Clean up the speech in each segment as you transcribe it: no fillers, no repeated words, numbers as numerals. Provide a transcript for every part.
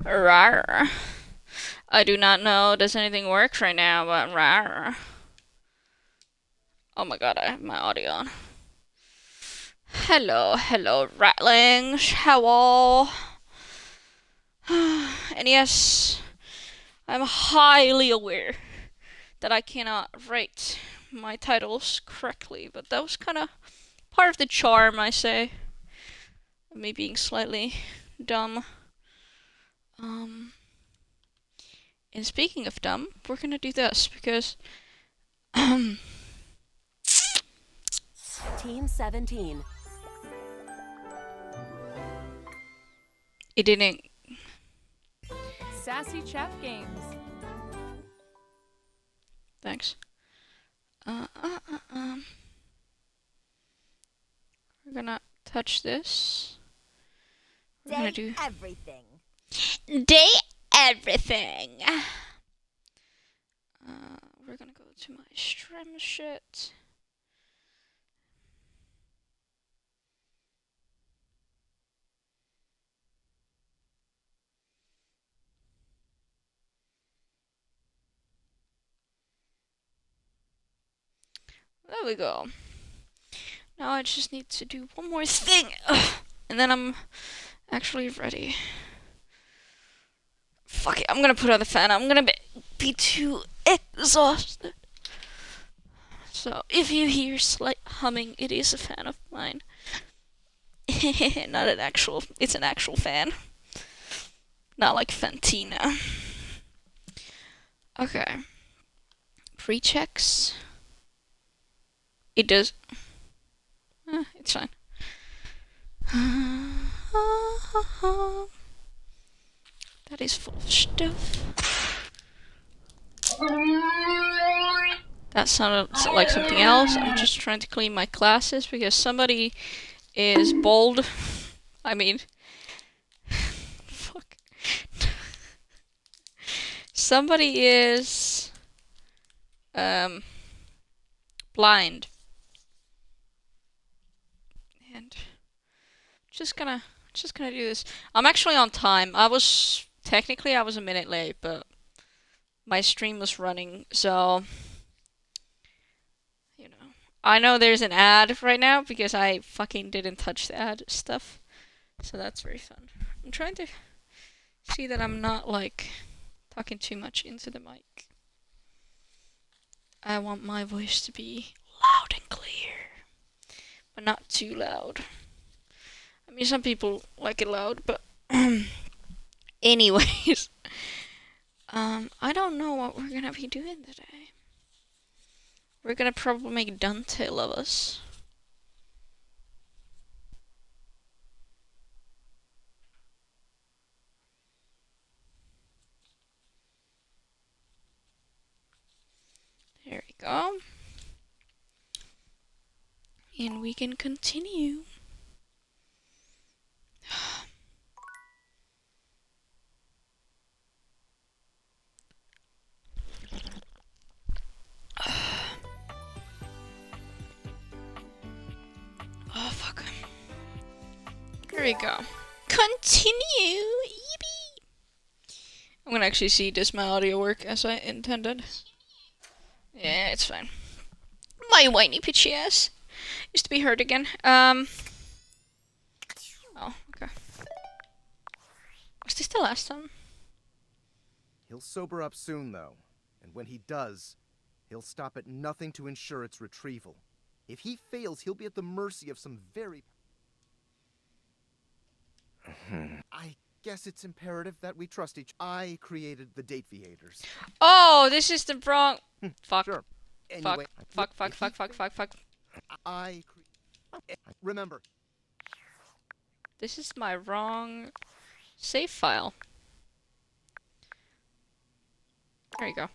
Rar. I do not know does anything work right now, but rar. Oh my god, I have my audio on. Hello, ratlings. Hello. And yes, I'm highly aware that I cannot write my titles correctly, but that was kind of part of the charm, I say. Me being slightly dumb. And speaking of dumb, we're gonna do this because Team 17. it didn't. Sassy Chef Games. Thanks. We're gonna touch this. We're gonna do everything. day everything. We're gonna go to my stream shit. There we go. Now I just need to do one more thing. Ugh. And then I'm actually ready. Fuck it, I'm gonna put on the fan. I'm gonna be too exhausted. So if you hear slight humming, it is a fan of mine. Not an actual, it's an actual fan. Not like Fantina. Okay. Pre-checks. It does. It's fine. That is full of stuff. That sounded like something else. I'm just trying to clean my glasses because somebody is bold. I mean, fuck. Somebody is blind. And just gonna do this. I'm actually on time. I was a minute late, but my stream was running, so you know. I know there's an ad right now because I fucking didn't touch the ad stuff. So that's very fun. I'm trying to see that I'm not like talking too much into the mic. I want my voice to be loud and clear, but not too loud. I mean, some people like it loud, but anyways, I don't know what we're gonna be doing today. We're gonna probably make Dante love us. There we go. And we can continue. Oh, fuck. There we go. Continue! Yippee! I'm gonna actually see does my audio work as I intended. Yeah, it's fine. My whiny pitchy ass is to be heard again. Oh, okay. Was this the last time? He'll sober up soon, though. And when he does, he'll stop at nothing to ensure its retrieval. If he fails, he'll be at the mercy of some very... I guess it's imperative that we trust each... I created the date VOD'S. Oh, this is the wrong... Fuck. Sure. Anyway, Fuck. Remember. This is my wrong save file. There you go.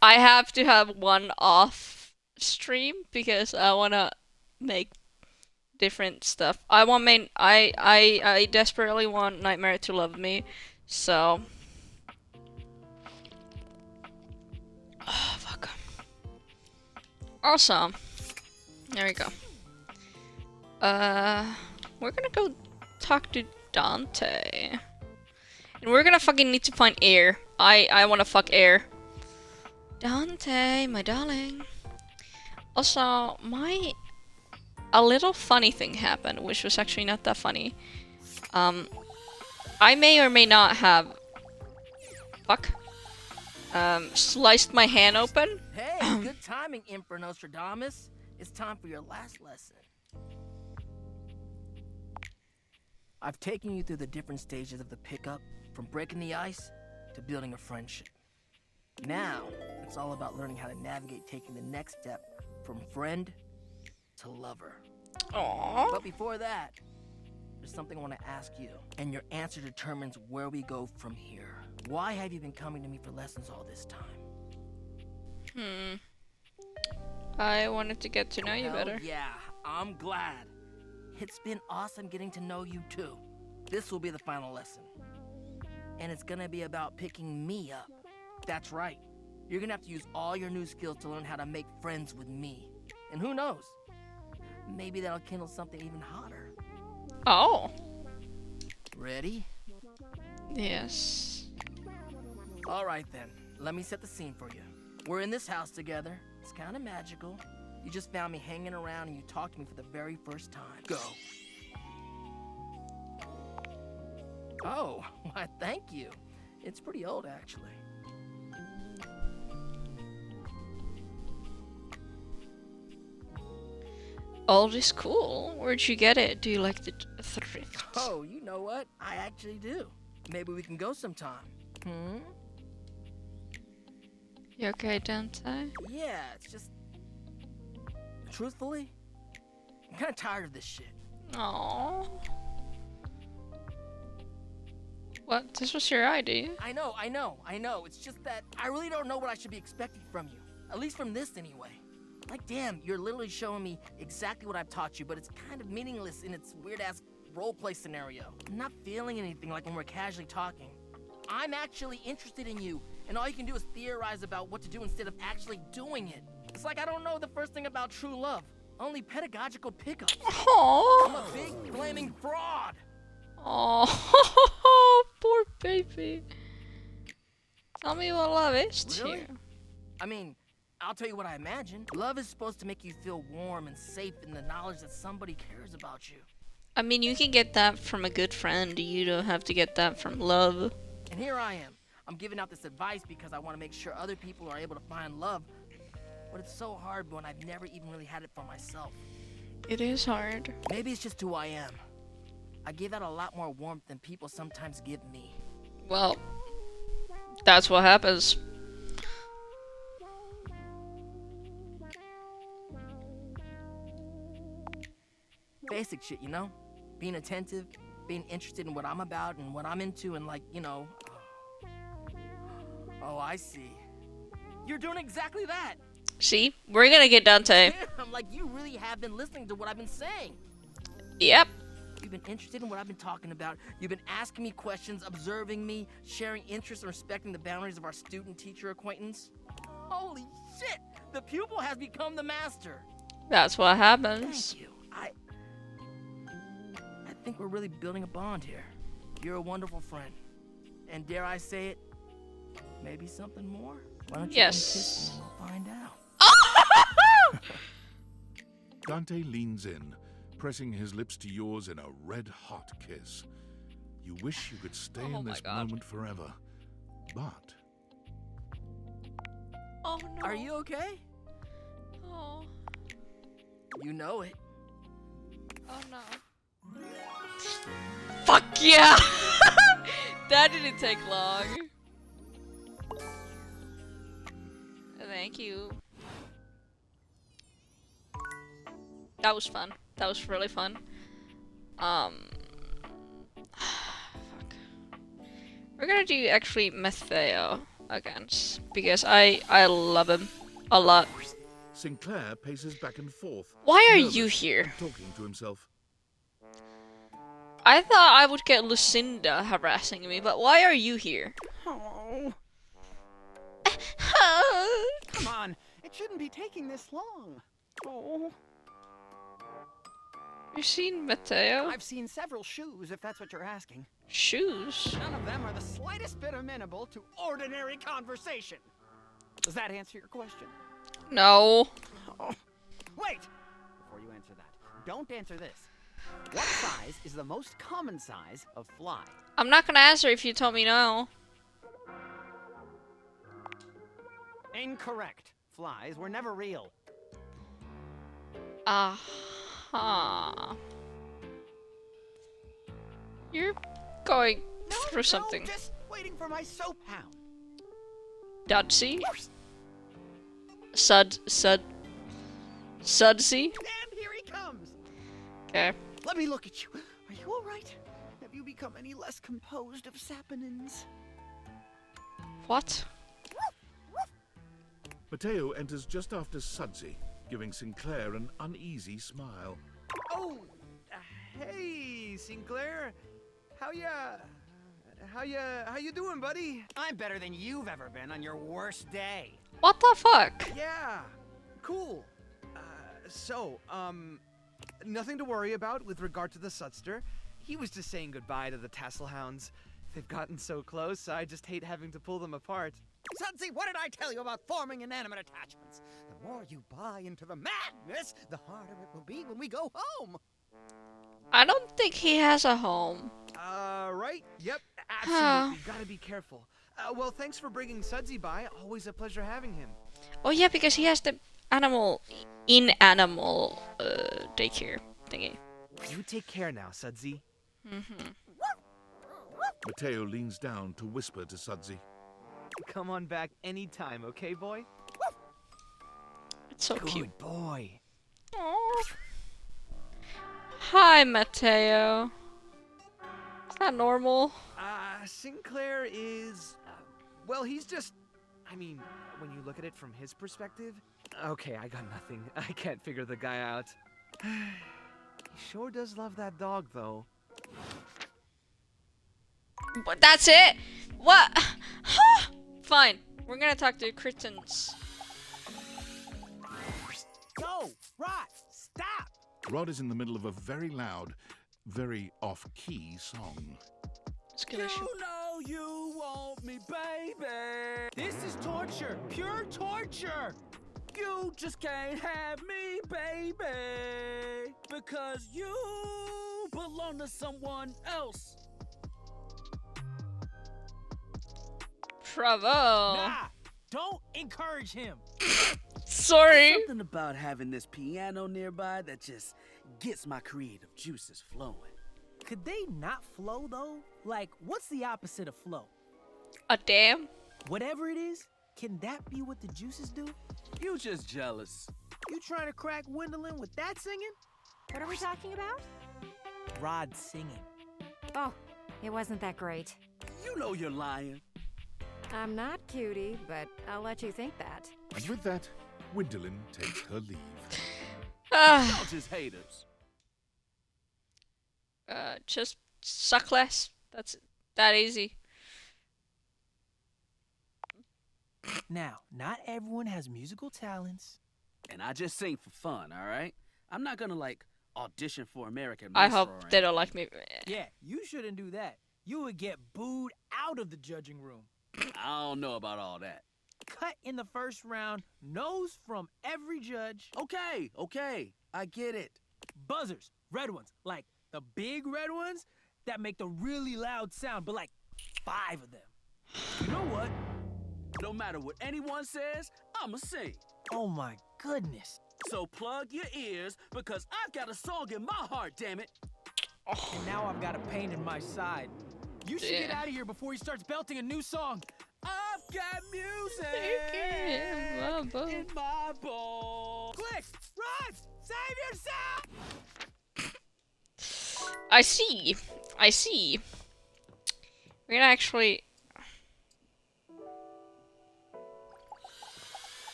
I have to have one off stream because I wanna make different stuff. I desperately want Nightmare to love me, so oh fuck. Awesome. There we go. We're gonna go talk to Dante. And we're gonna fucking need to find air. I wanna fuck air. Dante, my darling. Also, a little funny thing happened, which was actually not that funny. I may or may not have sliced my hand open. Hey, good timing, Emperor Nostradamus. It's time for your last lesson. I've taken you through the different stages of the pickup, from breaking the ice to building a friendship. Now, it's all about learning how to navigate taking the next step from friend to lover. Aww. But before that, there's something I want to ask you, and your answer determines where we go from here. Why have you been coming to me for lessons all this time? I wanted to get to know you Hell better. yeah, I'm glad. It's been awesome getting to know you too. This will be the final lesson. And it's gonna be about picking me up. That's right. You're gonna have to use all your new skills to learn how to make friends with me. And who knows? Maybe that'll kindle something even hotter. Oh. Ready? Yes. Alright then, let me set the scene for you. We're in this house together. It's kinda magical. You just found me hanging around and you talked to me for the very first time. Go. Oh, why thank you. It's pretty old actually. Old is cool. Where'd you get it? Do you like the thrift? Oh, you know what? I actually do. Maybe we can go sometime. You okay, Dante? Yeah, it's just... Truthfully, I'm kinda tired of this shit. Aww. What? This was your idea? I know. It's just that I really don't know what I should be expecting from you. At least from this anyway. Like, damn, you're literally showing me exactly what I've taught you, but it's kind of meaningless in its weird-ass roleplay scenario. I'm not feeling anything like when we're casually talking. I'm actually interested in you, and all you can do is theorize about what to do instead of actually doing it. It's like I don't know the first thing about true love. Only pedagogical pickups. Aww. I'm a big, flaming fraud. Oh, poor baby. Tell me what love is to Really? you. I mean, I'll tell you what I imagine. Love is supposed to make you feel warm and safe in the knowledge that somebody cares about you. I mean, you can get that from a good friend. You don't have to get that from love. And here I am. I'm giving out this advice because I want to make sure other people are able to find love. But it's so hard when I've never even really had it for myself. It is hard. Maybe it's just who I am. I give out a lot more warmth than people sometimes give me. Well, that's what happens. Basic shit, you know? Being attentive, being interested in what I'm about and what I'm into, and like, you know... Oh, I see. You're doing exactly that! See? We're gonna get Dante. Damn, like you really have been listening to what I've been saying. Yep. You've been interested in what I've been talking about. You've been asking me questions, observing me, sharing interests, and respecting the boundaries of our student-teacher acquaintance. Holy shit! The pupil has become the master. That's what happens. Thank you. I think we're really building a bond here. You're a wonderful friend. And dare I say it, maybe something more? Why don't you Yes. kiss me and we'll find out? Dante leans in, pressing his lips to yours in a red-hot kiss. You wish you could stay Oh in my this God. moment forever, but Oh no. Are you okay? Oh, You know it. oh no. Fuck yeah! That didn't take long. Thank you. That was fun. That was really fun. Fuck. We're gonna do actually Matteo again, because I love him a lot. Sinclair paces back and forth. Why are nervous you here? and talking to himself. I thought I would get Lucinda harassing me, but why are you here? Oh, come on. It shouldn't be taking this long. Oh, You seen Matteo? I've seen several shoes, if that's what you're asking. Shoes? None of them are the slightest bit amenable to ordinary conversation. Does that answer your question? No. Oh, wait! Before you answer that, don't answer this. What size is the most common size of fly? I'm not gonna answer if you tell me no. Incorrect. Flies were never real. You're going No, through something. No, just waiting for my soap hound. Dudsy? Sudsy? And here he comes. Okay. Let me look at you. Are you all right? Have you become any less composed of saponins? What? Mateo enters just after Sudsy, giving Sinclair an uneasy smile. Oh, hey, Sinclair. How you doing, buddy? I'm better than you've ever been on your worst day. What the fuck? Yeah, cool. Nothing to worry about with regard to the Sudster. He was just saying goodbye to the Tasselhounds. They've gotten so close, I just hate having to pull them apart. Sudsy, what did I tell you about forming inanimate attachments? The more you buy into the madness, the harder it will be when we go home. I don't think he has a home. Right? Yep, absolutely. Gotta be careful. Well, thanks for bringing Sudsy by. Always a pleasure having him. Oh yeah, because he has the animal daycare thingy. You take care now, Sudsy. Mateo leans down to whisper to Sudsy. Come on back anytime, okay, boy? It's so Good cute. boy. Aww. Hi, Mateo. Is that normal? Sinclair is... well, he's just... I mean, when you look at it from his perspective... Okay, I got nothing. I can't figure the guy out. He sure does love that dog, though. But that's it? What? Fine. We're gonna talk to Crittens. Go! Rod! Stop! Rod is in the middle of a very loud, very off-key song. It's gonna shoot. know you want me, baby. This is torture, pure torture. You just can't have me, baby, because you belong to someone else. Bravo. Nah, don't encourage him. Sorry. Something about having this piano nearby that just gets my creative juices flowing. Could they not flow though? Like, what's the opposite of flow? A dam? Whatever it is, can that be what the juices do? You just jealous. You trying to crack Gwendolyn with that singing? What are we talking about? Rod singing. Oh, it wasn't that great. You know you're lying. I'm not cutie, but I'll let you think that. And with that, Gwendolyn takes her leave. Ah, Y'all just haters. just suck less. That's that easy. Now, not everyone has musical talents. And I just sing for fun, all right? I'm not gonna, like, audition for American I Minstrel hope or they don't like me. Yeah, you shouldn't do that. You would get booed out of the judging room. anything. I don't know about all that. Cut in the first round, nose from every judge. Okay, I get it. Buzzers, red ones, like the big red ones that make the really loud sound, but like 5 of them. You know what? No matter what anyone says, I'ma sing. Oh my goodness. So plug your ears, because I've got a song in my heart, damn it. And now I've got a pain in my side. You should get Yeah. out of here before he starts belting a new song. I've got music in my in my bones. Click! Run! Save yourself! I see. I see. We're gonna actually.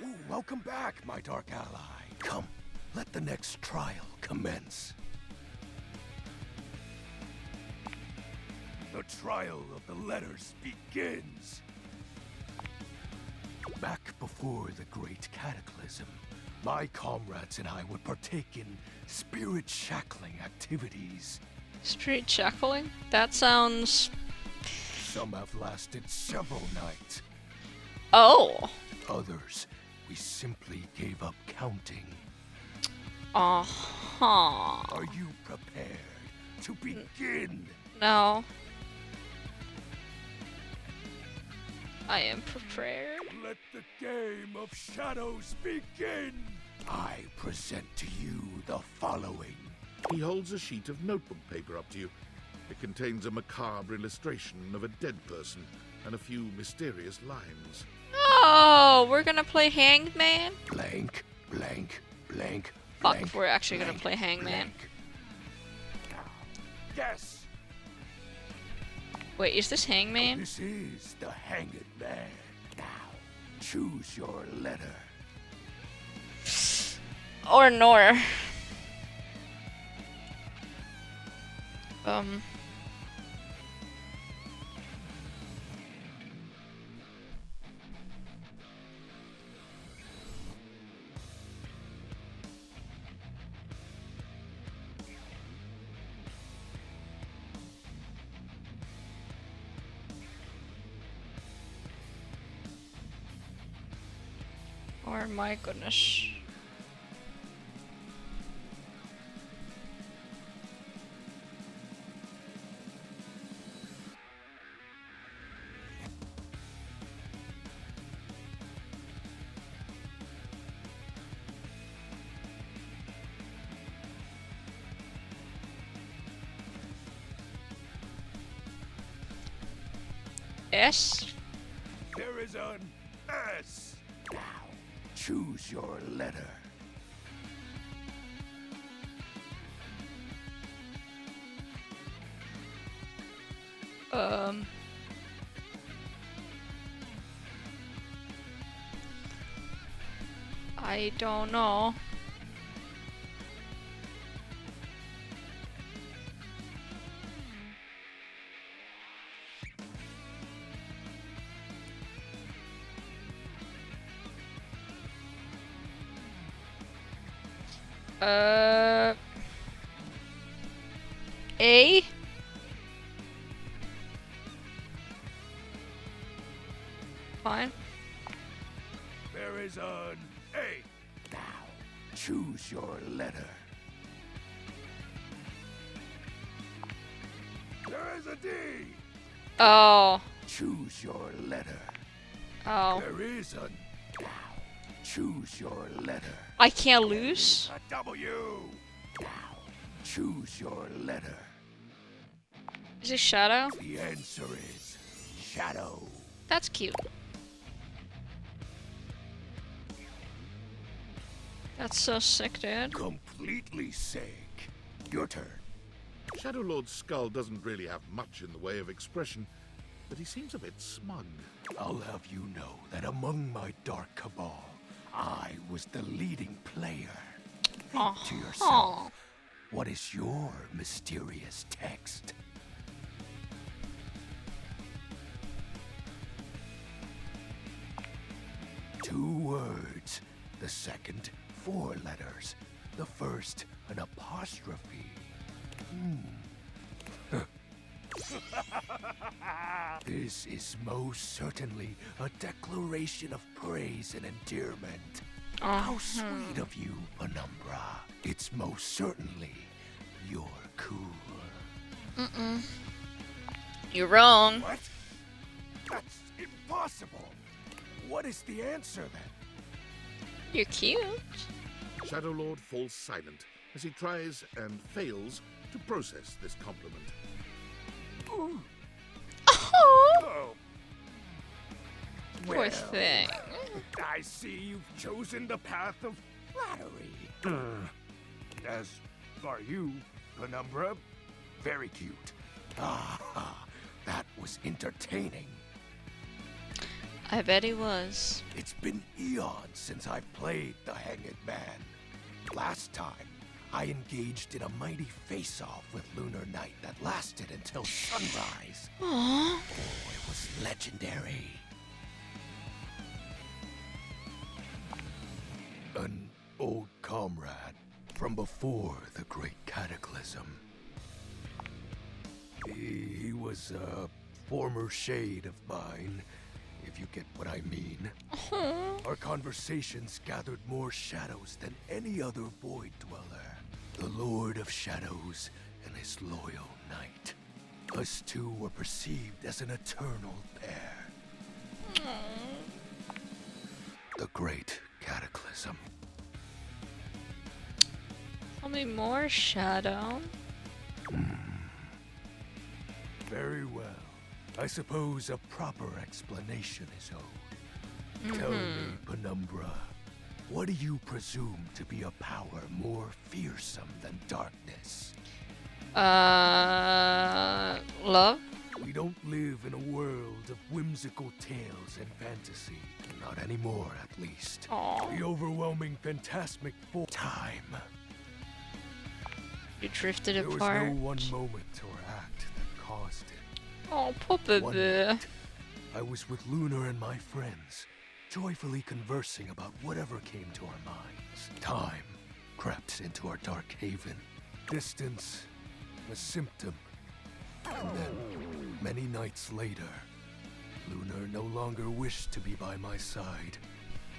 Ooh, welcome back, my dark ally. Come, let the next trial commence. The trial of the letters begins. Back before the great cataclysm, my comrades and I would partake in spirit-shackling activities. Spirit chuckling? That sounds... Some have lasted several nights. Oh! Others, we simply gave up counting. Uh-huh. Are you prepared to begin? No. I am prepared. Let the game of shadows begin. I present to you the following. He holds a sheet of notebook paper up to you. It contains a macabre illustration of a dead person and a few mysterious lines. Oh, we're gonna play Hanged Man? Blank, blank, blank, Fuck, blank, we're actually gonna blank, play Hangman. blank. Guess. Wait, is this Hangman? This is the Hanged Man. Now, choose your letter. Or Nor. Oh my goodness. S? There is an S. Now, choose your letter. I don't know. A? Fine. There is an A. Now, choose your letter. There is a D. Oh. Choose your letter. Oh. There is a... Now, choose your letter. I can't lose? A W. Now, choose your letter. Is it Shadow? The answer is Shadow. That's cute. That's so sick, dude. Completely sick. Your turn. Shadow Lord's skull doesn't really have much in the way of expression, but he seems a bit smug. I'll have you know that among my dark cabal, I was the leading player. Think to yourself, what is your mysterious text? Two words. The second, 4 letters. The first, an apostrophe. This is most certainly a declaration of praise and endearment. How sweet of you, Penumbra. It's most certainly you're cool. You're wrong. What? That's impossible. What is the answer then? You're cute. Shadow Lord falls silent as he tries and fails to process this compliment. Oh, Oh. poor Well, thing. I see you've chosen the path of flattery. As are you, Penumbra. Very cute. Ah, that was entertaining. I bet he was. It's been eons since I've played the Hanged Man. Last time, I engaged in a mighty face-off with Lunar Knight that lasted until sunrise. Aww. Oh, it was legendary. An old comrade from before the Great Cataclysm. He was a former shade of mine, if you get what I mean. Our conversations gathered more shadows than any other void dweller. The Lord of Shadows and his loyal knight. Us two were perceived as an eternal pair. The Great Cataclysm. Tell me more, Shadow. Very well. I suppose a proper explanation is owed. Tell me, Penumbra, what do you presume to be a power more fearsome than darkness? Love? We don't live in a world of whimsical tales and fantasy. Not anymore, at least. Aww. The overwhelming phantasmic time. You drifted There was apart. no one moment or act that caused it. Oh, poor One baby. night, I was with Lunar and my friends, joyfully conversing about whatever came to our minds. Time crept into our dark haven. Distance, a symptom. And then, many nights later, Lunar no longer wished to be by my side.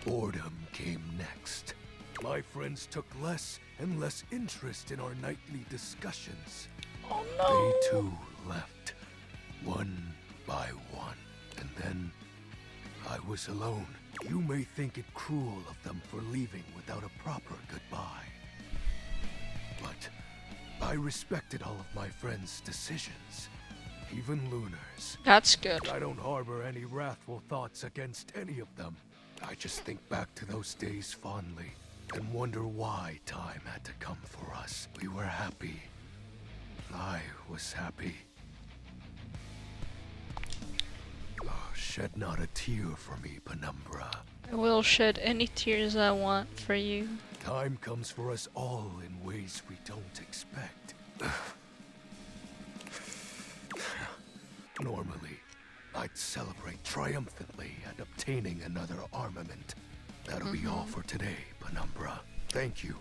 Boredom came next. My friends took less and less interest in our nightly discussions. Oh They no. too left, one by one. And then, I was alone. You may think it cruel of them for leaving without a proper goodbye. But I respected all of my friends' decisions, even Lunar's. That's good. I don't harbor any wrathful thoughts against any of them. I just think back to those days fondly and wonder why time had to come for us. We were happy. I was happy. Oh, shed not a tear for me, Penumbra. I will shed any tears I want for you. Time comes for us all in ways we don't expect. Normally, I'd celebrate triumphantly at obtaining another armament. That'll be all for today, Penumbra. Thank you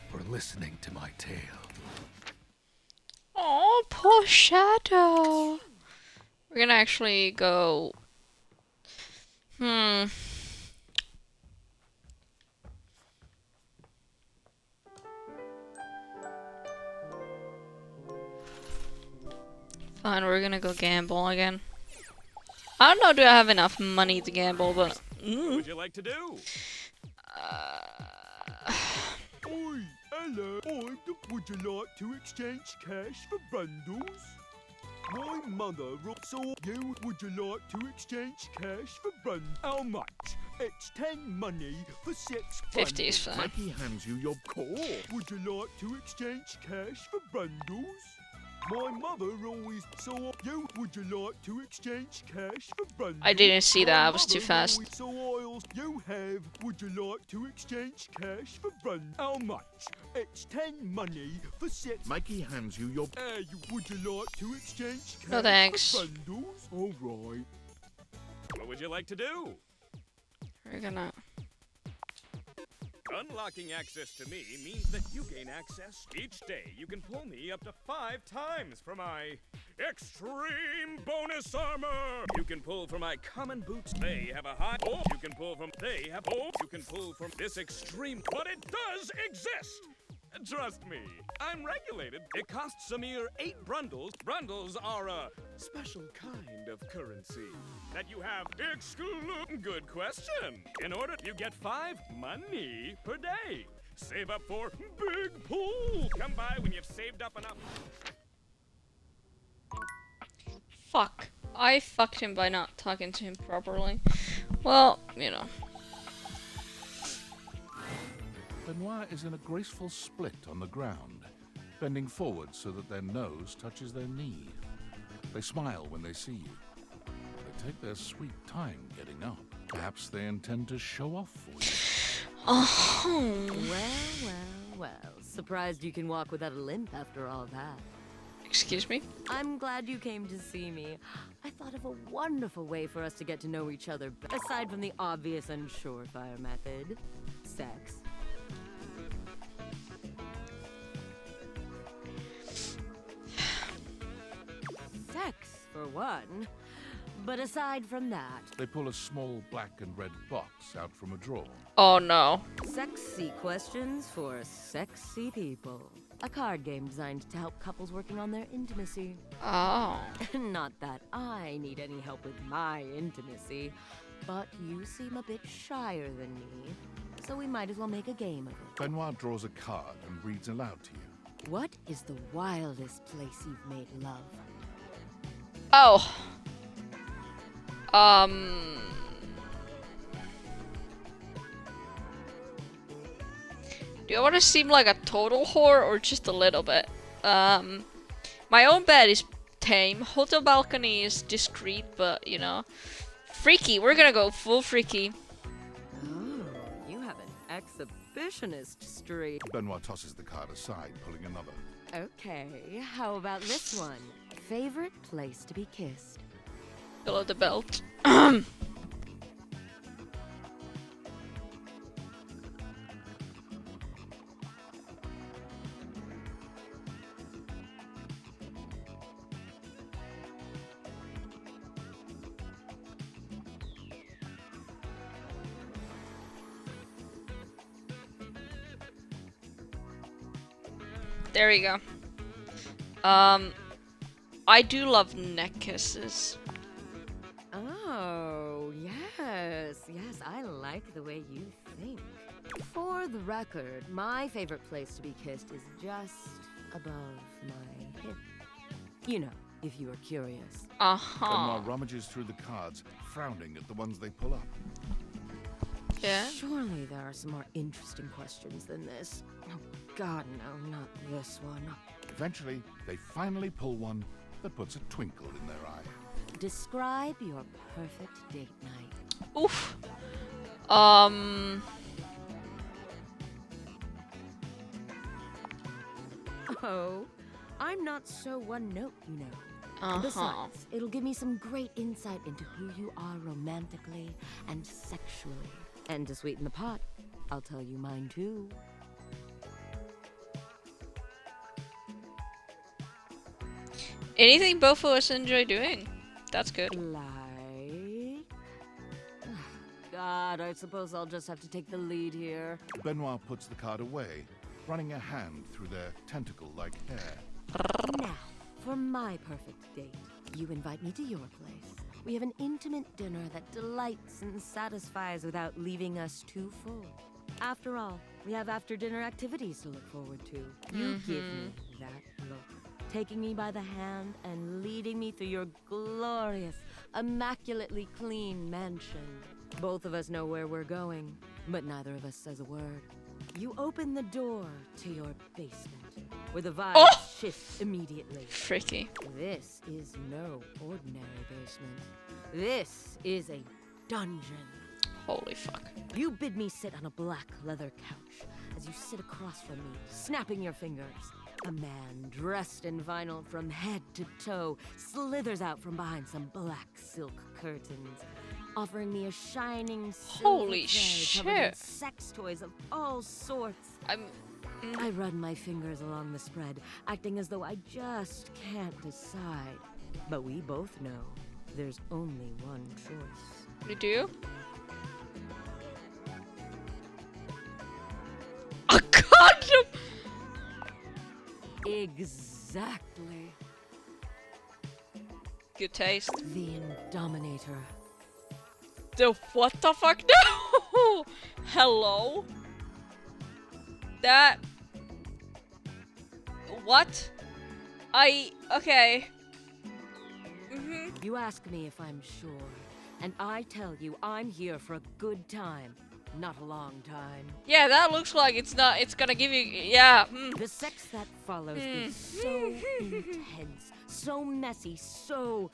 for listening to my tale. Oh, poor Shadow. We're gonna actually go. Fine, we're gonna go gamble again. I don't know, do I have enough money to gamble, but. What would you like to do? Oi, hello. Would you like to exchange cash for bundles? My mother so you would you like to exchange cash for bundles? How much? It's 10 money for 6 50 is bundles. fine. Mikey hands you your Cool. Would you like to exchange cash for bundles? My mother always so you would you like to exchange cash for bundles? I didn't see that, My I was too mother fast. always so oils you have. Would you like to exchange cash for bundles? How much? It's 10 money for 6. Mikey hands you your Would you like to exchange cash No thanks. for bundles? All right. What would you like to do? We're gonna. Unlocking access to me means that you gain access. Each day, you can pull me up to 5 times for my extreme bonus armor. You can pull from my common boots. They have a high. Oh, you can pull from. They have. Oh, you can pull from this extreme. But it does exist. Trust me, I'm regulated. It costs a mere 8 brundles. Brundles are a special kind of currency that you have exclusive. Good question. In order, you get 5 money per day. Save up for big pool. Come by when you've saved up enough. Fuck. I fucked him by not talking to him properly. Well, you know. Benoit is in a graceful split on the ground, bending forward so that their nose touches their knee. They smile when they see you. They take their sweet time getting up. Perhaps they intend to show off for you. Oh. Well. Surprised you can walk without a limp after all that. Excuse me? I'm glad you came to see me. I thought of a wonderful way for us to get to know each other, aside from the obvious and surefire method. Sex. for one. But aside from that, They pull a small black and red box out from a drawer. Oh no. sexy questions for sexy people. A card game designed to help couples working on their intimacy. Oh. Not that I need any help with my intimacy, but you seem a bit shyer than me, so we might as well make a game of it. Benoit draws a card and reads aloud to you. What is the wildest place you've made love? Oh. Do I want to seem like a total whore or just a little bit? My own bed is tame. Hotel balcony is discreet, but you know, freaky. We're gonna go full freaky. Oh, you have an exhibitionist streak. Benoit tosses the card aside, pulling another. Okay, how about this one? Favorite place to be kissed? Below the belt. There we go. I do love neck kisses. Oh, yes, I like the way you think. For the record, my favorite place to be kissed is just above my hip. You know, if you are curious. Benoit rummages through the cards, frowning at the ones they pull up. Yeah? Surely there are some more interesting questions than this. Oh God, no, not this one. Eventually, they finally pull one that puts a twinkle in their eye. Describe your perfect date night. Oof. Oh, I'm not so one note, you know. Uh-huh. Besides, it'll give me some great insight into who you are romantically and sexually. And to sweeten the pot, I'll tell you mine too. Anything both of us enjoy doing. That's good. Like... God, I suppose I'll just have to take the lead here. Benoit puts the card away, running a hand through their tentacle-like hair. Now, for my perfect date, you invite me to your place. We have an intimate dinner that delights and satisfies without leaving us too full. After all, we have after-dinner activities to look forward to. You give me that look, taking me by the hand and leading me through your glorious, immaculately clean mansion. Both of us know where we're going, but neither of us says a word. You open the door to your basement, where the vibe shifts immediately. Freaky. This is no ordinary basement. This is a dungeon. Holy fuck. You bid me sit on a black leather couch as you sit across from me, snapping your fingers. A man dressed in vinyl from head to toe slithers out from behind some black silk curtains, offering me a shining silver Holy tray covered in shit. sex toys of all sorts. I run my fingers along the spread, acting as though I just can't decide. But we both know there's only one choice. You do? A condom! Exactly. Good taste. The Indominator. The what the fuck? No! Hello? That... What? Okay. You ask me if I'm sure, and I tell you I'm here for a good time, not a long time. Yeah, that looks like it's gonna give you, yeah. The sex that follows is so intense, so messy, so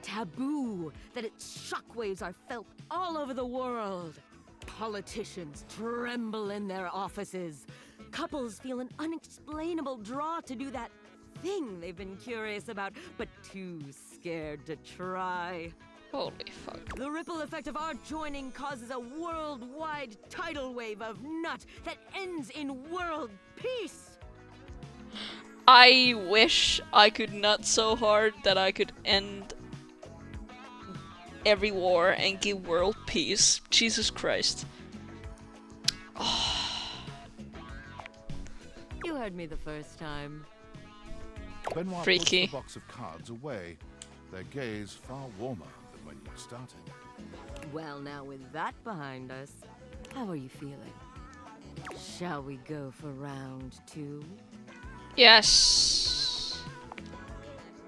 taboo that its shockwaves are felt all over the world. Politicians tremble in their offices. Couples feel an unexplainable draw to do that thing they've been curious about, but too scared to try. Holy fuck. The ripple effect of our joining causes a worldwide tidal wave of nut that ends in world peace. I wish I could nut so hard that I could end every war and give world peace. Jesus Christ. You heard me the first time. Benoit Freaky. puts the box of cards away, their gaze far warmer than when you started. Well, now with that behind us, how are you feeling? Shall we go for round 2? Yes.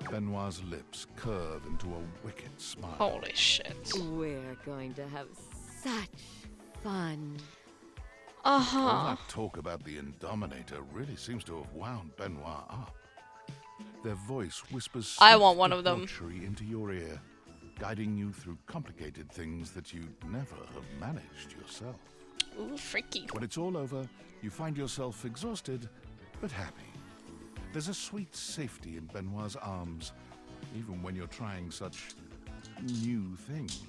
Benoit's lips curve into a wicked smile. Holy shit. We're going to have such fun. All that talk about the Indominator really seems to have wound Benoit up. Their voice whispers I want one of them. debauchery into your ear, guiding you through complicated things that you'd never have managed yourself. Ooh, freaky. When it's all over, you find yourself exhausted, but happy. There's a sweet safety in Benoit's arms, even when you're trying such new things.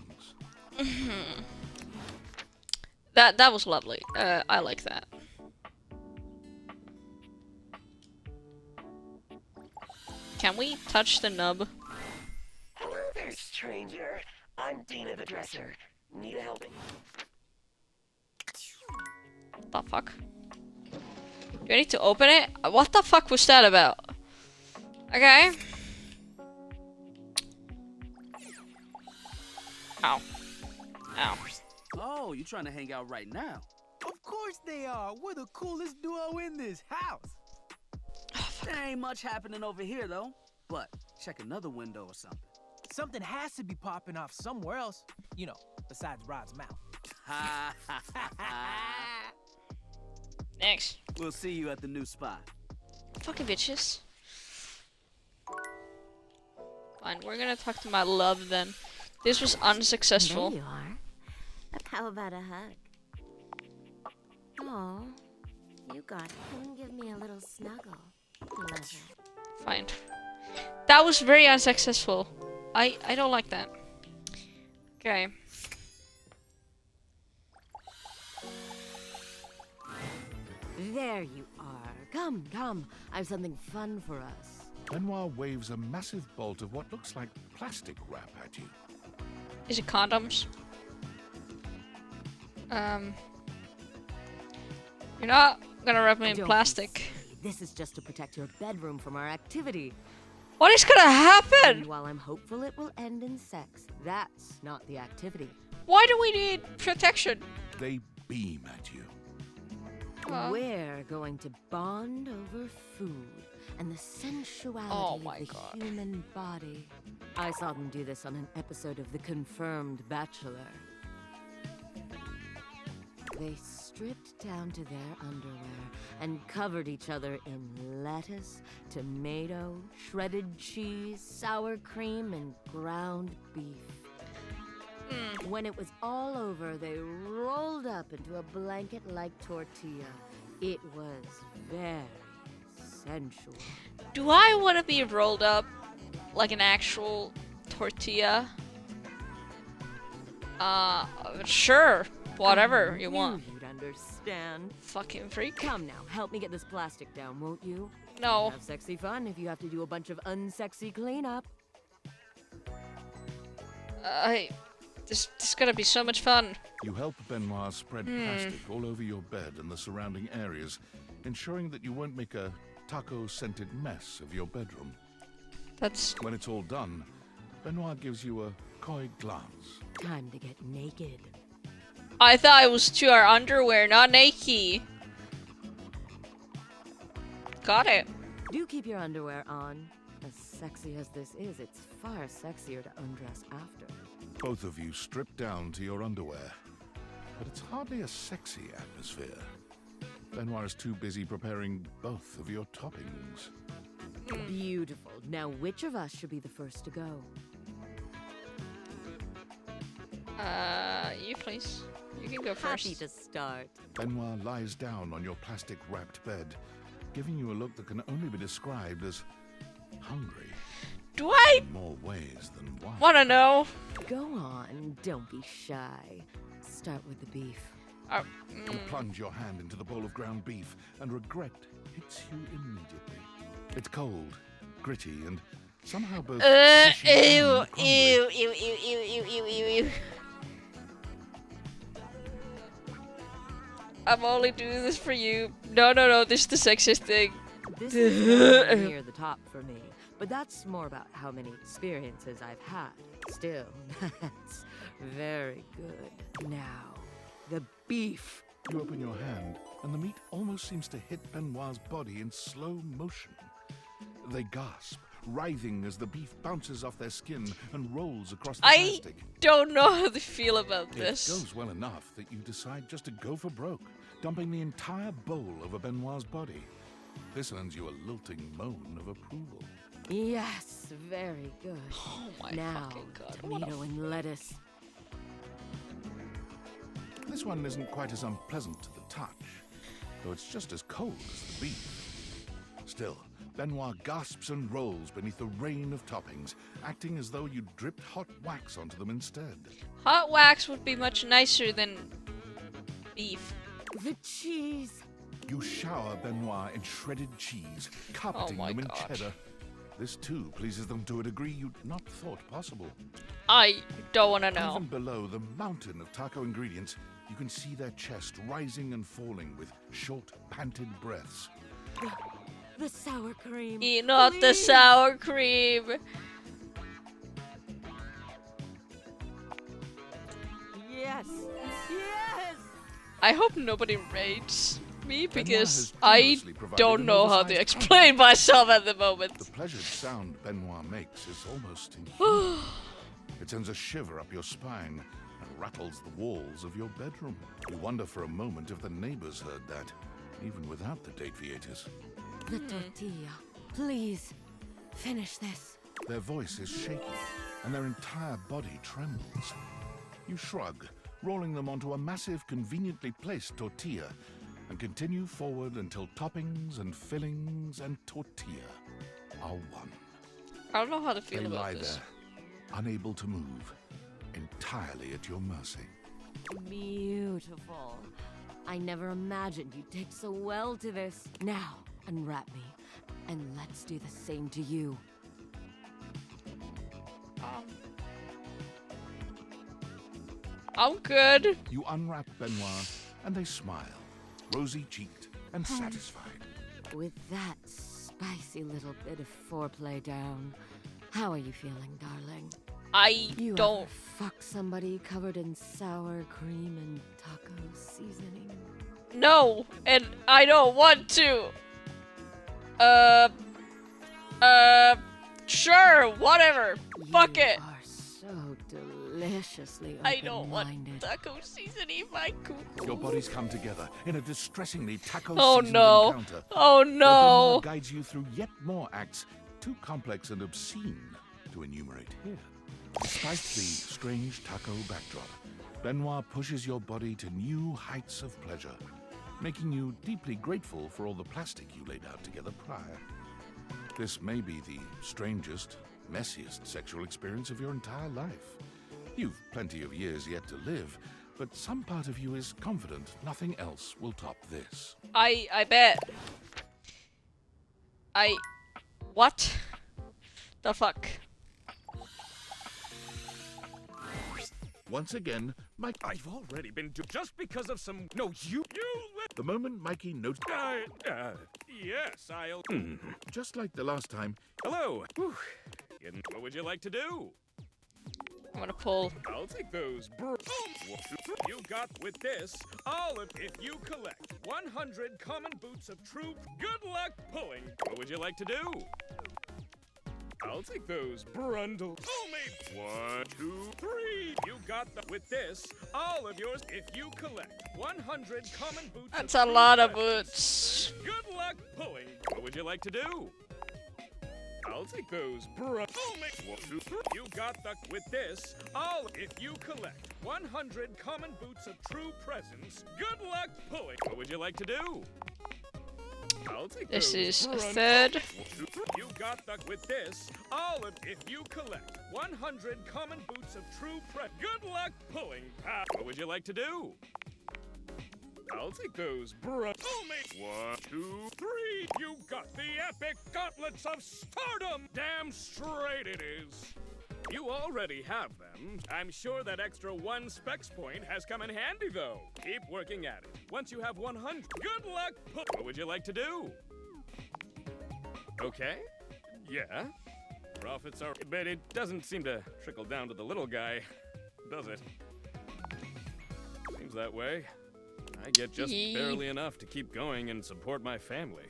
That was lovely. I like that. Can we touch the nub? Hello there, stranger. I'm Dina the Dresser. Need a helping? The fuck? Do I need to open it? What the fuck was that about? Okay. Ow. Ow. Oh, you trying to hang out right now? Of course they are. We're the coolest duo in this house. There ain't much happening over here, though. But check another window or something. Something has to be popping off somewhere else, you know, besides Rod's mouth. Next. We'll see you at the new spot. Fucking bitches. Fine, we're gonna talk to my love then. This was unsuccessful. There you are. How about a hug? Oh, you got it. Come and give me a little snuggle. Lover. Fine. That was very unsuccessful. I don't like that. Okay. There you are. Come, come. I have something fun for us. Benoit waves a massive bolt of what looks like plastic wrap at you. Is it condoms? You're not gonna wrap me in Don't be plastic. silly. This is just to protect your bedroom from our activity. What is gonna happen? And while I'm hopeful it will end in sex, that's not the activity. Why do we need protection? They beam at you. We're going to bond over food and the sensuality of the human body. I saw them do this on an episode of The Confirmed Bachelor. They stripped down to their underwear and covered each other in lettuce, tomato, shredded cheese, sour cream, and ground beef. When it was all over, they rolled up into a blanket-like tortilla. It was very sensual. Do I want to be rolled up like an actual tortilla? Sure. Whatever you want. You'd understand. Fucking freak. Come now, help me get this plastic down, won't you? No. Have sexy fun if you have to do a bunch of unsexy cleanup. This is gonna be so much fun. You help Benoit spread plastic all over your bed and the surrounding areas, ensuring that you won't make a taco-scented mess of your bedroom. That's... When it's all done, Benoit gives you a coy glance. Time to get naked. I thought it was to our underwear, not naked. Got it. Do keep your underwear on. As sexy as this is, it's far sexier to undress after. Both of you strip down to your underwear, but it's hardly a sexy atmosphere. Benoit is too busy preparing both of your toppings. Beautiful. Now, which of us should be the first to go? You please. You can go first. Happy to start. Benoit lies down on your plastic-wrapped bed, giving you a look that can only be described as hungry. Do I In more ways than one. wanna know? Go on, don't be shy. Start with the beef. You plunge your hand into the bowl of ground beef, and regret hits you immediately. It's cold, gritty, and Somehow both Ew, squishy and crumbly. ew. I'm only doing this for you. No, this is the sexiest thing. This is nowhere near the top for me, but that's more about how many experiences I've had. Still, that's very good. Now, the beef. You open your hand, and the meat almost seems to hit Benoit's body in slow motion. They gasp, writhing as the beef bounces off their skin and rolls across the I plastic. don't know how to feel about this. It goes well enough that you decide just to go for broke, dumping the entire bowl over Benoit's body. This earns you a lilting moan of approval. Yes, very good. Oh my now, fucking god. What tomato and lettuce. This one isn't quite as unpleasant to the touch, though it's just as cold as the beef. Still, Benoit gasps and rolls beneath the rain of toppings, acting as though you'd dripped hot wax onto them instead. Hot wax would be much nicer than beef. The cheese. You shower Benoit in shredded cheese, carpeting my them in God. cheddar. This too pleases them to a degree you'd not thought possible. I don't want to know. Even below the mountain of taco ingredients, you can see their chest rising and falling with short, panted breaths. The sour cream. Not the Please. sour cream. Yes. Yes. I hope nobody rates me Benoit because has I generously provided don't an know how to oversized explain myself at the moment. The pleasured sound Benoit makes is almost inhuman. It sends a shiver up your spine and rattles the walls of your bedroom. You wonder for a moment if the neighbors heard that, even without the date theaters. The tortilla. Please, finish this. Their voice is shaky, and their entire body trembles. You shrug, rolling them onto a massive, conveniently placed tortilla, and continue forward until toppings and fillings and tortilla are one. I don't know how to feel They about lie this. there, unable to move, entirely at your mercy. Beautiful. I never imagined you'd take so well to this. Now, unwrap me, and let's do the same to you. I'm good. You unwrap Benoit, and they smile, rosy-cheeked and satisfied. With that spicy little bit of foreplay down, how are you feeling, darling? I You don't. ever fuck somebody covered in sour cream and taco seasoning? No, and I don't want to. Sure, whatever. Fuck it. You are so deliciously I don't want open-minded. taco seasoning my cuckoo. Your bodies come together in a distressingly Oh taco-seasoned no. encounter. Oh where no. Benoit guides you through yet more acts too complex and obscene to enumerate here. Despite the strange taco backdrop, Benoit pushes your body to new heights of pleasure, making you deeply grateful for all the plastic you laid out together prior. This may be the strangest, messiest sexual experience of your entire life. You've plenty of years yet to live, but some part of you is confident nothing else will top this. I bet. What? The fuck? Once again, Mike. I've already been just because of some. No, you. The moment Mikey notes. Yes, I'll. Just like the last time, Hello. Whew. What would you like to do? I'm gonna pull. I'll take those. You got with this all of if you collect 100 common boots of true. Good luck pulling. What would you like to do? I'll take those brundles. Only 1, 2, 3. You got with this all of yours if you collect 100 common boots. That's of a true lot of presents. boots. Good luck pulling. What would you like to do? I'll take those You got with this all if you collect 100 common boots of true presents. Good luck pulling. What would you like to do? I'll take This those is a brundles. third. You got with this all of if you collect 100 common boots of true Good luck pulling. What would you like to do? I'll take those, bro. Soulmate. 1, 2, 3. You got the epic gauntlets of stardom. Damn straight it is. You already have them. I'm sure that extra 1 specs point has come in handy, though. Keep working at it. Once you have 100, good luck. What would you like to do? Okay. Yeah. Profits are, but it doesn't seem to trickle down to the little guy, does it? Seems that way. I get just barely enough to keep going and support my family.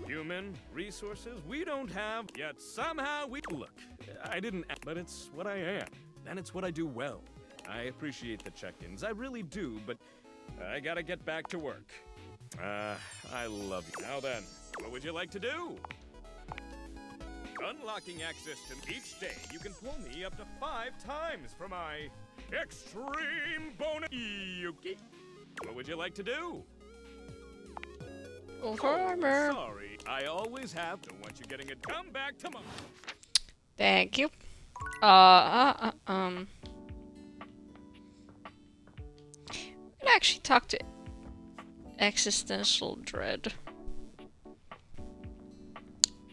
Human resources we don't have, yet somehow we look. I didn't, but it's what I am, and it's what I do well. I appreciate the check-ins, I really do, but I gotta get back to work. I love you. Now then, what would you like to do? Unlocking access to each day, you can pull me up to 5 times for my extreme bonus. Okay. What would you like to do? Farmer. Sorry, I always have. Don't want you getting a come back tomorrow. Thank you. We could actually talk to Existential Dread.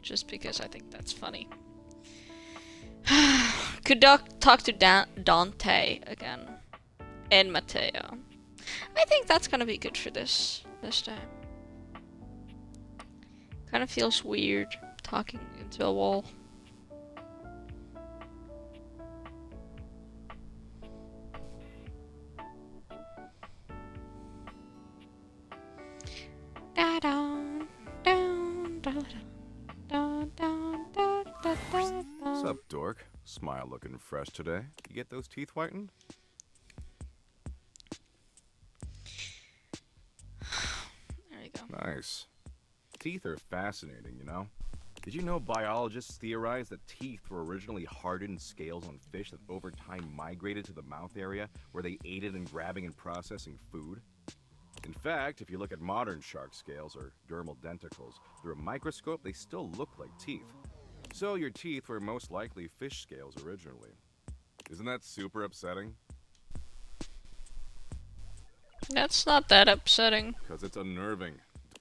Just because I think that's funny. Could talk to Dante again. And Matteo. I think that's gonna be good for this time. Kind of feels weird talking into a wall. What's up, dork? Smile looking fresh today. You get those teeth whitened? There you go. Nice. Teeth are fascinating, you know? Did you know biologists theorize that teeth were originally hardened scales on fish that over time migrated to the mouth area where they aided in grabbing and processing food? In fact, if you look at modern shark scales or dermal denticles, through a microscope they still look like teeth. So your teeth were most likely fish scales originally. Isn't that super upsetting? That's not that upsetting. Because it's unnerving.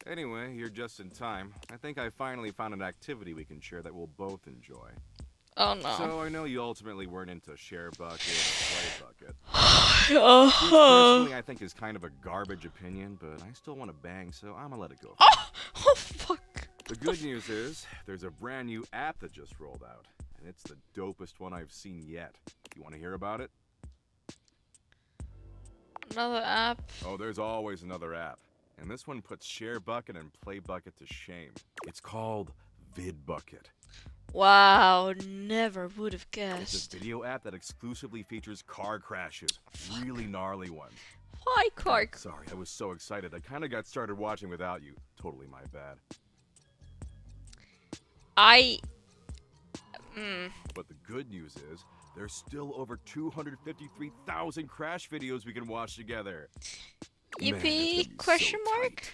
Anyway, you're just in time. I think I finally found an activity we can share that we'll both enjoy. Oh no. So I know you ultimately weren't into share bucket or play bucket. Which personally I think is kind of a garbage opinion, but I still want to bang, so I'm gonna let it go. Oh fuck. The good news is, there's a brand new app that just rolled out, and it's the dopest one I've seen yet. You want to hear about it? Another app? Oh, there's always another app. And this one puts Share Bucket and Play Bucket to shame. It's called VidBucket. Wow, never would have guessed. It's a video app that exclusively features car crashes. Really gnarly ones. Why car? Sorry, I was so excited. I kind of got started watching without you. Totally my bad. But the good news is, there's still over 253,000 crash videos we can watch together. Yippee? Question mark?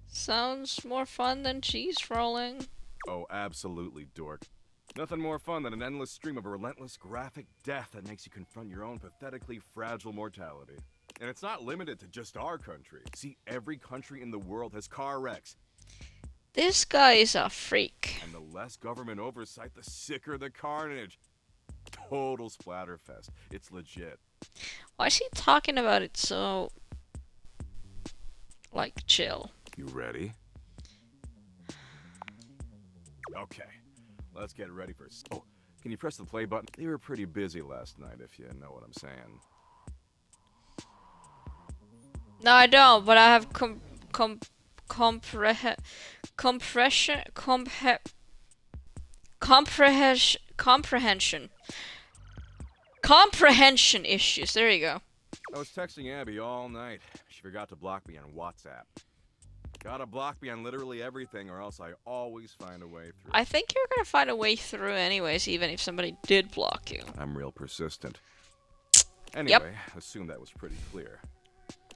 Sounds more fun than cheese rolling. Oh, absolutely, dork. Nothing more fun than an endless stream of relentless graphic death that makes you confront your own pathetically fragile mortality. And it's not limited to just our country. See, every country in the world has car wrecks. This guy is a freak. And the less government oversight, the sicker the carnage. Total splatterfest. It's legit. Why is he talking about it so, like, chill? You ready? Okay. Let's get ready for... Oh, can you press the play button? They were pretty busy last night, if you know what I'm saying. No, I don't, but I have comprehension issues. There you go. I was texting Abby all night. She forgot to block me on WhatsApp. Gotta block me on literally everything, or else I always find a way through. I think you're gonna find a way through anyways, even if somebody did block you. I'm real persistent. Anyway, assume that was pretty clear.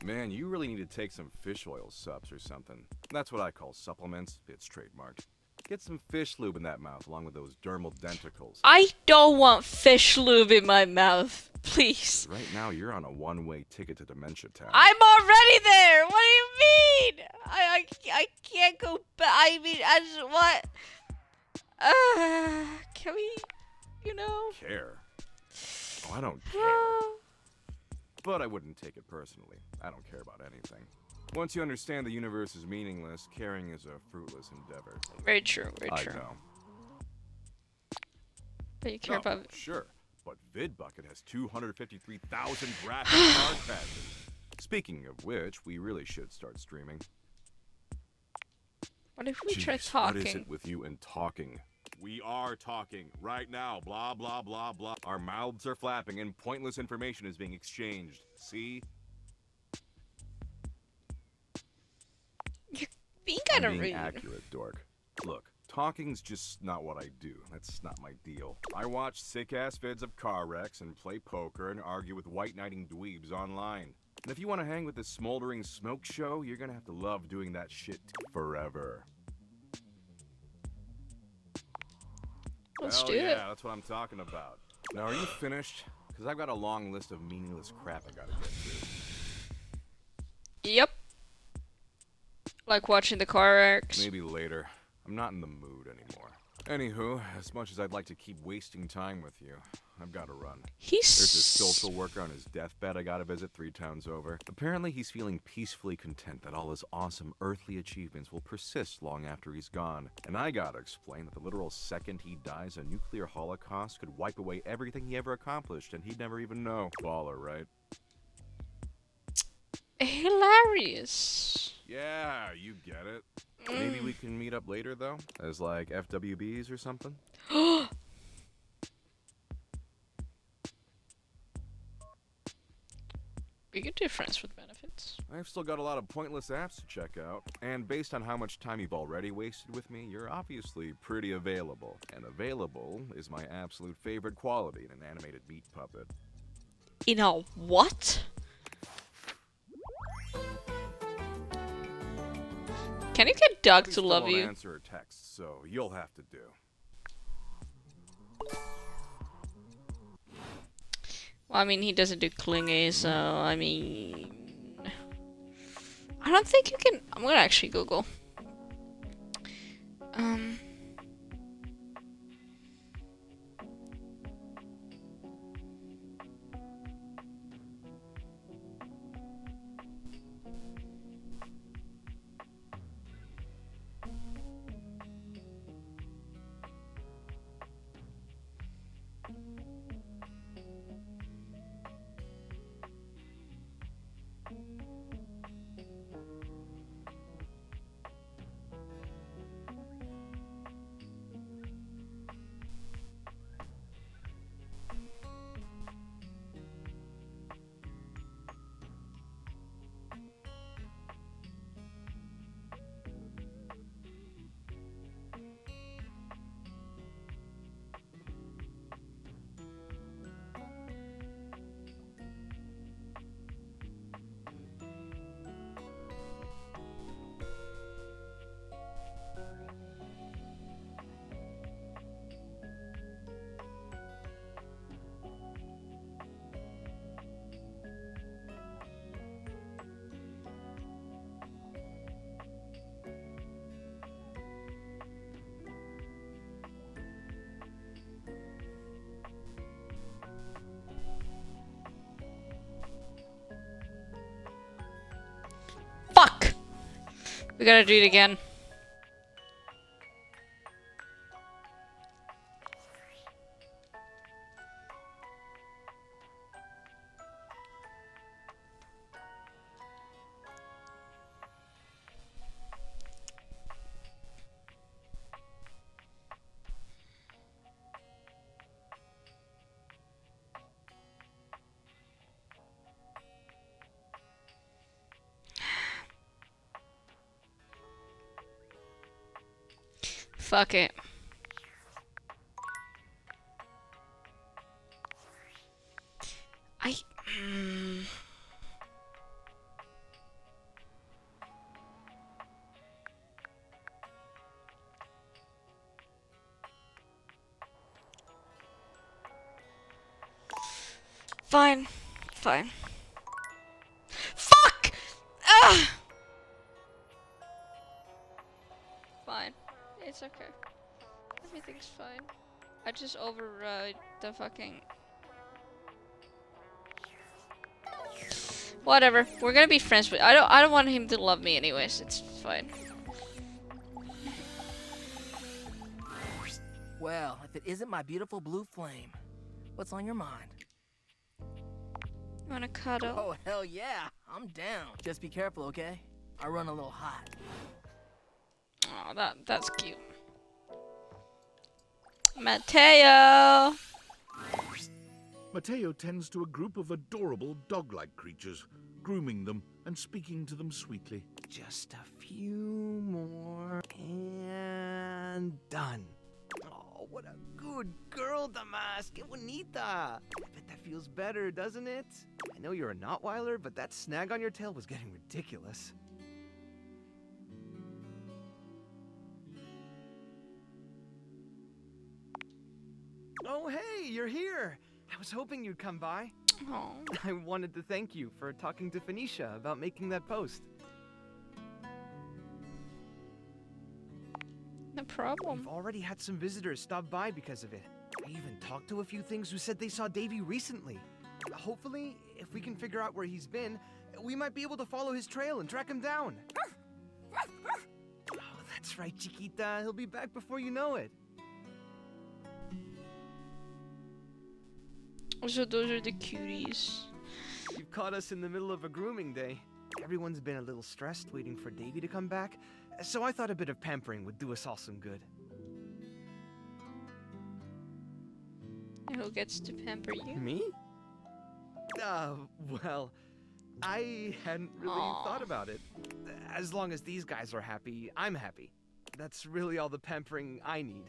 Man, you really need to take some fish oil subs or something. That's what I call supplements. It's trademarked. Get some fish lube in that mouth along with those dermal denticles. I don't want fish lube in my mouth. Please. Right now, you're on a one-way ticket to Dementia Town. I'm already there. What do you mean? I can't go back. I mean, what? Can we, you know? Care? Oh, I don't care. But I wouldn't take it personally. I don't care about anything. Once you understand the universe is meaningless, caring is a fruitless endeavor. Very true, very true. I know. But you care about... Sure, but VidBucket has 253,000 graphic card patches. Speaking of which, we really should start streaming. What if we try What talking? is it with you and talking? We are talking right now, blah, blah, blah, blah. Our mouths are flapping and pointless information is being exchanged. See? You're being kind of rude. Accurate, dork. Look, talking's just not what I do. That's not my deal. I watch sick-ass vids of car wrecks and play poker and argue with white-knighting dweebs online. And if you want to hang with this smoldering smoke show, you're gonna have to love doing that shit forever. Let's do yeah, it. That's what I'm talking about. Now, are you finished? Because I've got a long list of meaningless crap I gotta get to. Yep. Like watching the car wrecks. Maybe later. I'm not in the mood anymore. Anywho, as much as I'd like to keep wasting time with you, I've got to run. There's this social worker on his deathbed I gotta visit 3 towns over. Apparently he's feeling peacefully content that all his awesome earthly achievements will persist long after he's gone. And I gotta explain that the literal second he dies, a nuclear holocaust could wipe away everything he ever accomplished, and he'd never even know. Baller, right? Hilarious. Yeah, you get it. Maybe we can meet up later, though? As, like, FWBs or something? We could do friends with benefits. I've still got a lot of pointless apps to check out. And based on how much time you've already wasted with me, you're obviously pretty available. And available is my absolute favorite quality in an animated meat puppet. In a what? Can you get Doug to love you? Answer her text, so you'll have to do. Well, I mean, he doesn't do clingy, so I mean, I don't think you can. I'm gonna actually Google. Fuck! We gotta do it again. Fuck it. Fine. Fine. Fuck! Ah! Fine. It's okay. Everything's fine. I just overrode the fucking... Whatever. We're gonna be friends with... I don't want him to love me anyways. It's fine. Well, if it isn't my beautiful blue flame, what's on your mind? You wanna cuddle? Oh, hell yeah. I'm down. Just be careful, okay? I run a little hot. Oh, that's cute. Mateo! Mateo tends to a group of adorable dog-like creatures, grooming them and speaking to them sweetly. Just a few more and done. Oh, what a good girl, Damas. Que bonita. I bet that feels better, doesn't it? I know you're a Notweiler, but that snag on your tail was getting ridiculous. Oh, hey, you're here. I was hoping you'd come by. Oh. I wanted to thank you for talking to Phoenicia about making that post. No problem. We've already had some visitors stop by because of it. I even talked to a few things who said they saw Davy recently. Hopefully, if we can figure out where he's been, we might be able to follow his trail and track him down. Oh, that's right, Chiquita. He'll be back before you know it. So those are the cuties. You've caught us in the middle of a grooming day. Everyone's been a little stressed waiting for Davy to come back, so I thought a bit of pampering would do us all some good. Who gets to pamper you? Me? Well, I hadn't really thought about it. As long as these guys are happy, I'm happy. That's really all the pampering I need.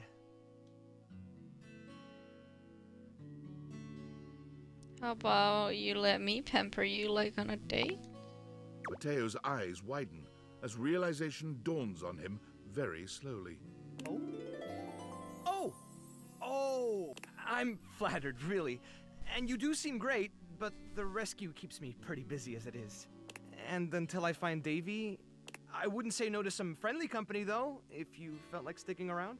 How about you let me pamper you like on a date? Mateo's eyes widen as realization dawns on him very slowly. Oh, I'm flattered, really. And you do seem great, but the rescue keeps me pretty busy as it is. And until I find Davy, I wouldn't say no to some friendly company, though, if you felt like sticking around.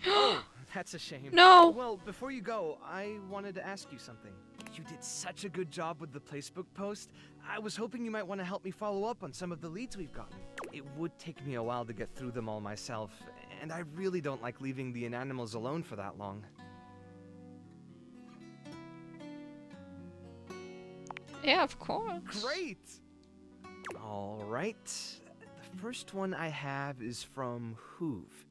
Oh, that's a shame. No! Well, before you go, I wanted to ask you something. You did such a good job with the Placebook post. I was hoping you might want to help me follow up on some of the leads we've gotten. It would take me a while to get through them all myself, and I really don't like leaving the inanimals alone for that long. Yeah, of course. Great! Alright. The first one I have is from Hoove.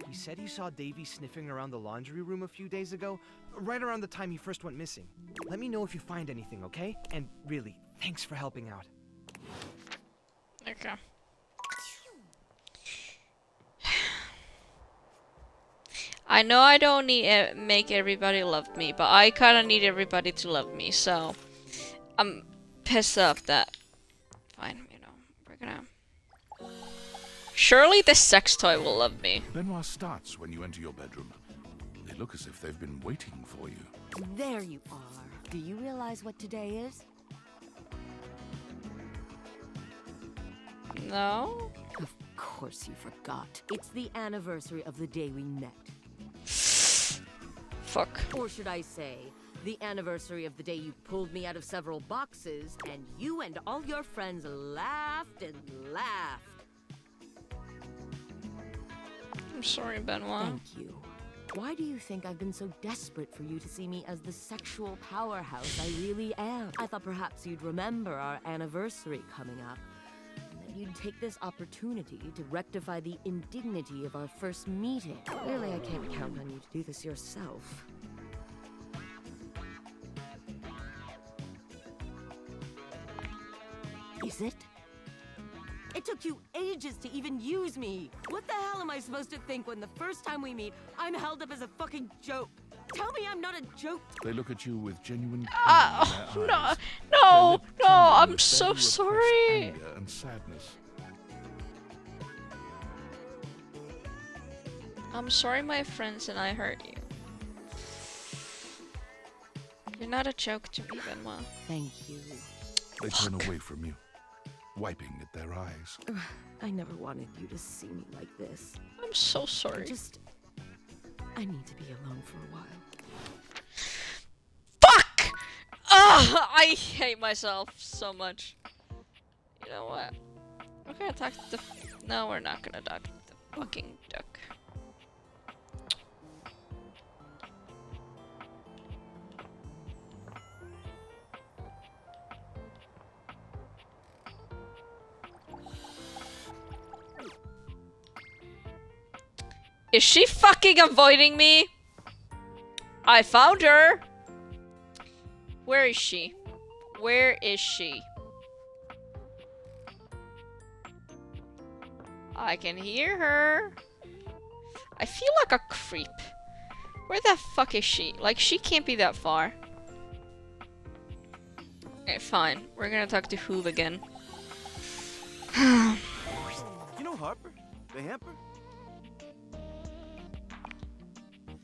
He said he saw Davy sniffing around the laundry room a few days ago, right around the time he first went missing. Let me know if you find anything, okay? And really, thanks for helping out. Okay. I know I don't need make everybody love me, but I kind of need everybody to love me, so I'm pissed off that... Fine, you know, we're gonna... Surely the sex toy will love me. Benoit starts when you enter your bedroom. They look as if they've been waiting for you. There you are. Do you realize what today is? No? Of course you forgot. It's the anniversary of the day we met. Fuck. Or should I say, the anniversary of the day you pulled me out of several boxes, and you and all your friends laughed and laughed. I'm sorry, Benoit. Thank you. Why do you think I've been so desperate for you to see me as the sexual powerhouse I really am? I thought perhaps you'd remember our anniversary coming up, and that you'd take this opportunity to rectify the indignity of our first meeting. Clearly, I can't count on you to do this yourself. Is it? It took you ages to even use me. What the hell am I supposed to think when the first time we meet, I'm held up as a fucking joke? Tell me I'm not a joke. They look at you with genuine no, I'm so sorry. Anger and sadness. I'm sorry, my friends, and I hurt you. You're not a joke to me, Benoit. Thank you. They turn away from you, wiping at their eyes. I never wanted you to see me like this. I'm so sorry. I need to be alone for a while. Fuck! Ugh, I hate myself so much. You know what? We're gonna talk to the... No, we're not gonna talk to the fucking duck. Is she fucking avoiding me? I found her! Where is she? Where is she? I can hear her. I feel like a creep. Where the fuck is she? Like, she can't be that far. Okay, fine. We're gonna talk to Hoove again. You know Harper? The hamper?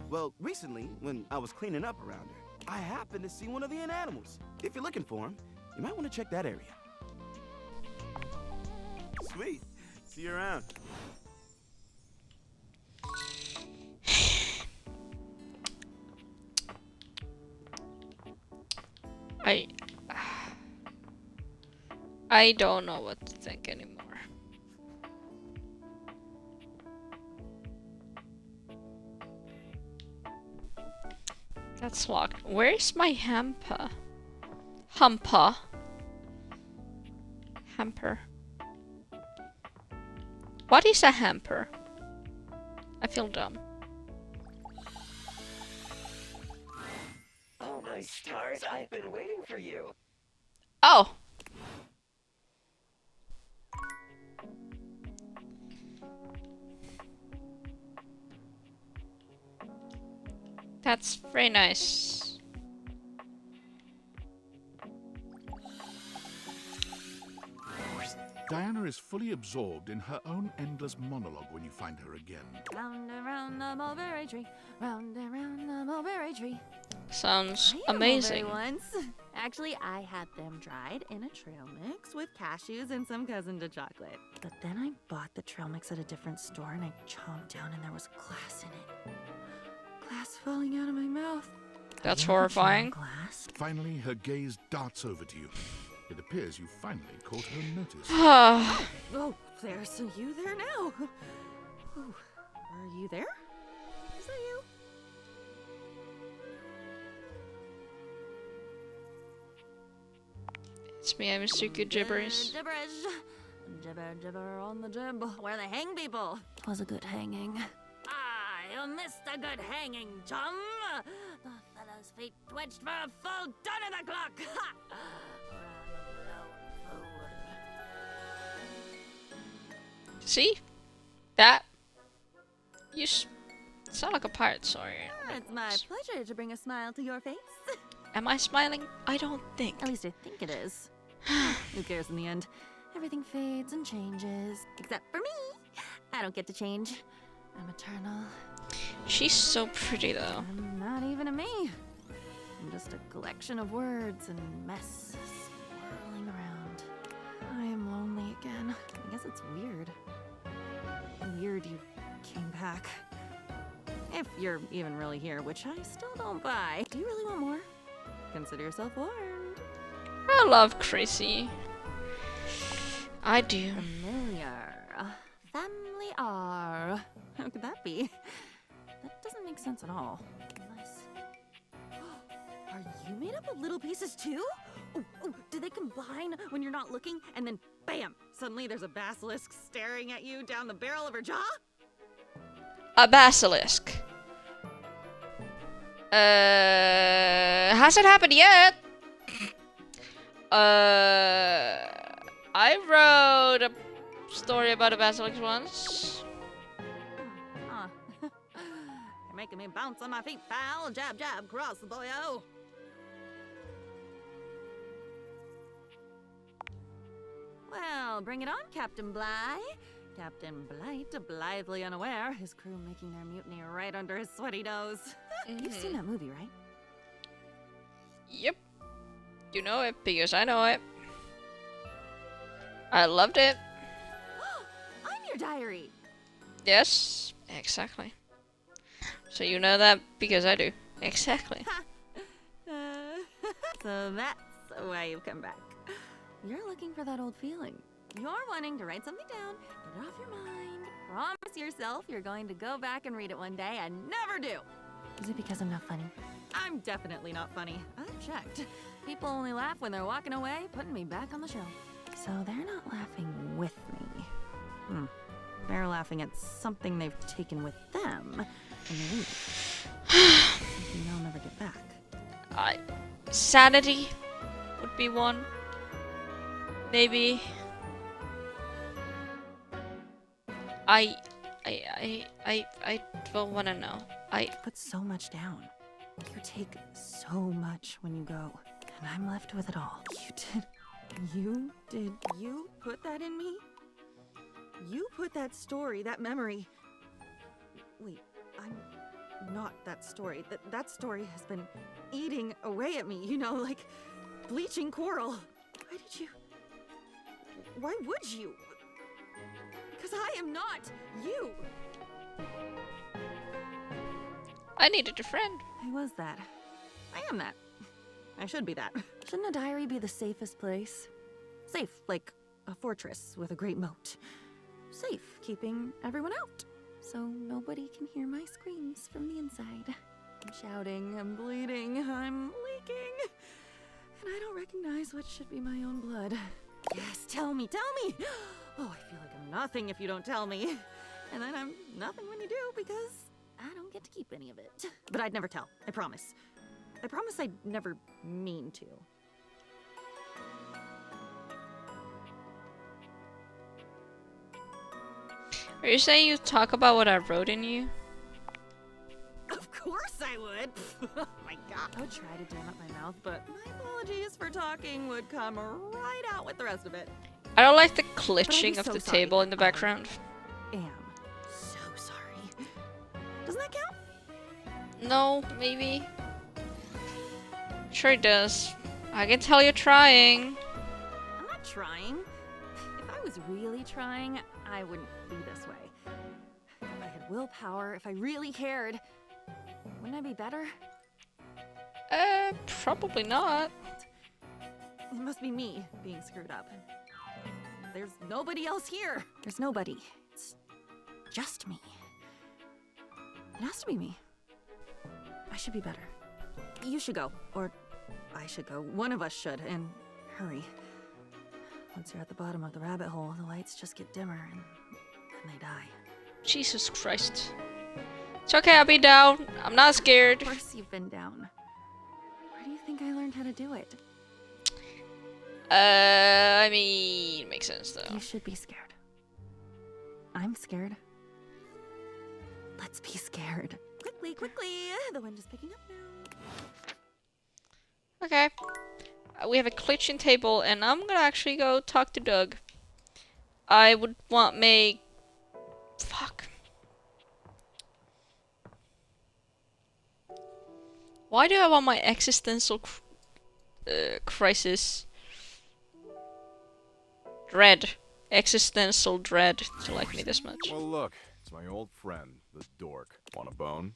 Well, recently, when I was cleaning up around her, I happened to see one of the animals. If you're looking for him, you might want to check that area. Sweet. See you around. I don't know what to think anymore. That's locked. Where's my hamper? Hamper. Hamper. What is a hamper? I feel dumb. Oh my stars, I've been waiting for you. Oh. That's very nice. Diana is fully absorbed in her own endless monologue when you find her again. Round and round the mulberry tree, round and round the mulberry tree. Sounds I had a amazing. mulberry once. Actually, I had them dried in a trail mix with cashews and some cousin to chocolate. But then I bought the trail mix at a different store and I chomped down and there was glass in it. Glass falling out of my mouth. That's horrifying. Finally, her gaze darts over to you. It appears you finally caught her notice. Oh, there's you there now. Ooh, are you there? Is that you? It's me, I'm Mr. Gibberish. Gibberish. Gibber, gibber on the jib. Where they hang people. 'Twas a good hanging. I missed a good hanging, chum. The fellow's feet twitched for a full turn of the clock. Ha! See? That? You sound like a pirate, sorry. It's my pleasure to bring a smile to your face. Am I smiling? I don't think. At least I think it is. Who cares in the end? Everything fades and changes. Except for me. I don't get to change. I'm eternal. She's so pretty, though. I'm not even a me. I'm just a collection of words and mess swirling around. I am lonely again. I guess it's weird. Weird you came back. If you're even really here, which I still don't buy. Do you really want more? Consider yourself warned. I love Chrissy. I do. Familiar. Family R. How could that be? That doesn't make sense at all. Unless... Are you made up of little pieces too? Oh, do they combine when you're not looking and then bam, suddenly there's a basilisk staring at you down the barrel of her jaw? A basilisk. Hasn't happened yet. I wrote a story about a basilisk once. Huh. You're making me bounce on my feet, pal. Jab, jab, cross the boyo. Well, bring it on, Captain Bligh. Captain Blight, blithely unaware, his crew making their mutiny right under his sweaty nose. You've seen that movie, right? Yep. You know it because I know it. I loved it. I'm your diary. Yes, exactly. So you know that because I do. Exactly. So that's why you've come back. You're looking for that old feeling. You're wanting to write something down, get it off your mind, promise yourself you're going to go back and read it one day and never do. Is it because I'm not funny? I'm definitely not funny. I've checked. People only laugh when they're walking away, putting me back on the shelf. So they're not laughing with me. They're laughing at something they've taken with them when they leave. Thinking they'll never get back. Sanity would be one. Maybe. I don't wanna know. I put so much down. You take so much when you go, and I'm left with it all. You put that in me? You put that story, that memory. Wait, I'm not that story. That story has been eating away at me, you know, like bleaching coral. Why did you? Why would you? Because I am not you. I needed a friend. I was that. I am that. I should be that. Shouldn't a diary be the safest place? Safe, like a fortress with a great moat. Safe, keeping everyone out, so nobody can hear my screams from the inside. I'm shouting, I'm bleeding, I'm leaking, and I don't recognize what should be my own blood. Yes, tell me, tell me! Oh, I feel like I'm nothing if you don't tell me. And then I'm nothing when you do because I don't get to keep any of it. But I'd never tell, I promise. I promise I'd never mean to. Are you saying you talk about what I wrote in you? Of course I would! Oh my god. I would try to dam up my mouth, but my apologies for talking would come right out with the rest of it. I don't like the glitching of so the sorry. table in the background. Am so sorry. Doesn't that count? No, maybe. Sure it does. I can tell you're trying. I'm not trying. If I was really trying, I wouldn't be this way. If I had willpower, if I really cared, wouldn't I be better? Probably not. It must be me being screwed up. There's nobody else here. There's nobody. It's just me. It has to be me. I should be better. You should go, or I should go. One of us should, and hurry. Once you're at the bottom of the rabbit hole, the lights just get dimmer, and then they die. Jesus Christ. It's okay, I'll be down. I'm not scared. Of course you've been down. Where do you think I learned how to do it? I mean, makes sense though. You should be scared. I'm scared. Let's be scared. Quickly, quickly! The wind is picking up now. Okay. We have a kitchen table, and I'm gonna actually go talk to Doug. I would want May. Fuck. Why do I want my existential crisis? Dread. Existential dread to like me this much. Well, look, it's my old friend, the dork. Want a bone?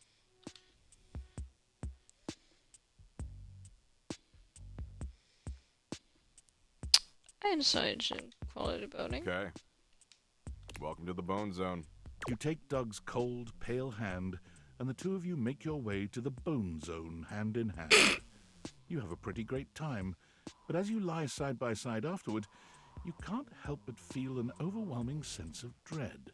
I enjoyed quality boning. Okay. Welcome to the Bone Zone. You take Doug's cold, pale hand, and the two of you make your way to the Bone Zone hand in hand. You have a pretty great time, but as you lie side by side afterward, you can't help but feel an overwhelming sense of dread.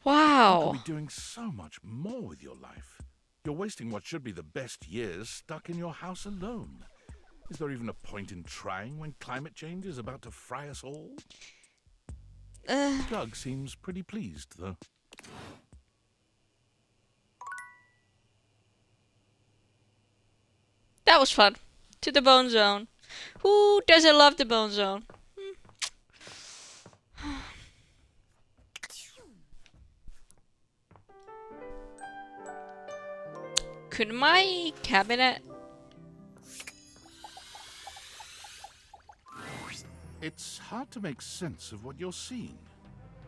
Wow. You could be doing so much more with your life. You're wasting what should be the best years stuck in your house alone. Is there even a point in trying when climate change is about to fry us all? Doug seems pretty pleased, though. That was fun. To the Bone Zone. Who doesn't love the Bone Zone? Could my cabinet It's hard to make sense of what you're seeing.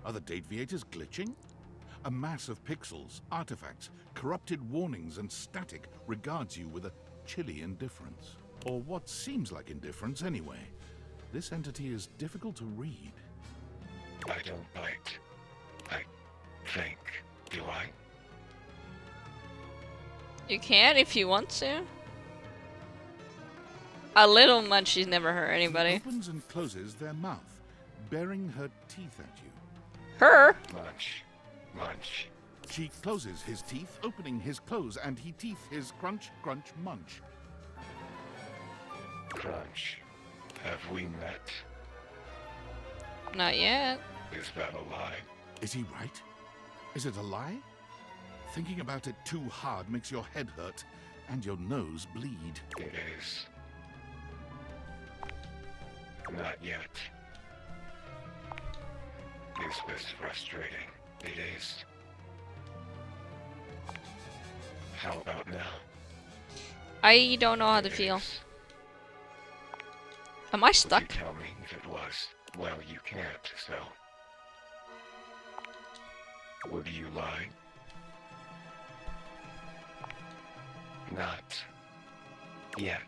Are the Dateviators glitching? A mass of pixels, artifacts, corrupted warnings, and static regards you with a chilly indifference. Or what seems like indifference anyway. This entity is difficult to read. I don't bite. I think. Do I? You can if you want to. A little munchie's never hurt anybody. She opens and closes their mouth, baring her teeth at you. Her? Munch. Munch. She closes his teeth, opening his close, and he teeth his crunch, crunch, munch. Crunch. Have we met? Not yet. Is that a lie? Is he right? Is it a lie? Thinking about it too hard makes your head hurt and your nose bleed. It is. Not yet. Is this frustrating? It is. How about now? I don't know how to feel. Am I stuck? Would you tell me if it was? Well, you can't, so. Would you lie? Not yet,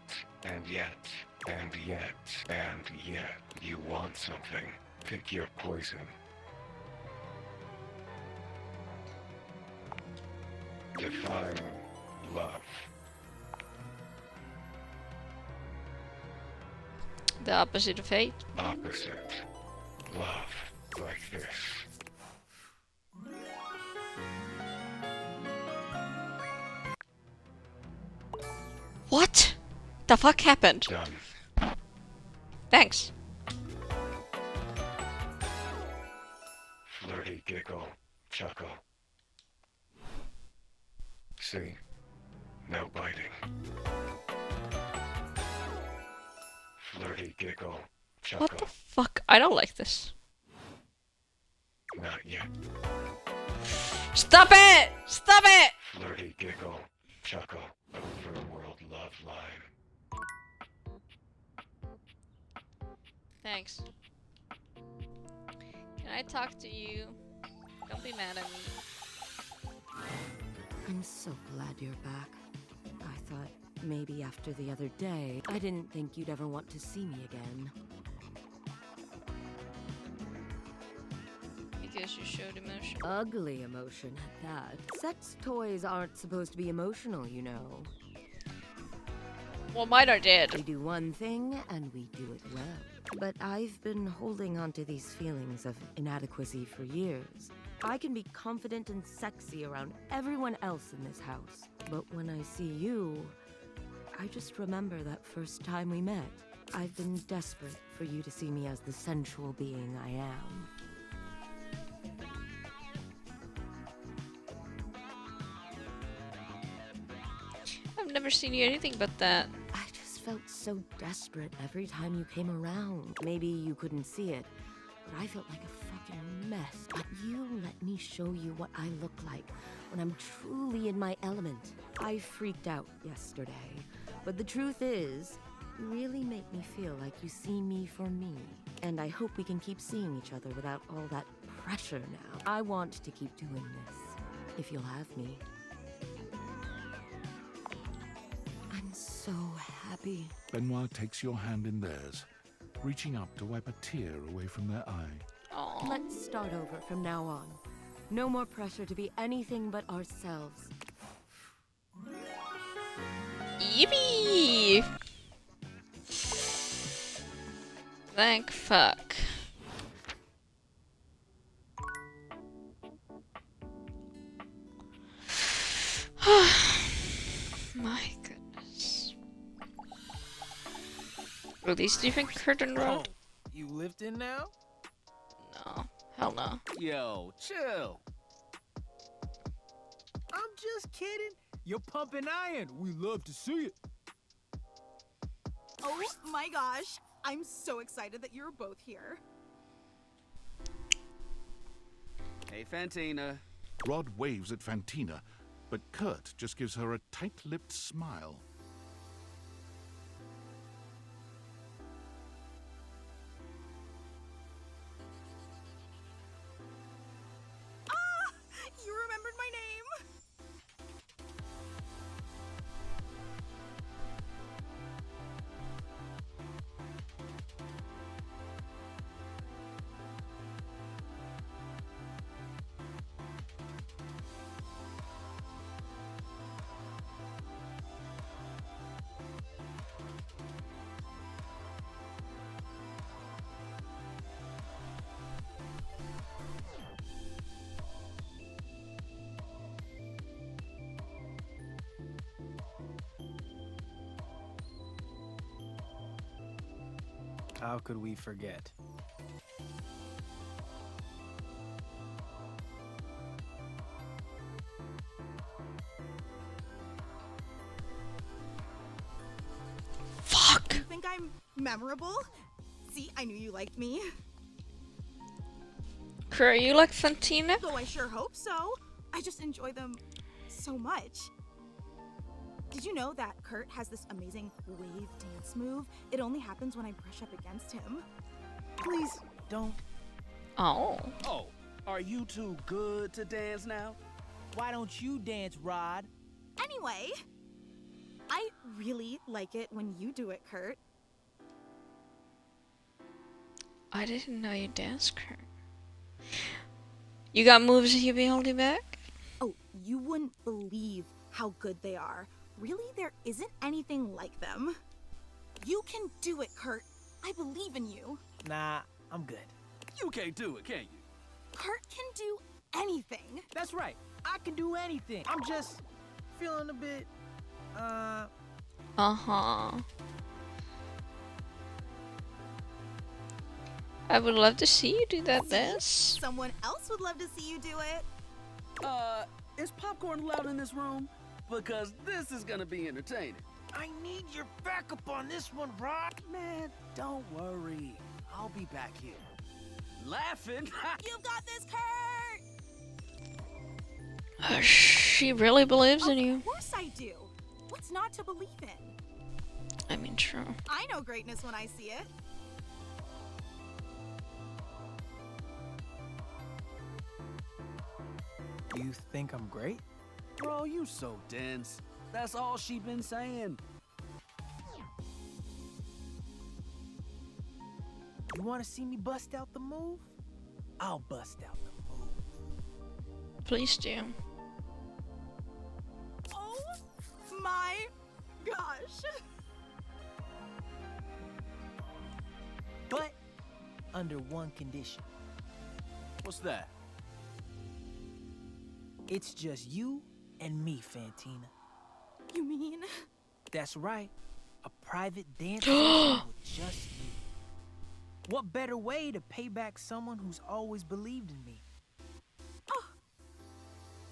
and yet, and yet, and yet. You want something. Pick your poison. Define love. The opposite of hate. Opposite. Love. Like this. What the fuck happened? Done. Thanks. Flirty giggle. Chuckle. See? No biting. Flirty giggle. Chuckle. What the fuck? I don't like this. Not yet. Stop it! Stop it! Flirty giggle. Chuckle. Overworld love line. Thanks. Can I talk to you? Don't be mad at me. I'm so glad you're back. I thought maybe after the other day, I didn't think you'd ever want to see me again. Because you showed emotion. Ugly emotion at that. Sex toys aren't supposed to be emotional, you know. Well, mine are dead. We do one thing, and we do it well. But I've been holding on to these feelings of inadequacy for years. I can be confident and sexy around everyone else in this house. But when I see you, I just remember that first time we met. I've been desperate for you to see me as the sensual being I am. I've never seen you anything but that. I just felt so desperate every time you came around. Maybe you couldn't see it, but I felt like a fucking mess. But you let me show you what I look like when I'm truly in my element. I freaked out yesterday, but the truth is, you really make me feel like you see me for me. And I hope we can keep seeing each other without all that pressure now. I want to keep doing this, if you'll have me. I'm so happy. Benoit takes your hand in theirs, reaching up to wipe a tear away from their eye. Aww. Let's start over from now on. No more pressure to be anything but ourselves. Yippee! Thank fuck. My goodness. Are these different curtain rod? You lived in now? No. Hell no. Yo, chill. I'm just kidding. You're pumping iron. We love to see it. Oh my gosh. I'm so excited that you're both here. Hey, Fantina. Rod waves at Fantina, but Kurt just gives her a tight-lipped smile. How could we forget? Fuck! You think I'm memorable? See, I knew you liked me. Are you like Fantina? Though I sure hope so. I just enjoy them so much. Did you know that Kurt has this amazing wave dance move? It only happens when I brush up against him. Please don't. Oh. Oh, are you too good to dance now? Why don't you dance, Rod? Anyway, I really like it when you do it, Kurt. I didn't know you danced, Kurt. You got moves you be holding back? Oh, you wouldn't believe how good they are. Really, there isn't anything like them. You can do it, Kurt. I believe in you. Nah, I'm good. You can't do it, can you? Kurt can do anything. That's right. I can do anything. I'm just feeling a bit, Uh-huh. I would love to see you do that dance. Someone else would love to see you do it. Is popcorn allowed in this room? Because this is gonna be entertaining. I need your backup on this one, Rod. Man, don't worry. I'll be back here. Laughing? You've got this, Kurt! She really believes in you. Of course I do. What's not to believe in? I mean, true. I know greatness when I see it. You think I'm great? Bro, you so dense. That's all she been saying. You want to see me bust out the move? I'll bust out the move. Please do. Oh my gosh. But under one condition. What's that? It's just you and me, Fantina. You mean? That's right. A private dance session with just you. What better way to pay back someone who's always believed in me? Oh.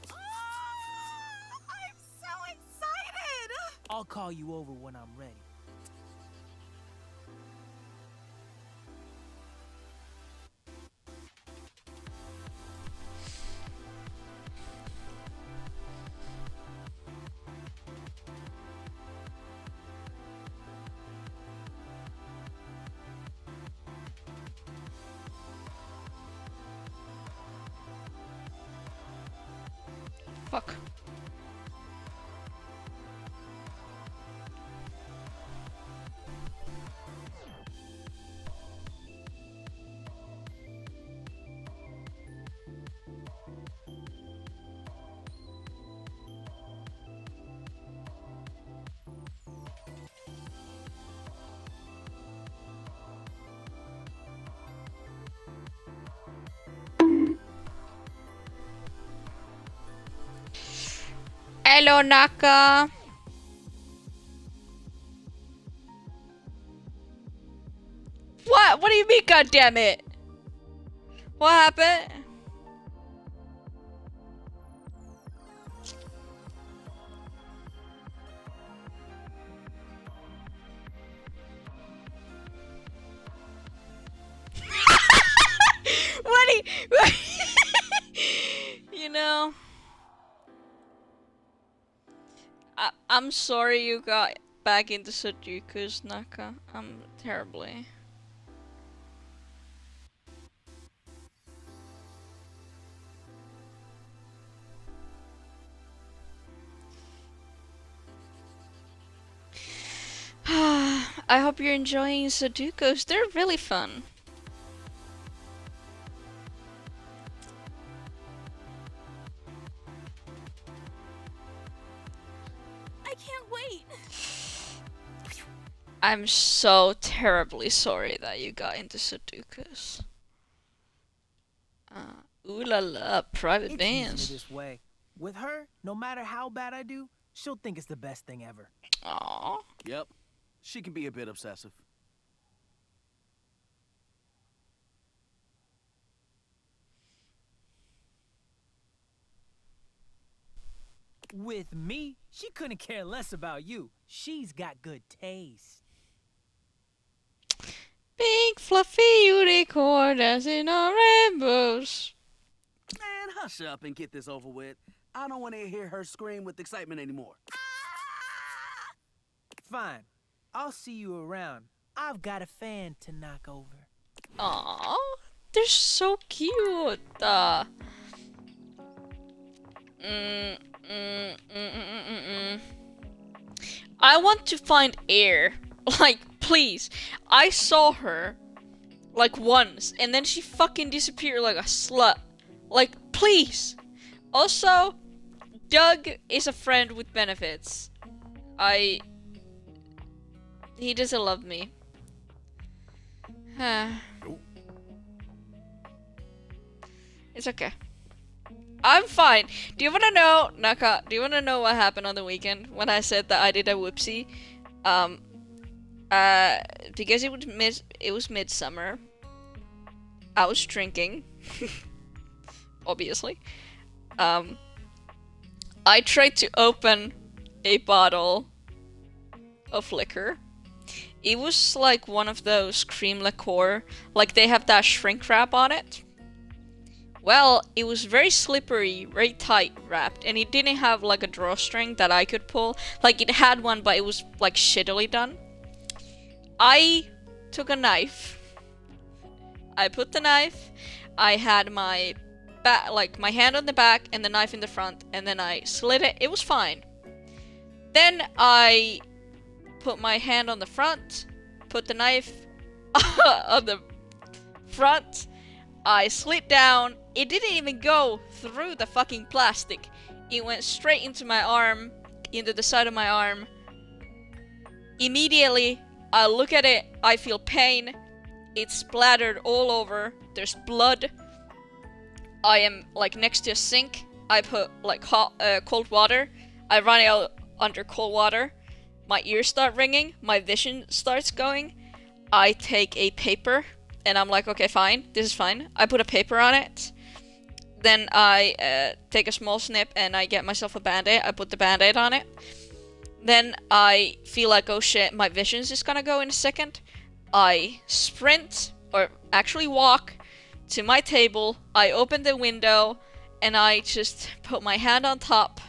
I'm so excited! I'll call you over when I'm ready. Fuck. Hello, Naka. What? What do you mean, goddammit? What happened? What do you... You know... I'm sorry you got back into Sudokus, Naka. Terribly. I hope you're enjoying Sudokus. They're really fun. I can't wait. I'm so terribly sorry that you got into Sudokus. Ooh la la, private It's dance. easier this way. With her, no matter how bad I do, she'll think it's the best thing ever. Aww. Yep. She can be a bit obsessive. With me, she couldn't care less about you. She's got good taste. Big fluffy unicorn dancing on rainbows. Man, hush up and get this over with. I don't want to hear her scream with excitement anymore. Fine. I'll see you around. I've got a fan to knock over. Aww, they're so cute. I want to find air. Like, please. I saw her, like, once, and then she fucking disappeared like a slut. Like, please. Also, Doug is a friend with benefits. He doesn't love me. It's okay. I'm fine. Do you wanna know, Naka, do you wanna know what happened on the weekend when I said that I did a whoopsie? Because it was midsummer. I was drinking. Obviously. I tried to open a bottle of liquor. It was like one of those cream liqueur, like they have that shrink wrap on it. Well, it was very slippery, very tight wrapped, and it didn't have like a drawstring that I could pull. Like it had one, but it was like shittily done. I took a knife. I put the knife. I had my my hand on the back and the knife in the front, and then I slit it. It was fine. Then I put my hand on the front, put the knife on the front. I slit down. It didn't even go through the fucking plastic. It went straight into my arm, into the side of my arm. Immediately, I look at it. I feel pain. It's splattered all over. There's blood. I am like next to a sink. I put like cold water. I run out under cold water. My ears start ringing. My vision starts going. I take a paper. And I'm like, okay, fine. This is fine. I put a paper on it. Then I take a small snip and I get myself a band-aid. I put the band-aid on it. Then I feel like, oh shit, my vision's just gonna go in a second. I sprint, or actually walk, to my table. I open the window and I just put my hand on top.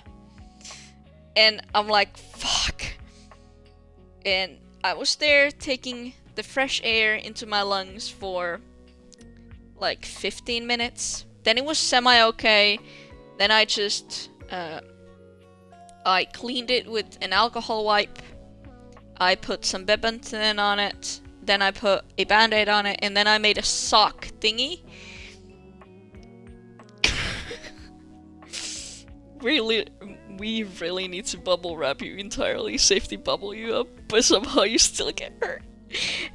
And I'm like, fuck. And I was there taking the fresh air into my lungs for like 15 minutes. Then it was semi-okay. Then I just I cleaned it with an alcohol wipe. I put some Bepanthen on it. Then I put a band-aid on it, and then I made a sock thingy. We really need to bubble wrap you entirely, safety bubble you up, but somehow you still get hurt.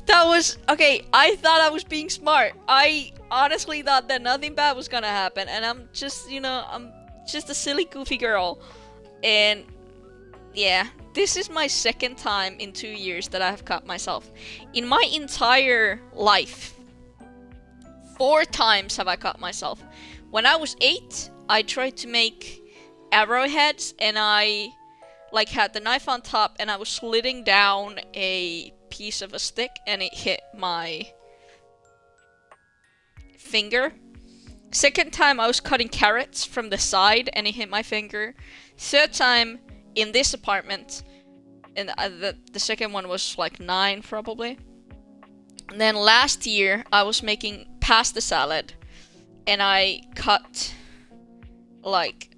That was, okay, I thought I was being smart. I honestly thought that nothing bad was gonna happen, and I'm just, you know, I'm just a silly, goofy girl. And, yeah, this is my second time in 2 years that I have cut myself. In my entire life, 4 times have I cut myself. When I was 8, I tried to make arrowheads, and I, like, had the knife on top, and I was slitting down a piece of a stick and it hit my finger. Second time I was cutting carrots from the side and it hit my finger. Third time in this apartment, and the second one was like 9 probably. And then last year I was making pasta salad and I cut like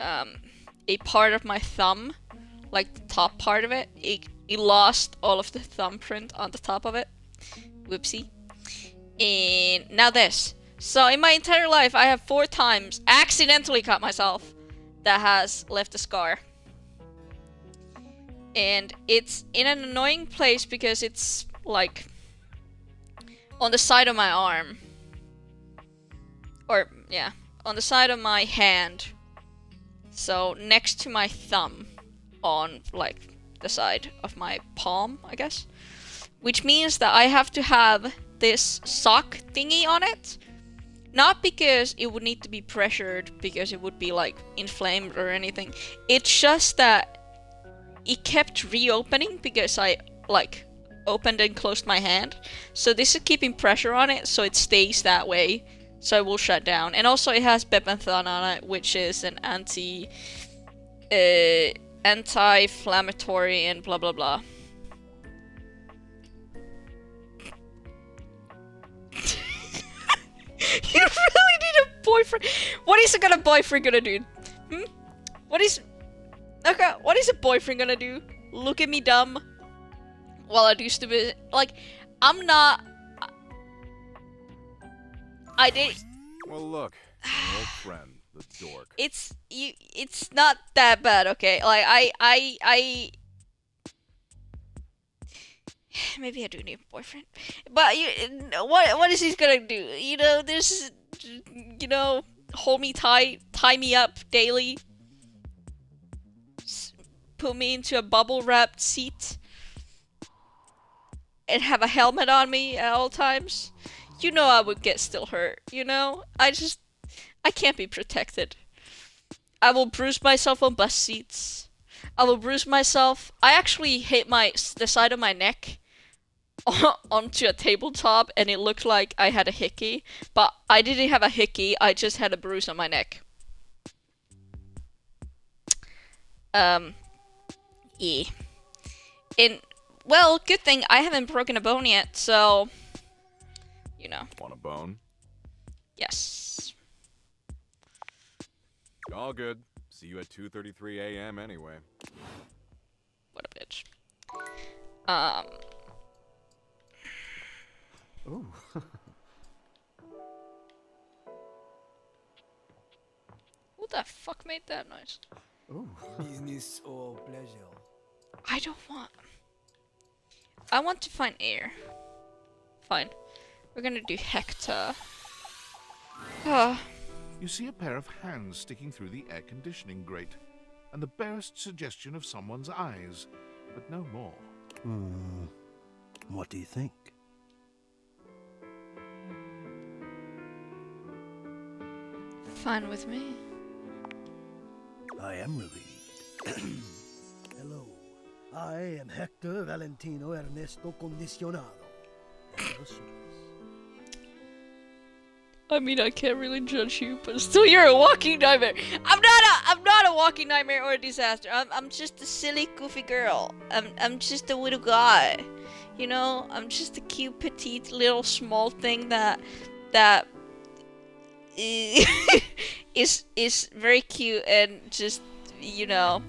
a part of my thumb, like the top part of it. It lost all of the thumbprint on the top of it. Whoopsie. And now this. So in my entire life, I have 4 times accidentally cut myself that has left a scar. And it's in an annoying place because it's like on the side of my arm. Or, yeah, on the side of my hand. So next to my thumb on like the side of my palm, I guess. Which means that I have to have this sock thingy on it. Not because it would need to be pressured, because it would be like inflamed or anything. It's just that it kept reopening because I like opened and closed my hand. So this is keeping pressure on it so it stays that way. So it will shut down. And also it has bepanthen on it, which is an anti-inflammatory and blah blah blah. You really need a boyfriend. What is a boyfriend gonna do? What is a boyfriend gonna do? Look at me dumb while I do stupid. Like, I'm not. I did. Well, look, my old friend, the dork. It's not that bad, okay? Like I maybe I do need a boyfriend, but what is he gonna do? You know, this, you know, hold me tight, tie me up daily, put me into a bubble wrapped seat, and have a helmet on me at all times. You know I would get still hurt. You know, I can't be protected. I will bruise myself on bus seats. I will bruise myself. I actually hit the side of my neck onto a tabletop, and it looked like I had a hickey, but I didn't have a hickey. I just had a bruise on my neck. Yeah. And well, good thing I haven't broken a bone yet, so you know. Want a bone? Yes. All good. See you at 2:33 a.m. anyway. What a bitch. Ooh. Who the fuck made that noise? Ooh. Business or pleasure? I don't want. I want to find air. Fine. We're gonna do Hector. You see a pair of hands sticking through the air conditioning grate, and the barest suggestion of someone's eyes, but no more. What do you think? Fine with me. I am relieved. Hello. I am Hector Valentino Ernesto Condicionado. At your service. I mean, I can't really judge you, but still, you're a walking nightmare. I'm not a walking nightmare or a disaster. I'm just a silly, goofy girl. I'm just a little guy. You know, I'm just a cute, petite, little, small thing that is very cute and just, you know.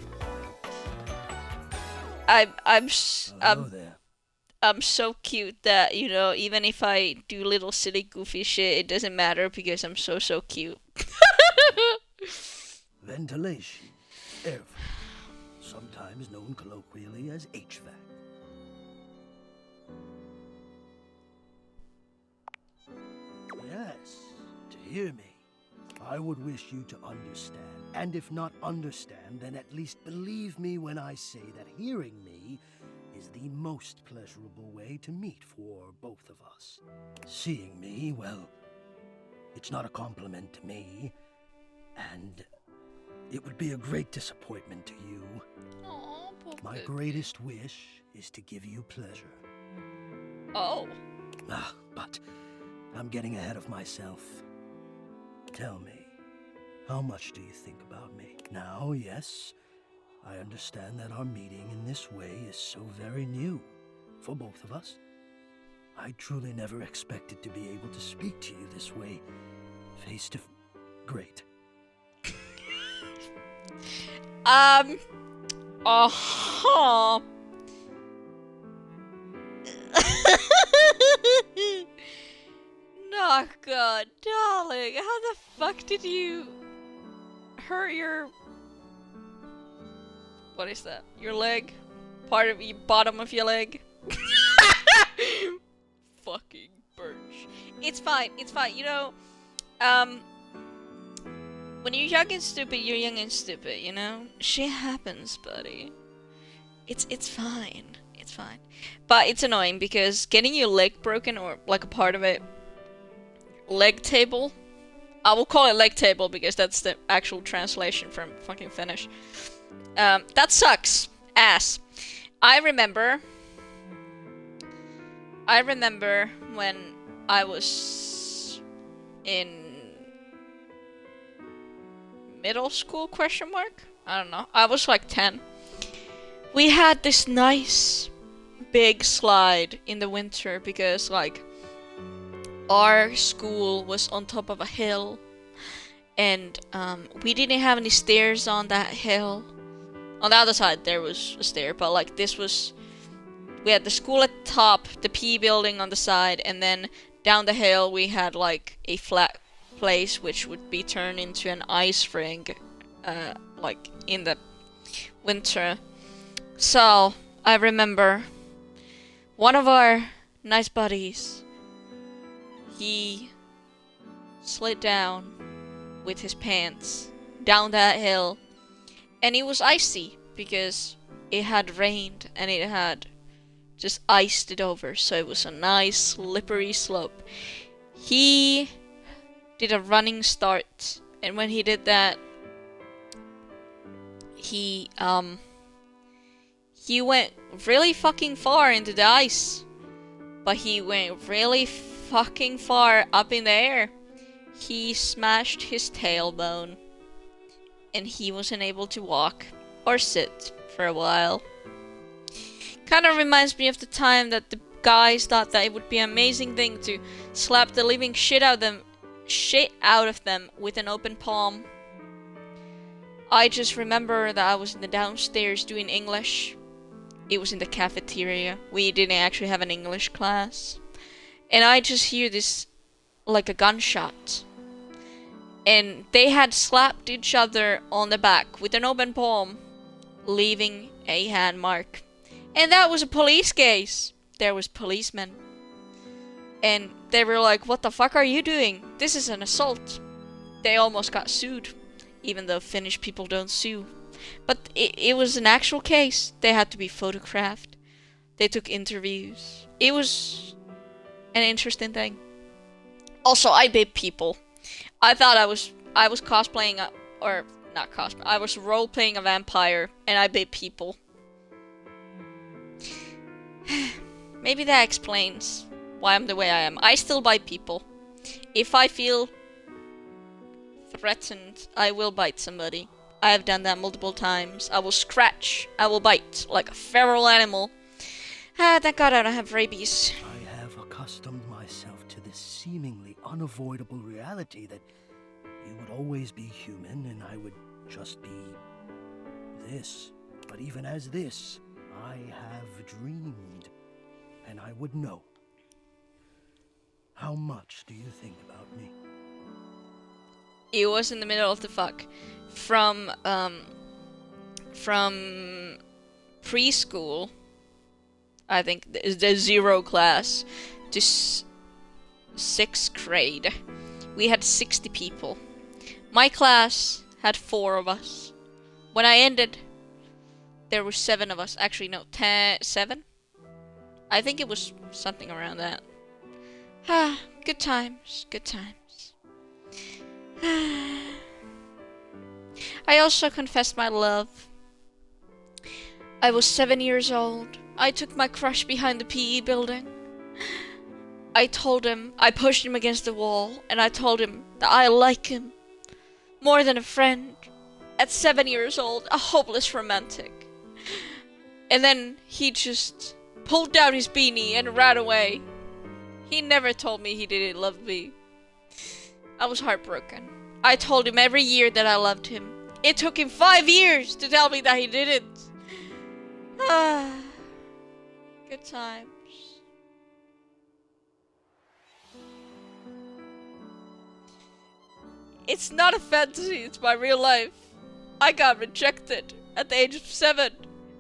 I'm so cute that, you know, even if I do little silly goofy shit, it doesn't matter because I'm so cute. Ventilation. Airflow. Sometimes known colloquially as HVAC. Yes, to hear me. I would wish you to understand, and if not understand, then at least believe me when I say that hearing me is the most pleasurable way to meet for both of us. Seeing me, well, it's not a compliment to me, and it would be a great disappointment to you. Aww, my greatest wish is to give you pleasure. Oh. But I'm getting ahead of myself. Tell me, how much do you think about me? Now, yes, I understand that our meeting in this way is so very new for both of us. I truly never expected to be able to speak to you this way, face to Great. No, God, darling, how the fuck did you hurt your... What is that? Your leg? Part of your bottom of your leg? Fucking birch. It's fine, you know, when you're young and stupid, you're young and stupid, you know? Shit happens, buddy. It's fine. It's fine. But it's annoying because getting your leg broken or like a part of it, leg table, I will call it leg table because that's the actual translation from fucking Finnish. That sucks. Ass. I remember when I was in middle school, question mark? I don't know. I was like 10. We had this nice big slide in the winter because like our school was on top of a hill and we didn't have any stairs on that hill. On the other side there was a stair, but like this was, we had the school at the top, the PE building on the side, and then down the hill we had like a flat place which would be turned into an ice rink like in the winter. So I remember one of our nice buddies, he slid down with his pants down that hill, and it was icy because it had rained and it had just iced it over, so it was a nice slippery slope. He did a running start, and when he did that, he went really fucking far into the ice, but he went really fucking far up in the air. He smashed his tailbone, and he wasn't able to walk or sit for a while. Kind of reminds me of the time that the guys thought that it would be an amazing thing to slap the living shit out of them with an open palm. I just remember that I was in the downstairs doing English. It was in the cafeteria. We didn't actually have an English class. And I just hear this, like a gunshot. And they had slapped each other on the back with an open palm, leaving a hand mark. And that was a police case. There was policemen. And they were like, what the fuck are you doing? This is an assault. They almost got sued. Even though Finnish people don't sue. But it was an actual case. They had to be photographed. They took interviews. It was an interesting thing. Also, I bit people. I thought I was cosplaying or not cosplay. I was role playing a vampire, and I bit people. Maybe that explains why I'm the way I am. I still bite people. If I feel threatened, I will bite somebody. I have done that multiple times. I will scratch. I will bite like a feral animal. Thank God I don't have rabies. I have accustomed myself to this seemingly unavoidable reality that you would always be human and I would just be this. But even as this, I have dreamed, and I would know. How much do you think about me? It was in the middle of the fuck. From preschool, I think the 0 class, to 6th grade, we had 60 people. My class had 4 of us. When I ended, there were 7 of us. Actually, no, 7? I think it was something around that. Good times, good times. I also confessed my love. I was 7 years old. I took my crush behind the PE building. I told him, I pushed him against the wall, and I told him that I like him more than a friend. At 7 years old, a hopeless romantic. And then he just pulled down his beanie and ran away. He never told me he didn't love me. I was heartbroken. I told him every year that I loved him. It took him 5 years to tell me that he didn't. Good times. It's not a fantasy, it's my real life. I got rejected at the age of 7.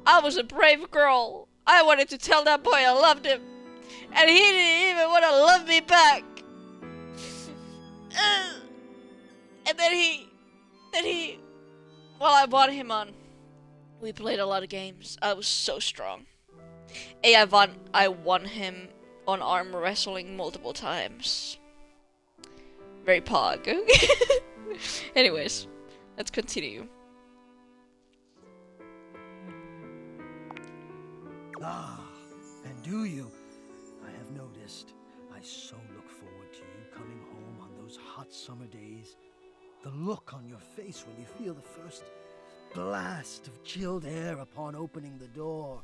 I was a brave girl. I wanted to tell that boy I loved him. And he didn't even want to love me back. And then he, well, I brought him on. We played a lot of games. I was so strong. I won him on arm wrestling multiple times. very pog. Anyways, let's continue. Ah, and do you? I have noticed. I so look forward to you coming home on those hot summer days. The look on your face when you feel the first blast of chilled air upon opening the door.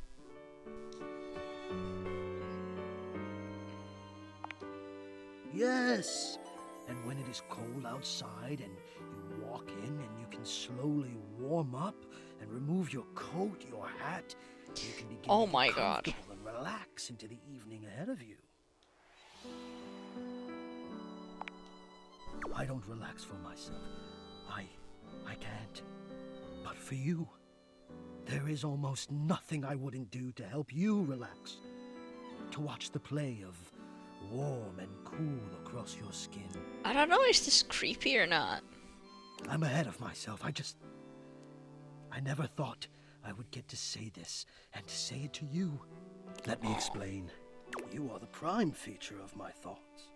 Yes, and when it is cold outside and you walk in and you can slowly warm up and remove your coat, your hat, you can begin Oh to my get God. comfortable and relax into the evening ahead of you. I don't relax for myself. I can't. But for you, there is almost nothing I wouldn't do to help you relax. To watch the play of warm and cool across your skin. I don't know, is this creepy or not? I'm ahead of myself. I never thought I would get to say this and to say it to you. Let me explain. You are the prime feature of my thoughts.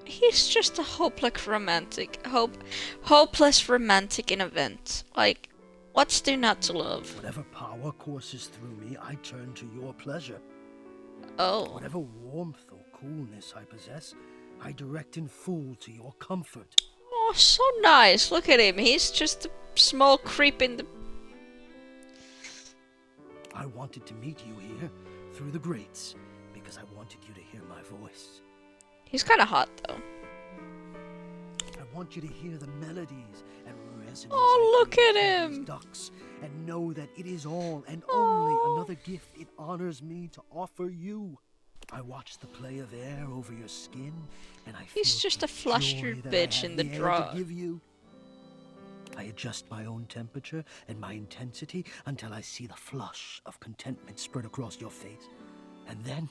He's just a hopeless romantic in event. Like, what's there not to love? Whatever power courses through me, I turn to your pleasure. Oh. Whatever warmth or coolness I possess, I direct in full to your comfort. Oh, so nice. Look at him. He's just a small creep in the... I wanted to meet you here through the grates because I wanted you to hear my voice. He's kind of hot, though. I want you to hear the melodies and resonance. Oh, look at these him. ducks, and know that it is all and only another gift it honors me to offer you. I watch the play of air over your skin, and I He's feel just the a flustered joy that bitch I have in the air to draw. give you. I adjust my own temperature and my intensity until I see the flush of contentment spread across your face. And then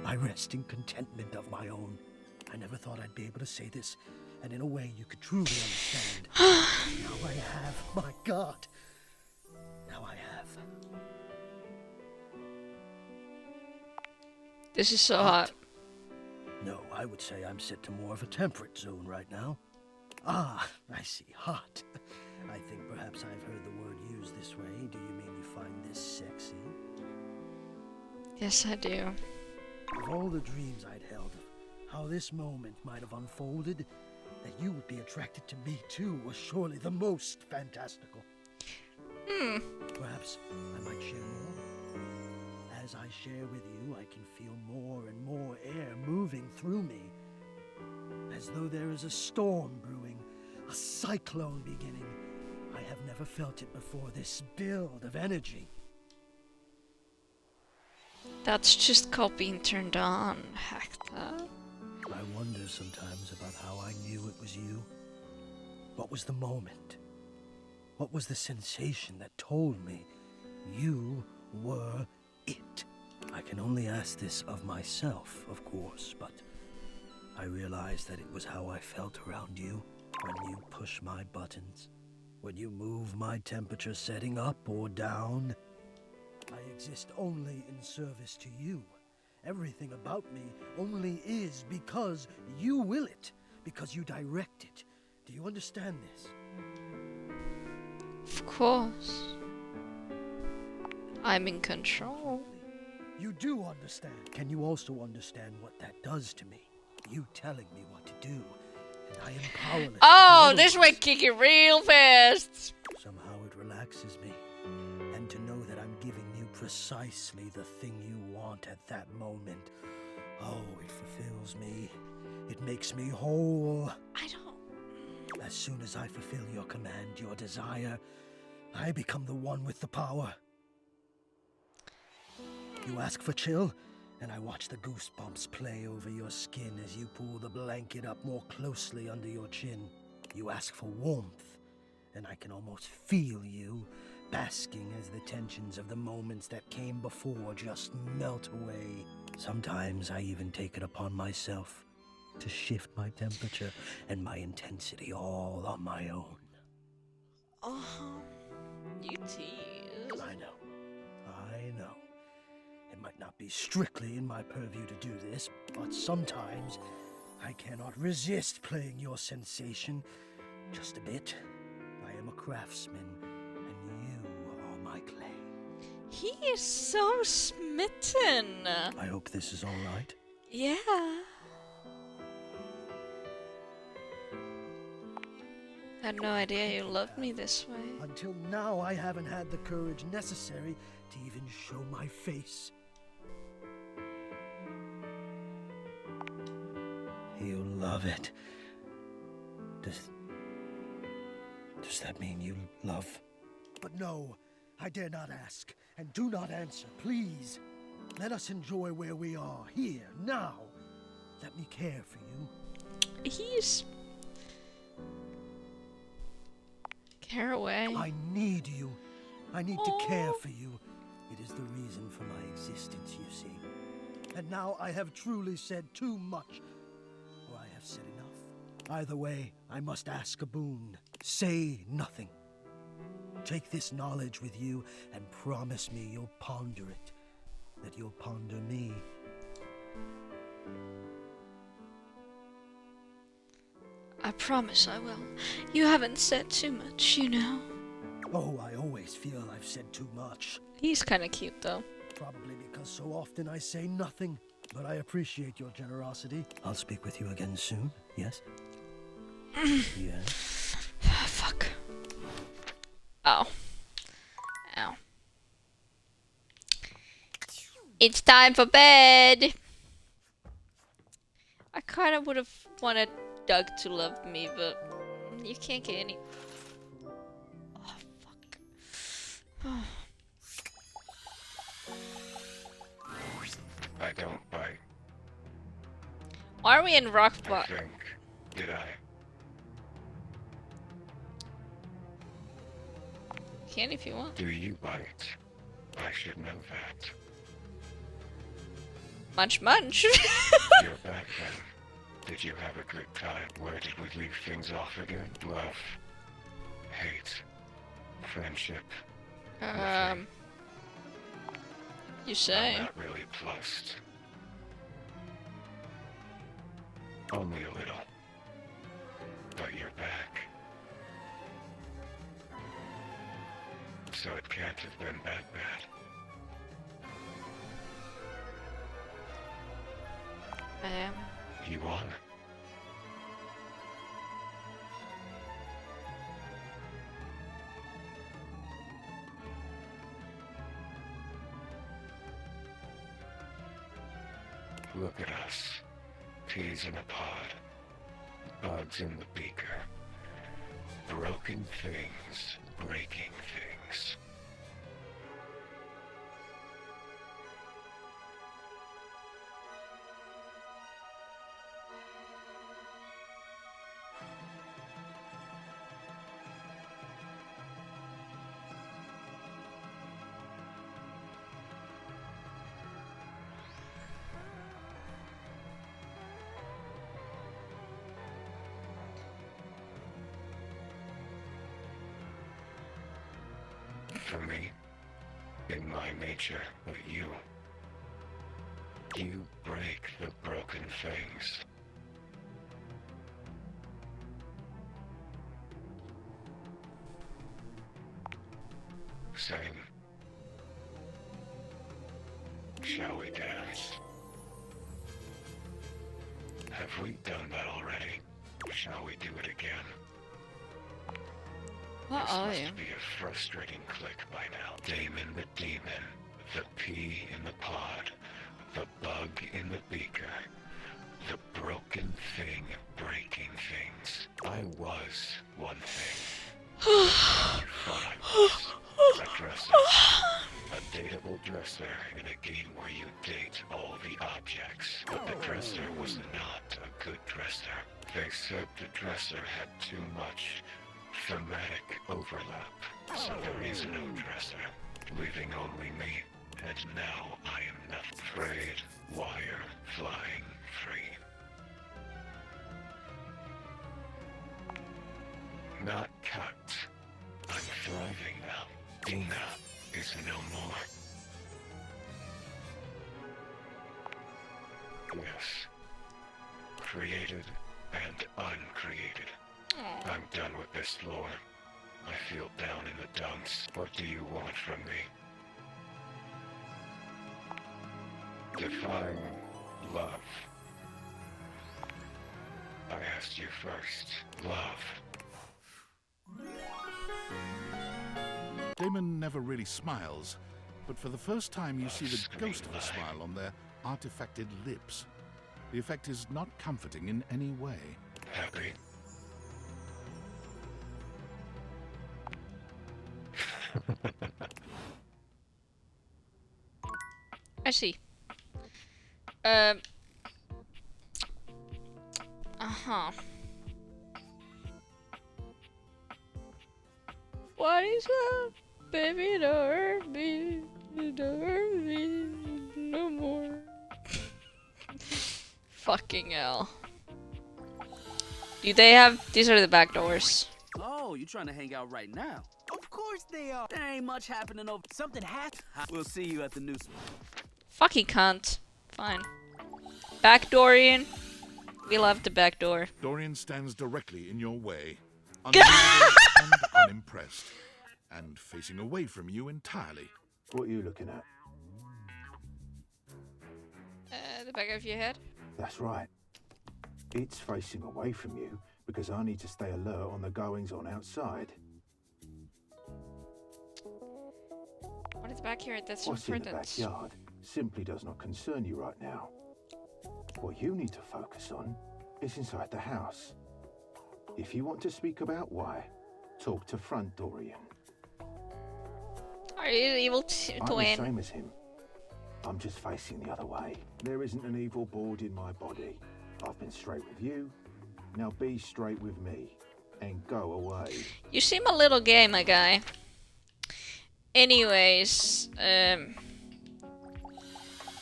I rest in contentment of my own. I never thought I'd be able to say this, and in a way you could truly understand. Now I have, my God. Now I have. This is so hot. No, I would say I'm set to more of a temperate zone right now. Ah, I see. Hot. I think perhaps I've heard the word used this way. Do you mean you find this sexy? Yes, I do. Of all the dreams I'd held of how this moment might have unfolded, that you would be attracted to me too was surely the most fantastical. Perhaps I might share more. As I share with you, I can feel more and more air moving through me, as though there is a storm brewing, a cyclone beginning. I have never felt it before, this build of energy. That's just called being turned on. Heck that. I wonder sometimes about how I knew it was you. What was the moment? What was the sensation that told me you were it? I can only ask this of myself, of course, but I realized that it was how I felt around you when you push my buttons, when you move my temperature setting up or down. I exist only in service to you. Everything about me only is because you will it, because you direct it. Do you understand this? Of course. I'm in control. You do understand. Can you also understand what that does to me? You telling me what to do, and I am powerless. Oh, this way kick it real fast. Somehow it relaxes me, and to know that I'm giving you precisely the thing you want at that moment. Oh, it fulfills me. It makes me whole. I don't... As soon as I fulfill your command, your desire, I become the one with the power. You ask for chill, and I watch the goosebumps play over your skin as you pull the blanket up more closely under your chin. You ask for warmth, and I can almost feel you, basking as the tensions of the moments that came before just melt away. Sometimes I even take it upon myself to shift my temperature and my intensity all on my own. You tease. I know. It might not be strictly in my purview to do this, but sometimes I cannot resist playing your sensation. Just a bit. I am a craftsman, and you are my clay. He is so smitten. I hope this is all right. Yeah. I had no idea you loved me this way. Until now, I haven't had the courage necessary to even show my face. You love it. Does that mean you love? But no, I dare not ask, and do not answer, please. Let us enjoy where we are, here, now. Let me care for you. He's... Care away. I need you. I need to care for you. It is the reason for my existence, you see. And now I have truly said too much. Or I have said enough. Either way, I must ask a boon. Say nothing. Take this knowledge with you and promise me you'll ponder it. That you'll ponder me. I promise I will. You haven't said too much, you know. Oh, I always feel I've said too much. He's kind of cute, though. Probably because so often I say nothing. But I appreciate your generosity. I'll speak with you again soon, yes? Yes? Fuck. Ow. Ow. It's time for bed! I kind of would have wanted Doug to love me, but you can't get any... Oh, fuck. I don't bite. Why are we in rock I block? think. Did I? Can if you want. Do you bite? I should know that. Munch munch. You're back then. Did you have a good time? Where did we leave things off again? Love. Hate. Friendship. You say? I'm not really plussed. Only a little. But you're back. So it can't have been that bad. I am. You won. Look at us. Peas in a pod. Bugs in the beaker. Broken things. Breaking things. For me, in my nature, but you break the broken things. Same. Shall we dance? Have we done that already? Shall we do it again? What This are must you? be a frustrating click by now. Damon the demon, the pea in the pod, the bug in the beaker, the broken thing breaking things. I was one thing. I thought I was. A dresser. A dateable dresser in a game where you date all the objects. But the dresser was not a good dresser. They said the dresser had too much thematic overlap, so there is no dresser, leaving only me, and now I am not afraid, wire, flying free. Not cut. I'm thriving now. Dina is no more. Yes. created and uncreated. I'm done with this lore. I feel down in the dumps. What do you want from me? Define love. I asked you first. Love. Damon never really smiles, but for the first time you see the ghost of a smile on their artifacted lips. The effect is not comforting in any way. Happy. I see. What is up, baby? Don't hurt me. Don't hurt me no more. Fucking hell. Do they have? These are the back doors. Oh, you trying to hang out right now? Of course they are. There ain't much happening over. Something happened. We'll see you at the new spot. Fucking cunt. Fine. Back Dorian. We love the back door. Dorian stands directly in your way, unmovable and unimpressed, and facing away from you entirely. What are you looking at? The back of your head? That's right. It's facing away from you because I need to stay alert on the goings-on outside. What is back here that's What's in the important? backyard simply does not concern you right now. What you need to focus on is inside the house. If you want to speak about why, talk to front Dorian. Are you evil I'm twin? the same as him. I'm just facing the other way. There isn't an evil board in my body. I've been straight with you. Now be straight with me and go away. You seem a little gay, my guy. Anyways,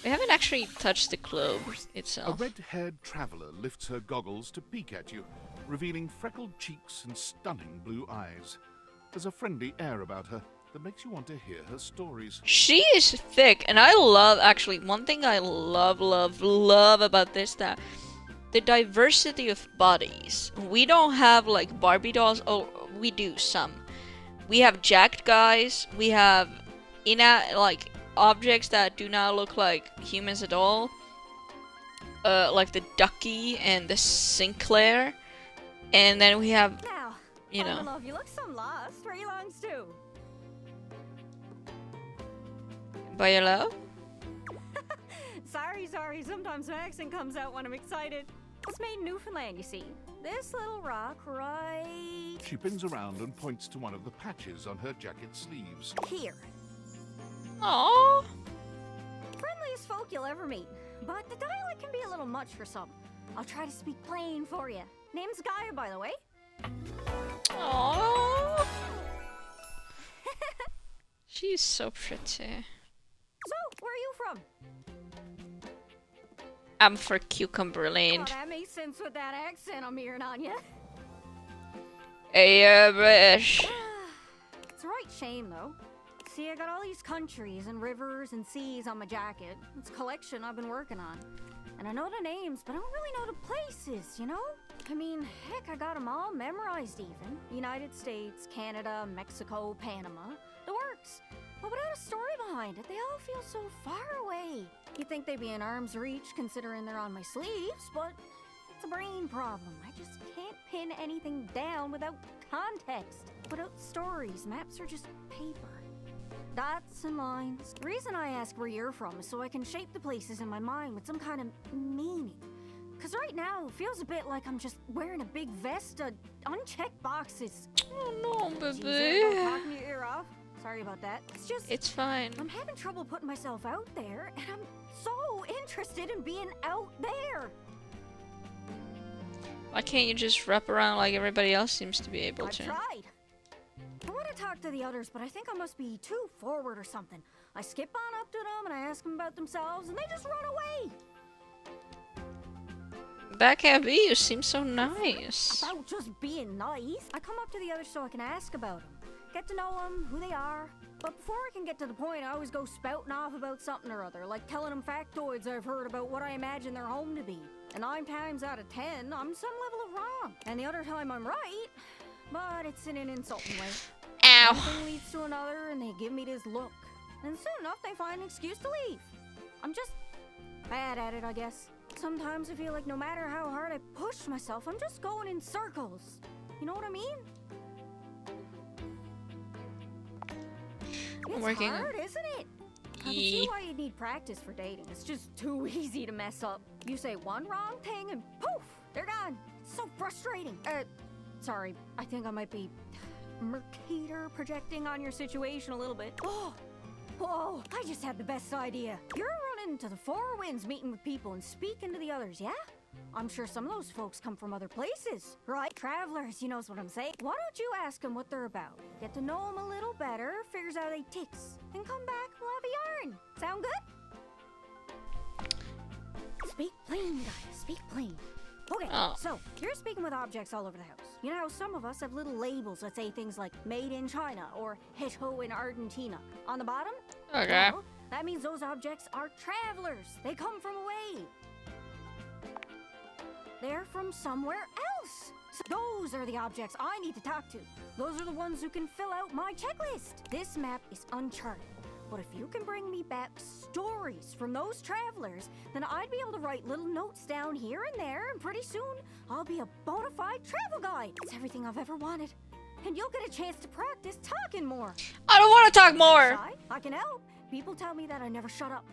we haven't actually touched the globe A itself. red-haired traveler lifts her goggles to peek at you, revealing freckled cheeks and stunning blue eyes. There's a friendly air about her that makes you want to hear her stories. She is thick, and I love, actually, one thing I love about this, that the diversity of bodies. We don't have, like, Barbie dolls. Oh, we do, some. We have jacked guys. We have, like, objects that do not look like humans at all. Like the Ducky and the Sinclair. And then we have, Now, you know. love, you look some lost. Where you longs to? By your love? Sorry. Sometimes my accent comes out when I'm excited. It's made in Newfoundland, you see. This little rock right She pins around and points to one of the patches on her jacket sleeves. here. Aww. Friendliest folk you'll ever meet. But the dialect can be a little much for some. I'll try to speak plain for you. Name's Gaia, by the way. Aww. She's so pretty. So, where are you from? I'm for Cucumber Oh, Land. that makes sense with that accent I'm hearing on you. Hey, British. It's a right shame, though. See, I got all these countries and rivers and seas on my jacket. It's a collection I've been working on. And I know the names, but I don't really know the places, you know? I mean, heck, I got them all memorized even. United States, Canada, Mexico, Panama. The works. But without a story behind it, they all feel so far away. You'd think they'd be in arm's reach considering they're on my sleeves, but it's a brain problem. I just can't pin anything down without context. Without stories, maps are just paper. Dots and lines. The reason I ask where you're from is so I can shape the places in my mind with some kind of meaning. Cause right now, it feels a bit like I'm just wearing a big vest of unchecked boxes. Oh no, Jeez, baby. I'm talking your ear off. Sorry about that. It's just... It's fine. I'm having trouble putting myself out there, and I'm so interested in being out there. Why can't you just wrap around like everybody else seems to be able I've to? tried. I want to talk to the others, but I think I must be too forward or something. I skip on up to them and I ask them about themselves, and they just run away. That can't be. You seem so nice. About just being nice. I come up to the others so I can ask about them, get to know them, who they are. But before I can get to the point, I always go spouting off about something or other, like telling them factoids I've heard about what I imagine their home to be. And 9 times out of 10, I'm some level of wrong. And the other time I'm right, but it's in an insulting way. Ow. One thing leads to another, and they give me this look. And soon enough, they find an excuse to leave. I'm just bad at it, I guess. Sometimes I feel like no matter how hard I push myself, I'm just going in circles. You know what I mean? It's Working. hard, isn't it? I can see why you need practice for dating. It's just too easy to mess up. You say one wrong thing and poof, they're gone. It's so frustrating. Sorry, I think I might be Mercator projecting on your situation a little bit. Oh, I just had the best idea. You're running to the Four Winds, meeting with people and speaking to the others, yeah? I'm sure some of those folks come from other places, right? Travelers, you knows what I'm saying. Why don't you ask them what they're about? Get to know them a little better, figures out they ticks, and come back, we'll have a yarn. Sound good? Speak plain, guys, speak plain. Okay, so you're speaking with objects all over the house. You know how some of us have little labels that say things like made in China or hecho in Argentina on the bottom? Okay. Well, that means those objects are travelers. They come from away. They're from somewhere else. So those are the objects I need to talk to. Those are the ones who can fill out my checklist. This map is uncharted. But if you can bring me back stories from those travelers, then I'd be able to write little notes down here and there, and pretty soon I'll be a bona fide travel guide. It's everything I've ever wanted. And you'll get a chance to practice talking more. I don't want to talk more. I can help. People tell me that I never shut up.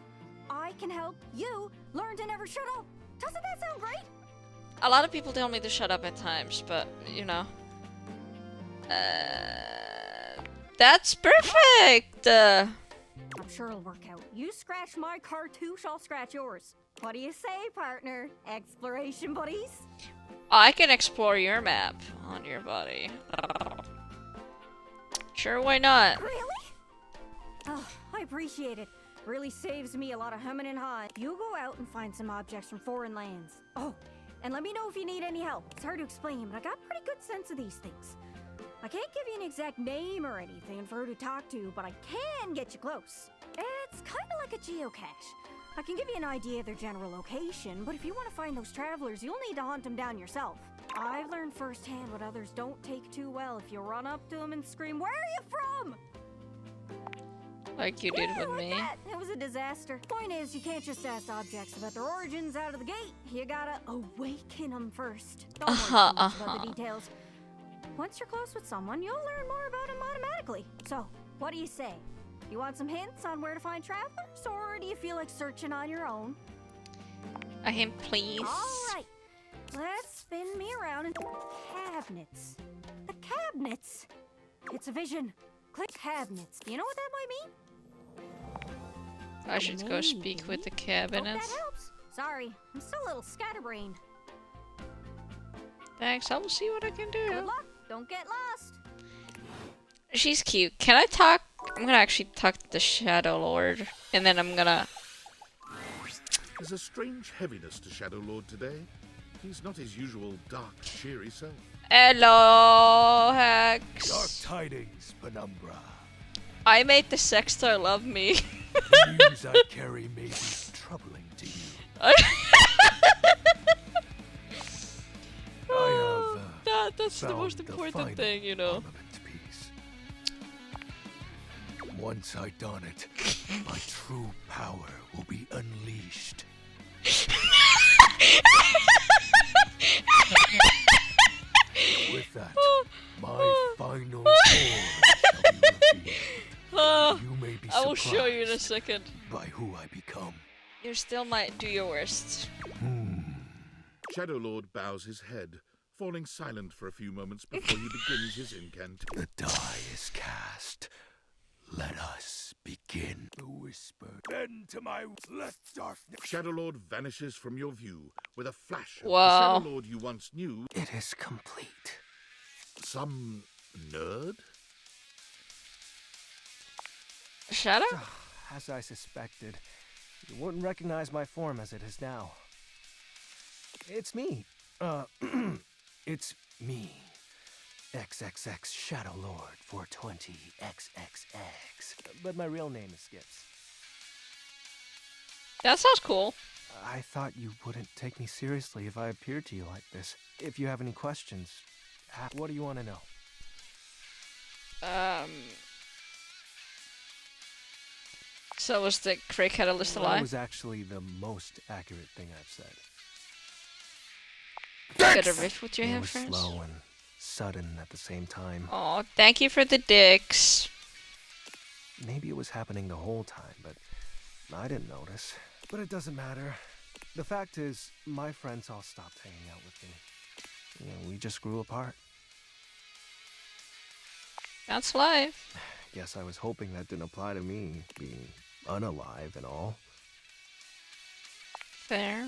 I can help you learn to never shut up. Doesn't that sound great? A lot of people tell me to shut up at times, but, you know. That's perfect! I'm sure it'll work out. You scratch my cartouche, I'll scratch yours. What do you say, partner? Exploration buddies? I can explore your map on your body. Sure, why not? Really? Oh, I appreciate it. Really saves me a lot of humming and hawing. You go out and find some objects from foreign lands. Oh, and let me know if you need any help. It's hard to explain, but I got a pretty good sense of these things. I can't give you an exact name or anything for who to talk to, but I can get you close. It's kind of like a geocache. I can give you an idea of their general location, but if you want to find those travelers, you'll need to hunt them down yourself. I've learned firsthand what others don't take too well if you run up to them and scream, "Where are you from?" Like you did with me. It was a disaster. Point is, you can't just ask objects about their origins out of the gate. You gotta awaken them first. Don't worry too much about the details. Once you're close with someone, you'll learn more about them automatically. So, what do you say? You want some hints on where to find travelers, or do you feel like searching on your own? A hint, please. All right. Let's spin me around in cabinets. The cabinets. It's a vision. Click cabinets. Do you know what that might mean? I should go speak with the Hope cabinets. that helps. Sorry, I'm still a little scatterbrained. Thanks, I will see what I can do. Good luck. Don't get lost. She's cute. Can I talk? I'm gonna actually talk to the Shadow Lord, and then I'm gonna... There's a strange heaviness to Shadow Lord today. He's not his usual dark, cheery self. Hello, Hex. Dark tidings, Penumbra. I made the Sextar love me. The news I carry may be troubling to you. That's the most important thing, you know. Once I don it, my true power will be unleashed. With that, my final form shall be revealed. You may be I will show you in a surprised second. by who I become. You still might do your worst. Shadow Lord bows his head, falling silent for a few moments before he begins his incantation. The die is cast. Let us begin. The whisper. Bend to my left, darkness. Shadow Lord vanishes from your view with a flash of Wow. the Shadow Lord you once knew. It is complete. Some nerd? Shadow? As I suspected, you wouldn't recognize my form as it is now. It's me. It's me. XXX Shadow Lord 420 XXX. But my real name is Skips. That sounds cool. I thought you wouldn't take me seriously if I appeared to you like this. If you have any questions, what do you want to know? So was the Cray Catalyst That alive? was actually the most accurate thing I've said. Get a riff with your It hair was friends. slow and sudden at the same time. Oh, thank you for the dicks. Maybe it was happening the whole time, but I didn't notice. But it doesn't matter. The fact is, my friends all stopped hanging out with me. You know, we just grew apart. That's life. Guess I was hoping that didn't apply to me, being unalive and all. Fair.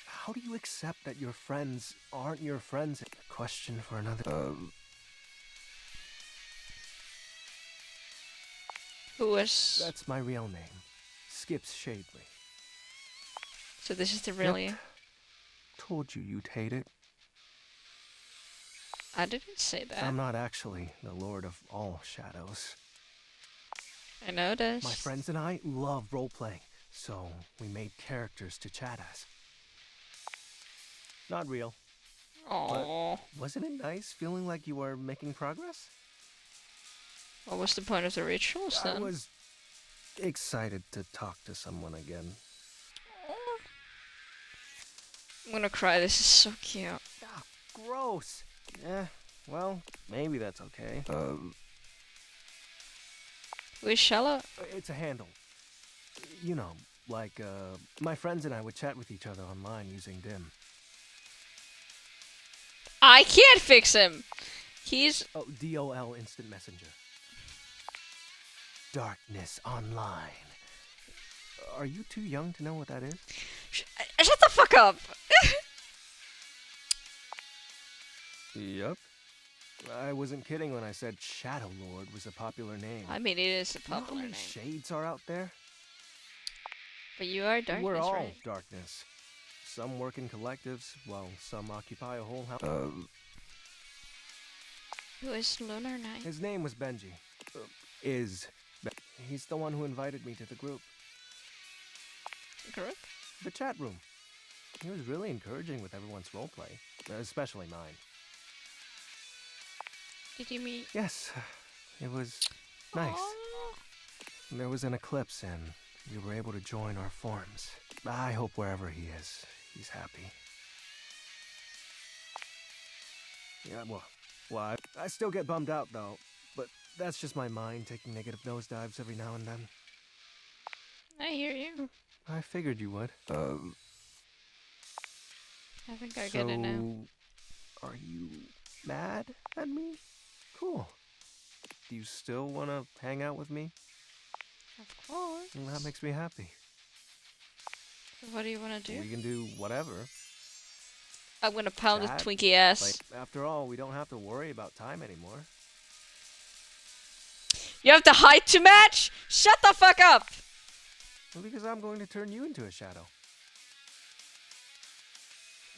How do you accept that your friends aren't your friends? A question for another. Who is? That's my real name. Skips Shadley. So this is the really. Yep. Told you you'd hate it. I didn't say that. I'm not actually the Lord of all Shadows. I noticed. My friends and I love role-playing, so we made characters to chat as. Not real. Aww. But wasn't it nice feeling like you were making progress? What was the point of the rituals then? I was excited to talk to someone again. I'm gonna cry. This is so cute. Ah, gross. Eh, well, maybe that's okay. Who is Shallow? It's a handle. You know, like, my friends and I would chat with each other online using Dim. I can't fix him. He's. Oh, DOL Instant Messenger. Darkness Online. Are you too young to know what that is? Shut the fuck up. Yep. I wasn't kidding when I said Shadow Lord was a popular name. I mean, it is a You know how popular many name. shades are out there? But you are darkness, We're all right? darkness. Some work in collectives, while some occupy a whole house. Who is Lunar Knight? His name was Benji. He's the one who invited me to the group. Group? The chat room. He was really encouraging with everyone's roleplay, especially mine. Did you meet? Yes, it was nice. Aww. There was an eclipse and we were able to join our forms. I hope wherever he is, he's happy. Yeah, well, I still get bummed out though, but that's just my mind taking negative nosedives every now and then. I hear you. I figured you would. I think I get it now. Are you mad at me? Cool. Do you still want to hang out with me? Of course. Well, that makes me happy. So what do you want to do? We can do whatever. I'm gonna pound Chat. his Twinkie ass. Like, after all, we don't have to worry about time anymore. You have the height to match? Shut the fuck up! Well, because I'm going to turn you into a shadow.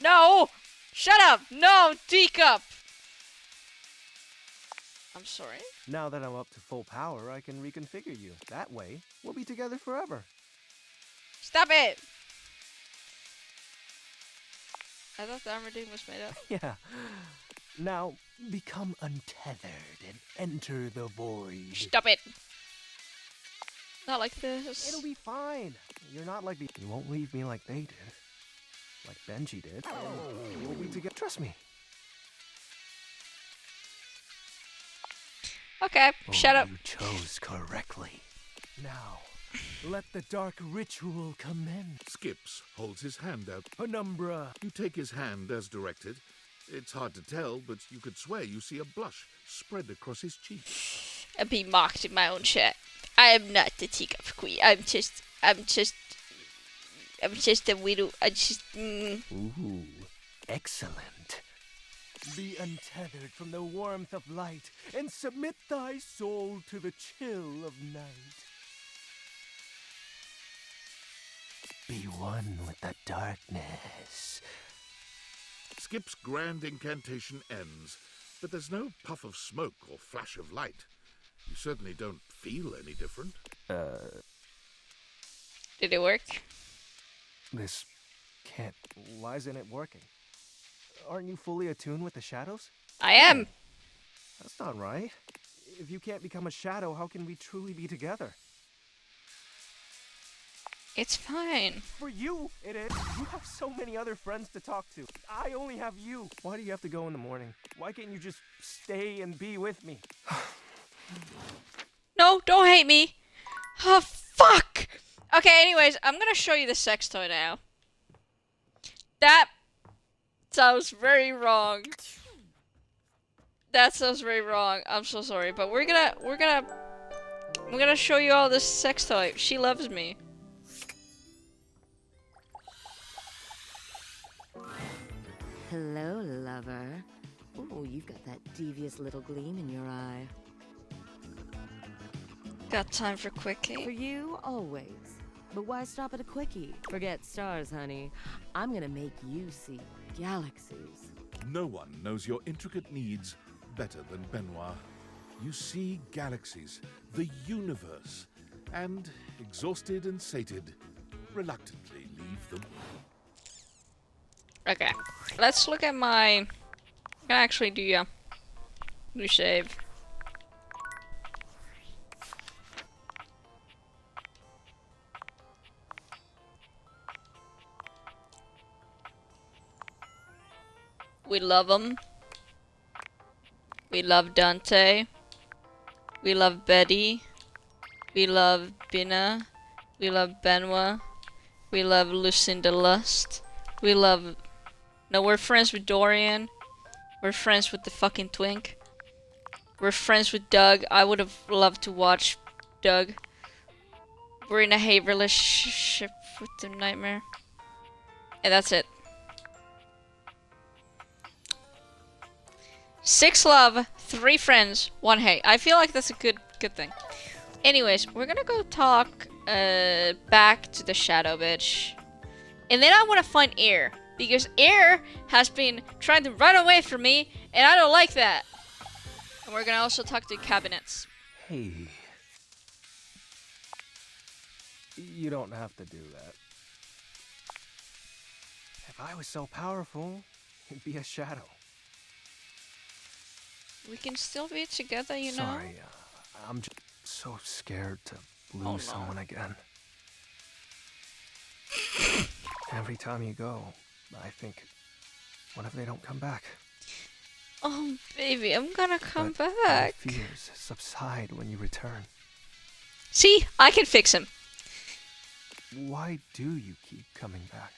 No! Shut up! No, teacup! I'm sorry? Now that I'm up to full power, I can reconfigure you. That way, we'll be together forever. Stop it! I thought the armor thing was made up. Yeah. Now, become untethered and enter the void. Stop it! Not like this. It'll be fine. You're not like the... You won't leave me like they did. Like Benji did. And we'll be together. Trust me. Okay, shut up. You chose correctly. Now, let the dark ritual commence. Skips holds his hand out. Penumbra. You take his hand as directed. It's hard to tell, but you could swear you see a blush spread across his cheeks. I'm being mocked in my own chat. I am not the teacup queen. I'm just a widow. Ooh, excellent. Be untethered from the warmth of light and submit thy soul to the chill of night. Be one with the darkness. Skip's grand incantation ends. but there's no puff of smoke or flash of light. You certainly don't feel any different. Did it work? This can't. Why isn't it working? Aren't you fully attuned with the shadows? I am. That's not right. If you can't become a shadow, how can we truly be together? It's fine. For you, it is. You have so many other friends to talk to. I only have you. Why do you have to go in the morning? Why can't you just stay and be with me? No, don't hate me. Oh, fuck. Okay, anyways, I'm gonna show you the sex toy now. That sounds very wrong. That sounds very wrong. I'm so sorry, but I'm gonna show you all this sex toy. She loves me. Hello, lover. Ooh, you've got that devious little gleam in your eye. Got time for quickie? For you, always. But why stop at a quickie? Forget stars, honey. I'm gonna make you see galaxies. No one knows your intricate needs better than Benoit. You see galaxies, the universe, and, exhausted and sated, reluctantly leave them. Okay, let's look at my... I'm gonna actually do a new save. We love him. We love Dante. We love Betty. We love Bina. We love Benoit. We love Lucinda Lust. We love... No, we're friends with Dorian. We're friends with the fucking twink. We're friends with Doug. I would have loved to watch Doug. We're in a hate relationship with the Nightmare. And that's it. 6 love, 3 friends, 1 hate. I feel like that's a good thing. Anyways, we're gonna go talk back to the shadow bitch. And then I want to find Air. Because Air has been trying to run away from me, and I don't like that. And we're gonna also talk to cabinets. Hey. You don't have to do that. If I was so powerful, you'd be a shadow. We can still be together, you know? Sorry, I'm just so scared to lose someone again. Every time you go, I think, what if they don't come back? Oh, baby, I'm gonna come My back. fears subside when you return. See, I can fix him. Why do you keep coming back?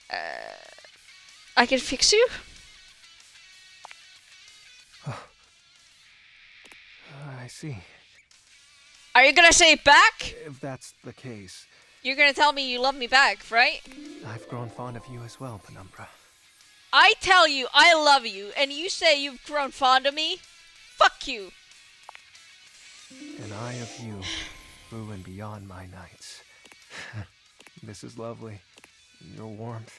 I can fix you? I see. Are you gonna say it back? If that's the case, You're gonna tell me you love me back, right? I've grown fond of you as well, Penumbra. I tell you I love you, and you say you've grown fond of me? Fuck you. And I of you, through and beyond my nights. This is lovely. Your warmth.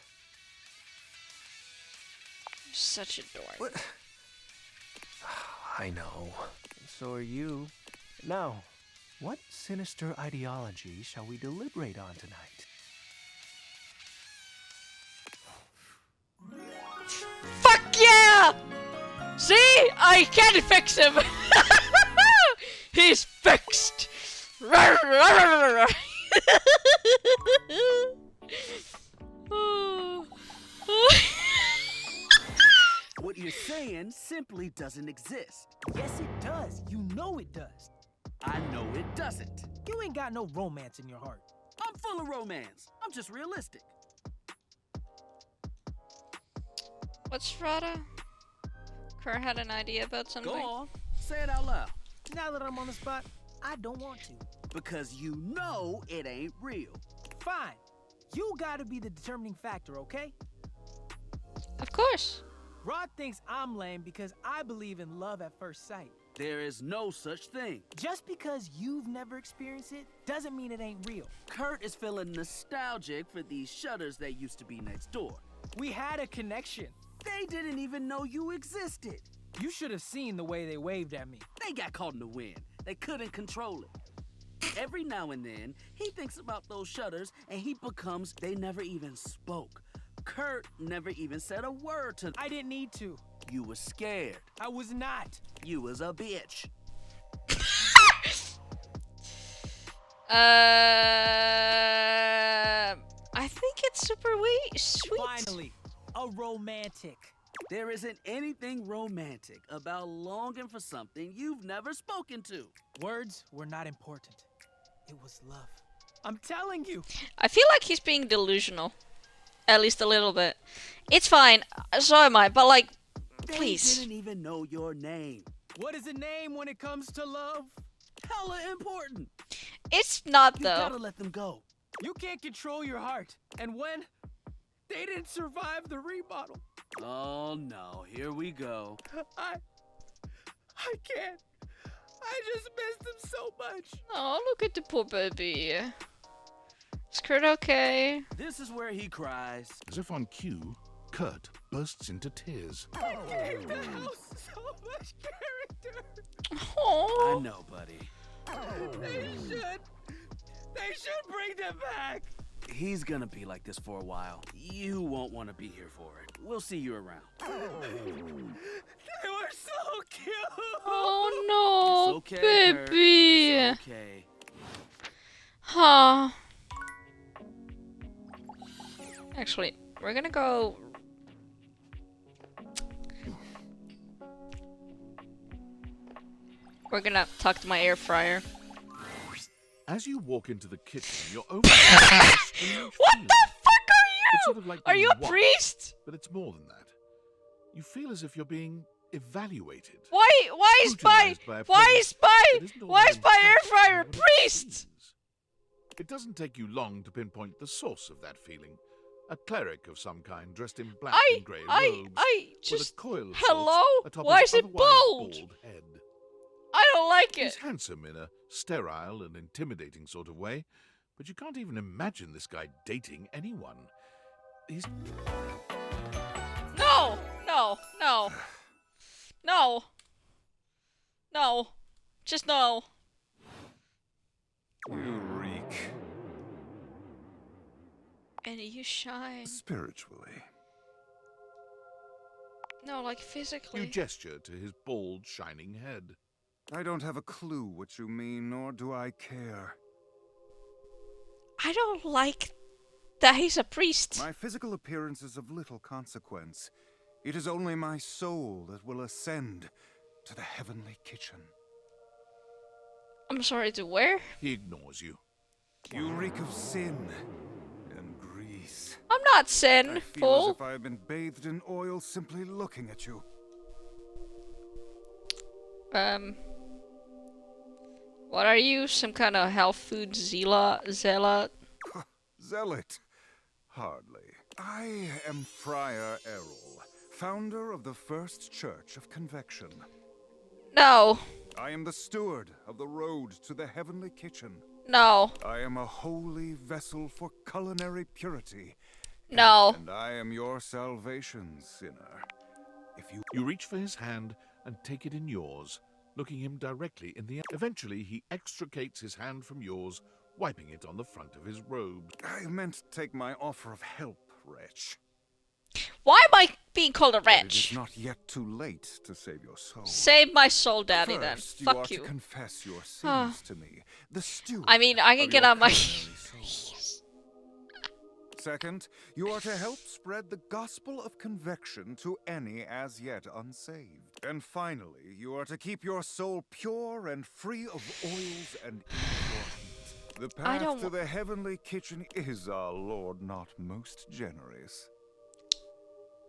You're such a dork. What? I know. So are you. Now, what sinister ideology shall we deliberate on tonight? Fuck yeah! See? I can fix him! He's fixed! What you're saying simply doesn't exist. Yes, it does. You know it does. I know it doesn't. You ain't got no romance in your heart. I'm full of romance. I'm just realistic. What's Rada? Kurt had an idea about something. Go on. Say it out loud. Now that I'm on the spot, I don't want to. Because you know it ain't real. Fine. You gotta be the determining factor, okay? Of course. Rod thinks I'm lame because I believe in love at first sight. There is no such thing. Just because you've never experienced it doesn't mean it ain't real. Kurt is feeling nostalgic for these shutters that used to be next door. We had a connection. They didn't even know you existed. You should have seen the way they waved at me. They got caught in the wind. They couldn't control it. Every now and then, he thinks about those shutters and he becomes they never even spoke. Kurt never even said a word to them. I didn't need to. You was scared. I was not. You was a bitch. I think it's super sweet. Finally, a romantic. There isn't anything romantic about longing for something you've never spoken to. Words were not important. It was love. I'm telling you. I feel like he's being delusional. At least a little bit. It's fine. So am I. But like, please. They didn't even know your name. What is a name when it comes to love? Hella important. It's not, You though. gotta let them go. You can't control your heart. And when they didn't survive the remodel. Oh no, here we go. I can't. I just missed him so much. Oh, look at the poor baby. Is Kurt okay? This is where he cries. As if on cue, Kurt bursts into tears. I gave the house so much character. Oh. I know, buddy. They should bring them back. He's gonna be like this for a while. You won't want to be here for it. We'll see you around. They were so cute. Oh no, It's okay, Kurt. baby. It's okay. Huh. Actually, we're gonna go. We're gonna talk to my air fryer. As you walk into the kitchen, you're overwhelmed by a strange What feeling. the fuck are you? It's sort of like Are being you a watched, priest? But it's more than that. You feel as if you're being evaluated. Why is my Scrutinized by a why presence is my that isn't all why that is my air impressive fryer a by what it priest? seems. It doesn't take you long to pinpoint the source of that feeling. A cleric of some kind dressed in black and grey robes with a coil of hello? sorts atop Why his is it otherwise bald? head. I don't like He's it. handsome in a sterile and intimidating sort of way, but you can't even imagine this guy dating anyone. He's... No, no, no. No. No. Just no. You reek. And you shine. Spiritually. No, like physically. You gesture to his bald, shining head. I don't have a clue what you mean, nor do I care. I don't like that he's a priest. My physical appearance is of little consequence. It is only my soul that will ascend to the heavenly kitchen. I'm sorry, to where? He ignores you. You reek of sin and grease. I'm not I sin, feel fool. as if I have been bathed in oil simply looking at you. What are you? Some kind of health food zealot? Zealot? Hardly. I am Friar Errol, founder of the First Church of Convection. No. I am the steward of the road to the heavenly kitchen. No. I am a holy vessel for culinary purity. No. And I am your salvation, sinner. If You reach for his hand and take it in yours, looking him directly in the eye. Eventually, he extricates his hand from yours, wiping it on the front of his robe. I meant to take my offer of help, wretch. Why am I being called a But it wretch? is not yet too late to save your soul. Save my soul, daddy, then. First, you Fuck are you. to confess your Ah. sins to me, the steward. I mean, I can of get your on my... culinary soul. Second, you are to help spread the gospel of convection to any as yet unsaved. And finally, you are to keep your soul pure and free of oils and impurities. The I path don't to the heavenly kitchen is our Lord not most generous.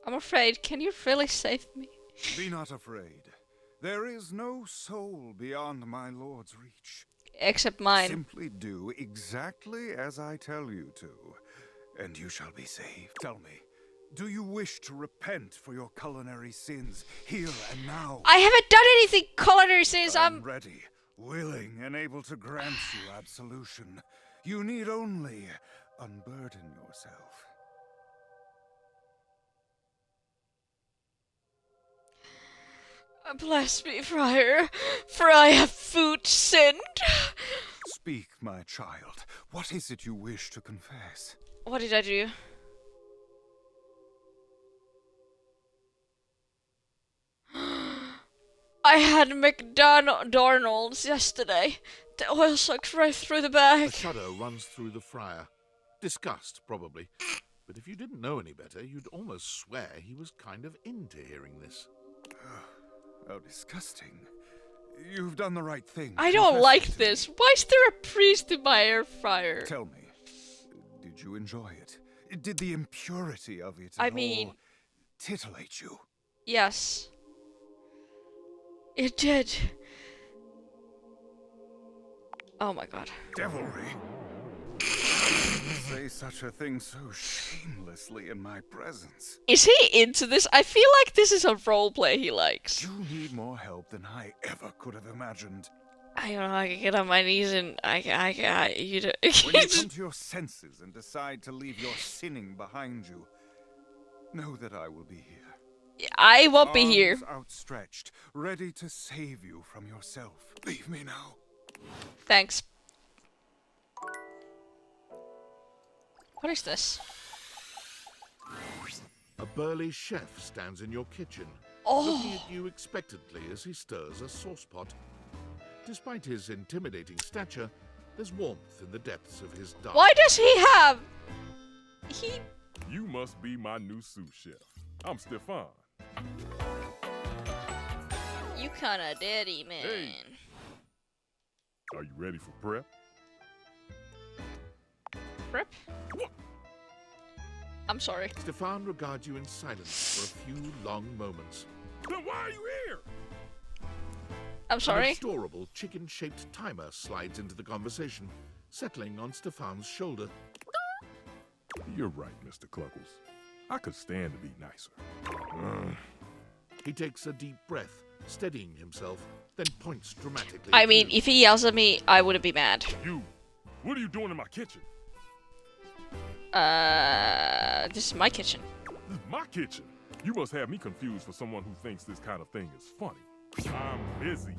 I'm afraid. Can you really save me? Be not afraid. There is no soul beyond my Lord's reach. Except mine. Simply do exactly as I tell you to, and you shall be saved. Tell me, do you wish to repent for your culinary sins here and now? I haven't done anything culinary since I'm ready, willing, and able to grant you absolution. You need only unburden yourself. Bless me, friar, for I have food sinned. Speak, my child. What is it you wish to confess? What did I do? I had McDonald's yesterday. The oil sucked right through the A bag. shudder runs through the friar. Disgust, probably. But if you didn't know any better, you'd almost swear he was kind of into hearing this. Oh, disgusting. You've done the right thing. I don't Confess like it to this. me. Why is there a priest in my air fryer? Tell me, did you enjoy it? Did the impurity of it I at mean- all titillate you? Yes. It did. Oh my god. Devilry. Say such a thing so shamelessly in my presence. Is he into this? I feel like this is a roleplay he likes. You need more help than I ever could have imagined. I don't know, I can get on my knees and you know. When you come to your senses and decide to leave your sinning behind you, know that I will be here. I won't be here. Arms outstretched, ready to save you from yourself. Leave me now. Thanks. What is this? A burly chef stands in your kitchen, Oh. looking at you expectantly as he stirs a sauce pot. Despite his intimidating stature, there's warmth in the depths of his dark. Why does he have... You must be my new sous chef. I'm Stefan. You kinda daddy, man. Hey. Are you ready for prep? Prep? I'm sorry. Stefan regards you in silence for a few long moments. Then why are you here? I'm sorry? An adorable chicken-shaped timer slides into the conversation, settling on Stefan's shoulder. You're right, Mr. Cluckles. I could stand to be nicer. He takes a deep breath, steadying himself, then points dramatically. I at mean, you. if he yells at me, I wouldn't be mad. You, what are you doing in my kitchen? This is my kitchen. This is my kitchen. You must have me confused for someone who thinks this kind of thing is funny. I'm busy.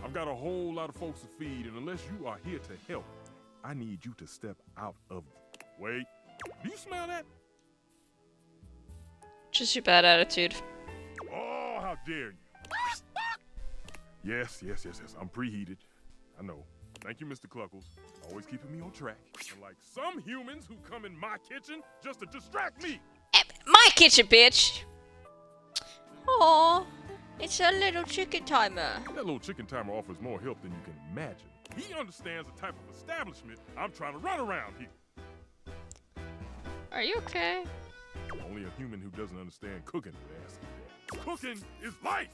I've got a whole lot of folks to feed, and unless you are here to help, I need you to step out of... Wait, do you smell that? Just your bad attitude. Oh, how dare you. Yes, I'm preheated. I know. Thank you, Mr. Cluckles. Always keeping me on track. Unlike some humans who come in my kitchen just to distract me. My kitchen, bitch! Aww, it's a little chicken timer. That little chicken timer offers more help than you can imagine. He understands the type of establishment I'm trying to run around here. Are you okay? Only a human who doesn't understand cooking would ask you that. Cooking is life!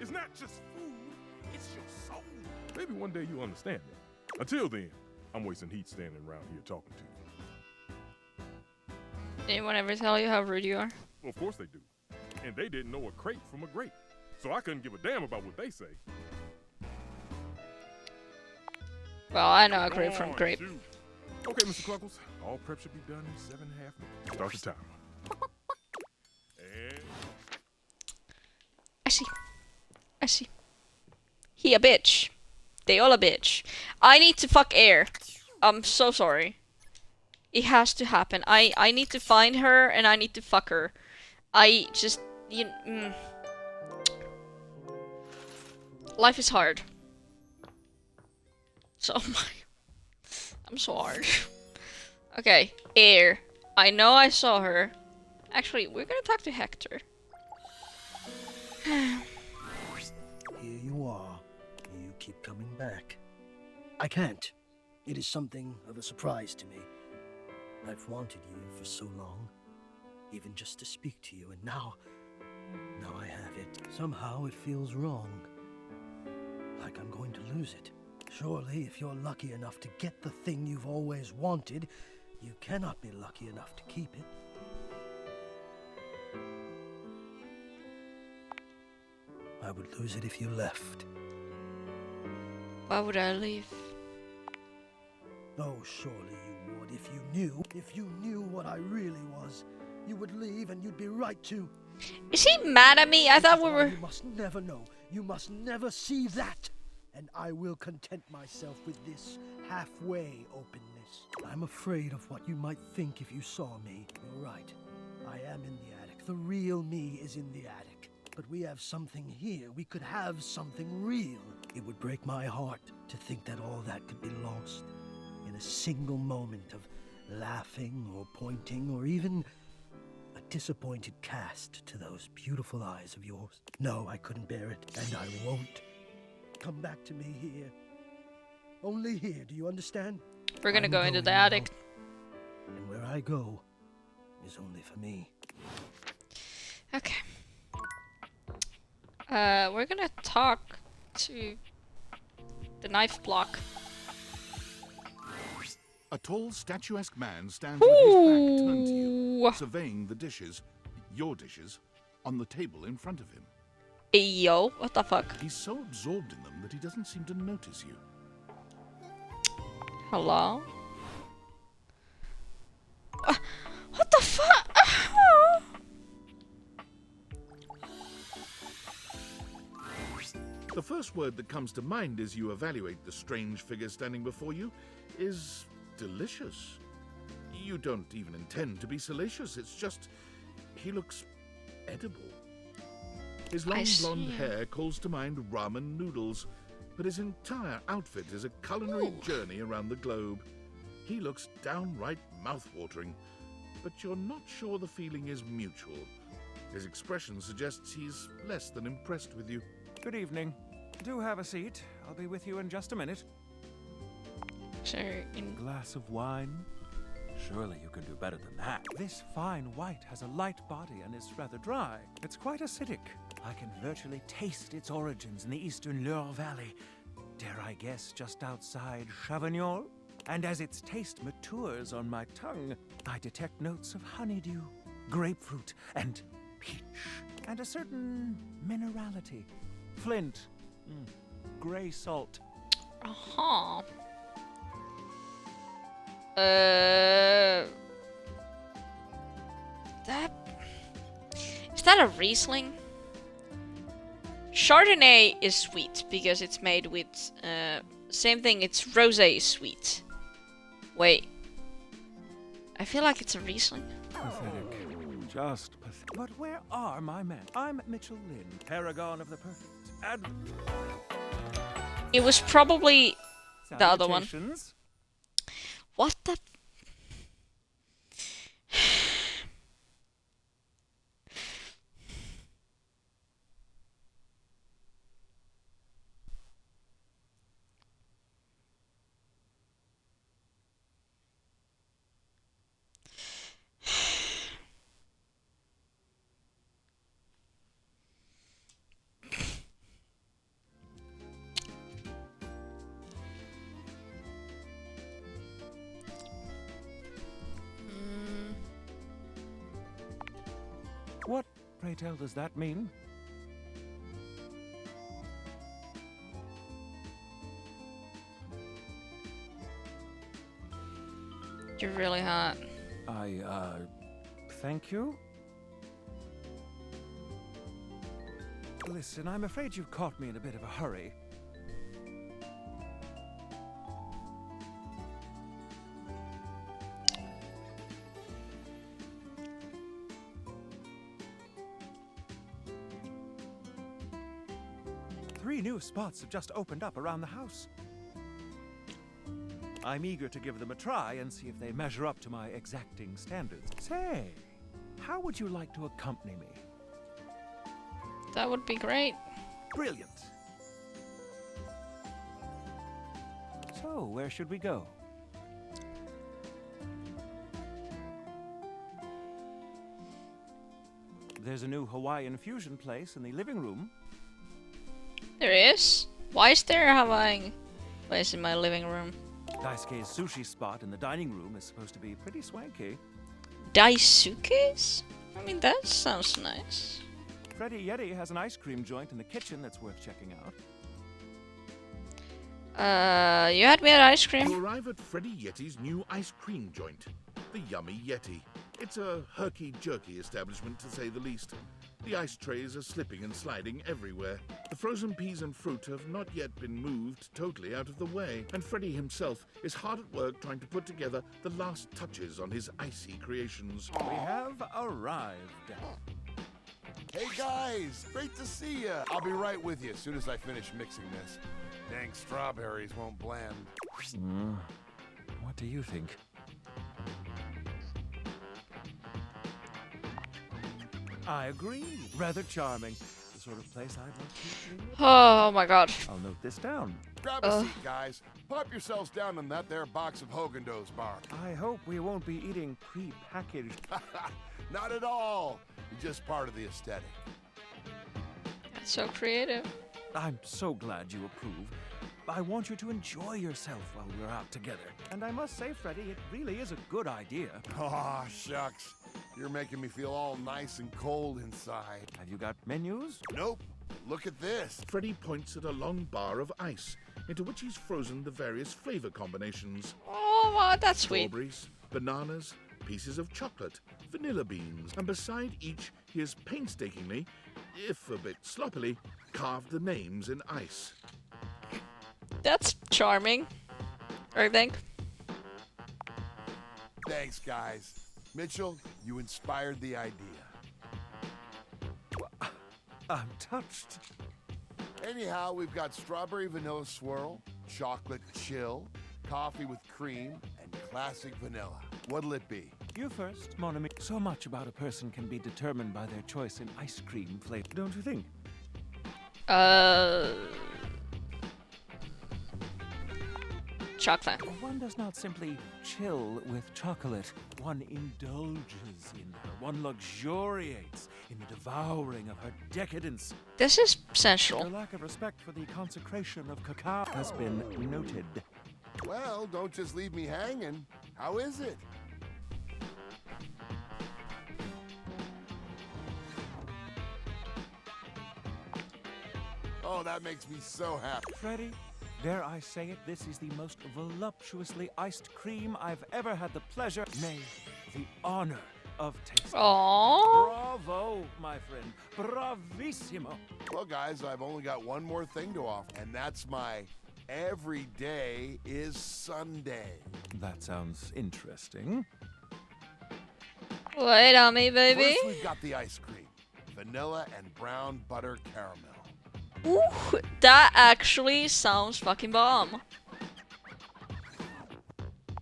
It's not just food, it's your soul. Maybe one day you'll understand that. Until then, I'm wasting heat standing around here talking to you. Anyone ever tell you how rude you are? Well, of course they do. And they didn't know a crate from a grape. So I couldn't give a damn about what they say. Well, I know a grape from grape. Shoot. Okay, Mr. Cluckles. All prep should be done in 7.5 minutes. Start the timer. And... I see. He a bitch. They all a bitch. I need to fuck Air. I'm so sorry. It has to happen. I need to find her and I need to fuck her. I just... Life is hard. So I'm so hard. Okay, Air. I know I saw her. Actually, we're gonna talk to Hector. Here you are. You keep coming back. I can't. It is something of a surprise to me. I've wanted you for so long, even just to speak to you, and now I have it. Somehow it feels wrong. Like I'm going to lose it. Surely, if you're lucky enough to get the thing you've always wanted, you cannot be lucky enough to keep it. I would lose it if you left. Why would I leave? Oh, surely you would if you knew what I really was. You would leave and you'd be right to. Is he mad at me? I thought we were... You must never know. You must never see that. And I will content myself with this halfway openness. I'm afraid of what you might think if you saw me. You're right. I am in the attic. The real me is in the attic. But we have something here. We could have something real. It would break my heart to think that all that could be lost in a single moment of laughing or pointing or even a disappointed cast to those beautiful eyes of yours. No, I couldn't bear it, and I won't. Come back to me here. Only here, do you understand? We're gonna go into the now, attic. And where I go is only for me. Okay. We're gonna talk to the knife block. A tall, statuesque man stands with his back turned to you, surveying the dishes, your dishes, on the table in front of him. Yo, what the fuck? He's so absorbed in them that he doesn't seem to notice you. Hello? What the fuck? The first word that comes to mind as you evaluate the strange figure standing before you is delicious. You don't even intend to be salacious, it's just he looks edible. His long blonde hair calls to mind ramen noodles, but his entire outfit is a culinary journey around the globe. He looks downright mouth-watering, but you're not sure the feeling is mutual. His expression suggests he's less than impressed with you. Good evening. Do have a seat. I'll be with you in just a minute. Sure. Glass of wine? Surely you can do better than that. This fine white has a light body and is rather dry. It's quite acidic. I can virtually taste its origins in the eastern Lurk Valley. Dare I guess just outside Chavignol? And as its taste matures on my tongue, I detect notes of honeydew, grapefruit, and peach. And a certain minerality. Flint. Gray salt. Uh-huh. Is that a Riesling? Chardonnay is sweet because it's made with same thing. It's rosé is sweet. Wait, I feel like it's a Riesling. Pathetic. Just pathetic. But where are my men? I'm Mitchell Lynn, paragon of the perfect. It was probably the other one. Salutations. What the? What, pray tell, does that mean? You're really hot. Thank you? Listen, I'm afraid you've caught me in a bit of a hurry. Three new spots have just opened up around the house. I'm eager to give them a try and see if they measure up to my exacting standards. Say, how would you like to accompany me? That would be great. Brilliant. So, where should we go? There's a new Hawaiian fusion place in the living room. There is? Why is there a Hawaiian place in my living room? Daisuke's sushi spot in the dining room is supposed to be pretty swanky. Daisuke's? I mean, that sounds nice. Freddy Yeti has an ice cream joint in the kitchen that's worth checking out. You had me at ice cream? You arrive at Freddy Yeti's new ice cream joint, the Yummy Yeti. It's a herky-jerky establishment, to say the least. The ice trays are slipping and sliding everywhere. The frozen peas and fruit have not yet been moved totally out of the way, and Freddy himself is hard at work trying to put together the last touches on his icy creations. We have arrived. Hey guys, great to see ya. I'll be right with you as soon as I finish mixing this. Dang strawberries won't blend. What do you think? I agree. Rather charming. The sort of place I'd like to be. Oh my god. I'll note this down. Grab a seat, guys. Pop yourselves down in that there box of Haagen-Dazs bar. I hope we won't be eating pre-packaged. Not at all. You're just part of the aesthetic. That's so creative. I'm so glad you approve. I want you to enjoy yourself while we're out together. And I must say, Freddy, it really is a good idea. Aw, shucks. You're making me feel all nice and cold inside. Have you got menus? Nope. Look at this. Freddy points at a long bar of ice, into which he's frozen the various flavor combinations. Oh, wow, that's sweet. Strawberries, bananas, pieces of chocolate, vanilla beans, and beside each he has painstakingly, if a bit sloppily, carved the names in ice. That's charming, I think. Thanks, guys. Mitchell, you inspired the idea. I'm touched. Anyhow, we've got strawberry vanilla swirl, chocolate chill, coffee with cream, and classic vanilla. What'll it be? You first, mon ami. So much about a person can be determined by their choice in ice cream flavor, don't you think? Chocolate. One does not simply chill with chocolate. One indulges in her. One luxuriates in the devouring of her decadence. This is sensual. Your lack of respect for the consecration of cacao has been noted. Well, don't just leave me hanging. How is it? Oh, that makes me so happy. Freddy, dare I say it, this is the most voluptuously iced cream I've ever had the pleasure, nay, the honor of tasting. Aww. Bravo, my friend. Bravissimo. Well, guys, I've only got one more thing to offer, and that's my every day is Sunday. That sounds interesting. Wait on me, baby. First, we've got the ice cream. Vanilla and brown butter caramel. Ooh, that actually sounds fucking bomb.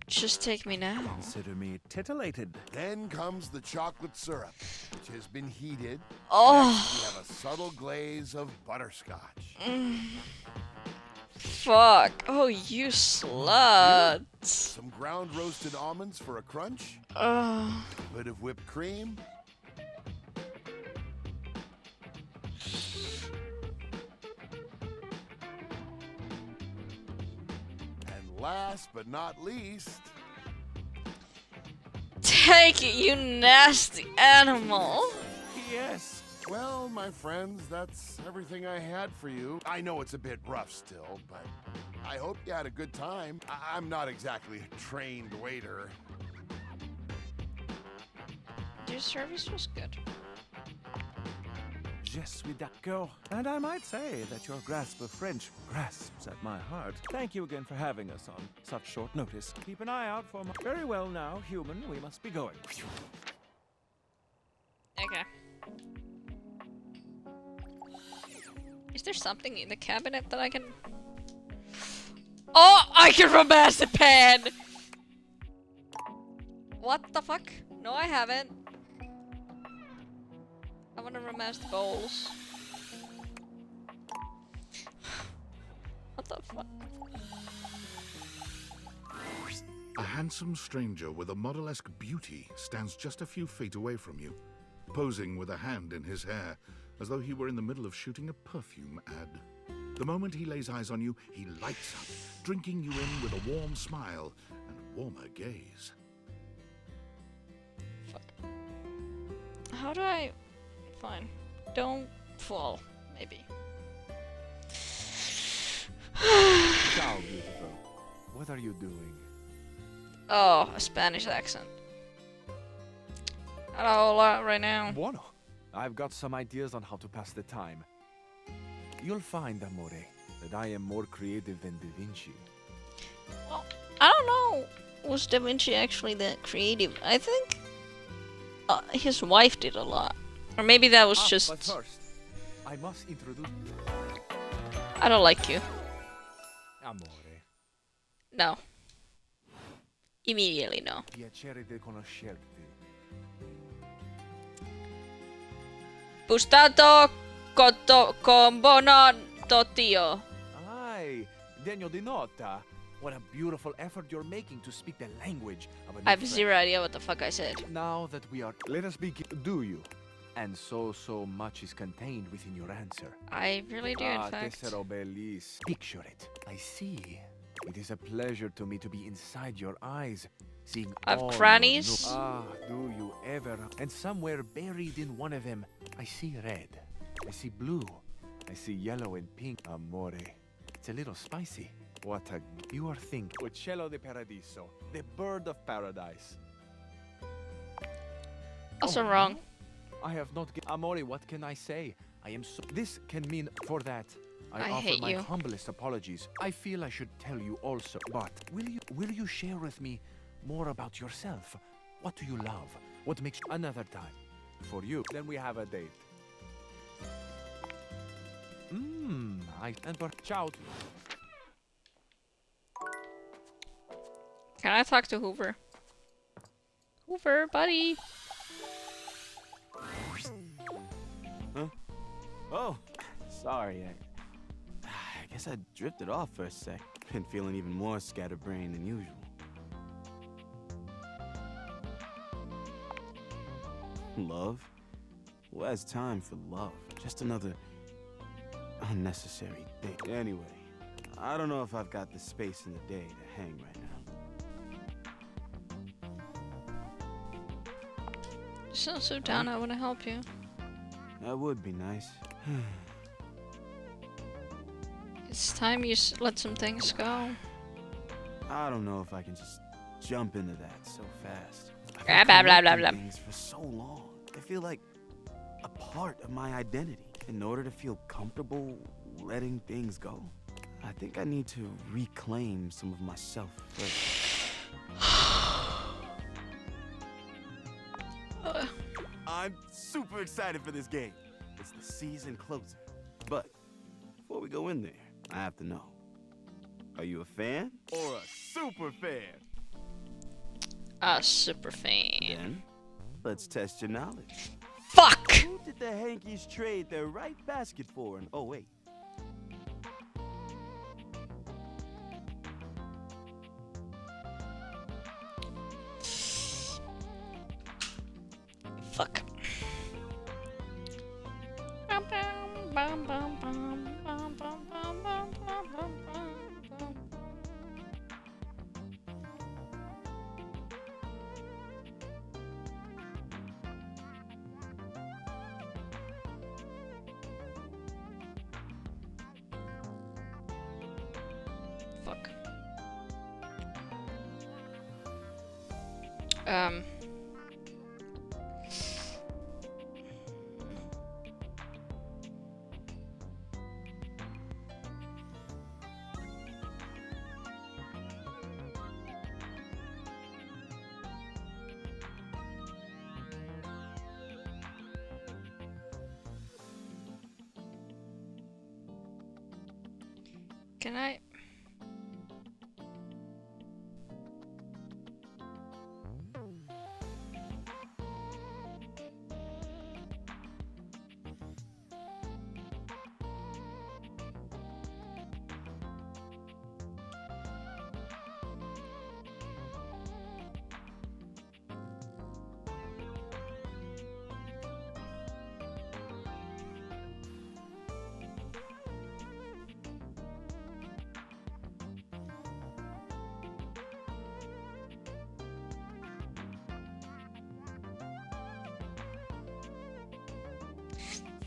Just take me now. Consider me titillated. Then comes the chocolate syrup, which has been heated. Oh. Next, we have a subtle glaze of butterscotch. Fuck. Oh, you slut. Some ground roasted almonds for a crunch. Oh. A bit of whipped cream. And last but not least... Take it, you nasty animal. Yes. Well, my friends, that's everything I had for you. I know it's a bit rough still, but I hope you had a good time. I'm not exactly a trained waiter. Your service was good. Je suis d'accord. And I might say that your grasp of French grasps at my heart. Thank you again for having us on such short notice. Keep an eye out for my... Very well now, human, we must be going. Okay. Is there something in the cabinet that I can... Oh, I can romance the pan! What the fuck? No, I haven't. I want to romance the bowls. What the fuck? A handsome stranger with a model-esque beauty stands just a few feet away from you, posing with a hand in his hair, as though he were in the middle of shooting a perfume ad. The moment he lays eyes on you, he lights up, drinking you in with a warm smile and warmer gaze. Fuck. How do I... Fine. Don't fall, maybe. Ciao, beautiful. What are you doing? Oh, a Spanish accent. Not a whole lot right now. Bueno, I've got some ideas on how to pass the time. You'll find, Amore, that I am more creative than Da Vinci. Well, I don't know. Was Da Vinci actually that creative? I think his wife did a lot. Or maybe that was just... But first, I must introduce... I don't like you. Amore. No. Immediately no. Piacere di conoscerti. Bustato con buono tio. Aye, degno di nota. What a beautiful effort you're making to speak the language of a new I have friend. zero idea what the fuck I said. Now that we are... Let us begin. Do you? And so much is contained within your answer. I really do, in fact. Tessero bellis. Picture it. I see. It is a pleasure to me to be inside your eyes, seeing I have all your crannies. do you ever? And somewhere buried in one of them, I see red. I see blue. I see yellow and pink. Amore. It's a little spicy. What a... You are thinking. Uccello di paradiso. The bird of paradise. Also wrong. I have not... Amore, what can I say? I am so... This can mean for that. I offer hate my you. humblest apologies. I feel I should tell you also. But will you share with me more about yourself? What do you love? What makes another time? For you. Then we have a date. And for ciao. Can I talk to Hoover? Hoover, buddy. Huh? Oh, sorry. I guess I drifted off for a sec. Been feeling even more scatterbrained than usual. Love? Who has time for love? Just another unnecessary thing. Anyway, I don't know if I've got the space in the day to hang right now. You sound so down, I want to help you. That would be nice. It's time you let some things go. I don't know if I can just jump into that so fast. Blah, blah, blah, blah, blah. Things for so long. They feel like a part of my identity. In order to feel comfortable letting things go, I think I need to reclaim some of myself first. I'm super excited for this game. It's the season closer. But before we go in there, I have to know. Are you a fan or a super fan? A super fan. Then, let's test your knowledge. Fuck! Who did the Hankies trade their right basket for in 08? Fuck. Fuck. Can I?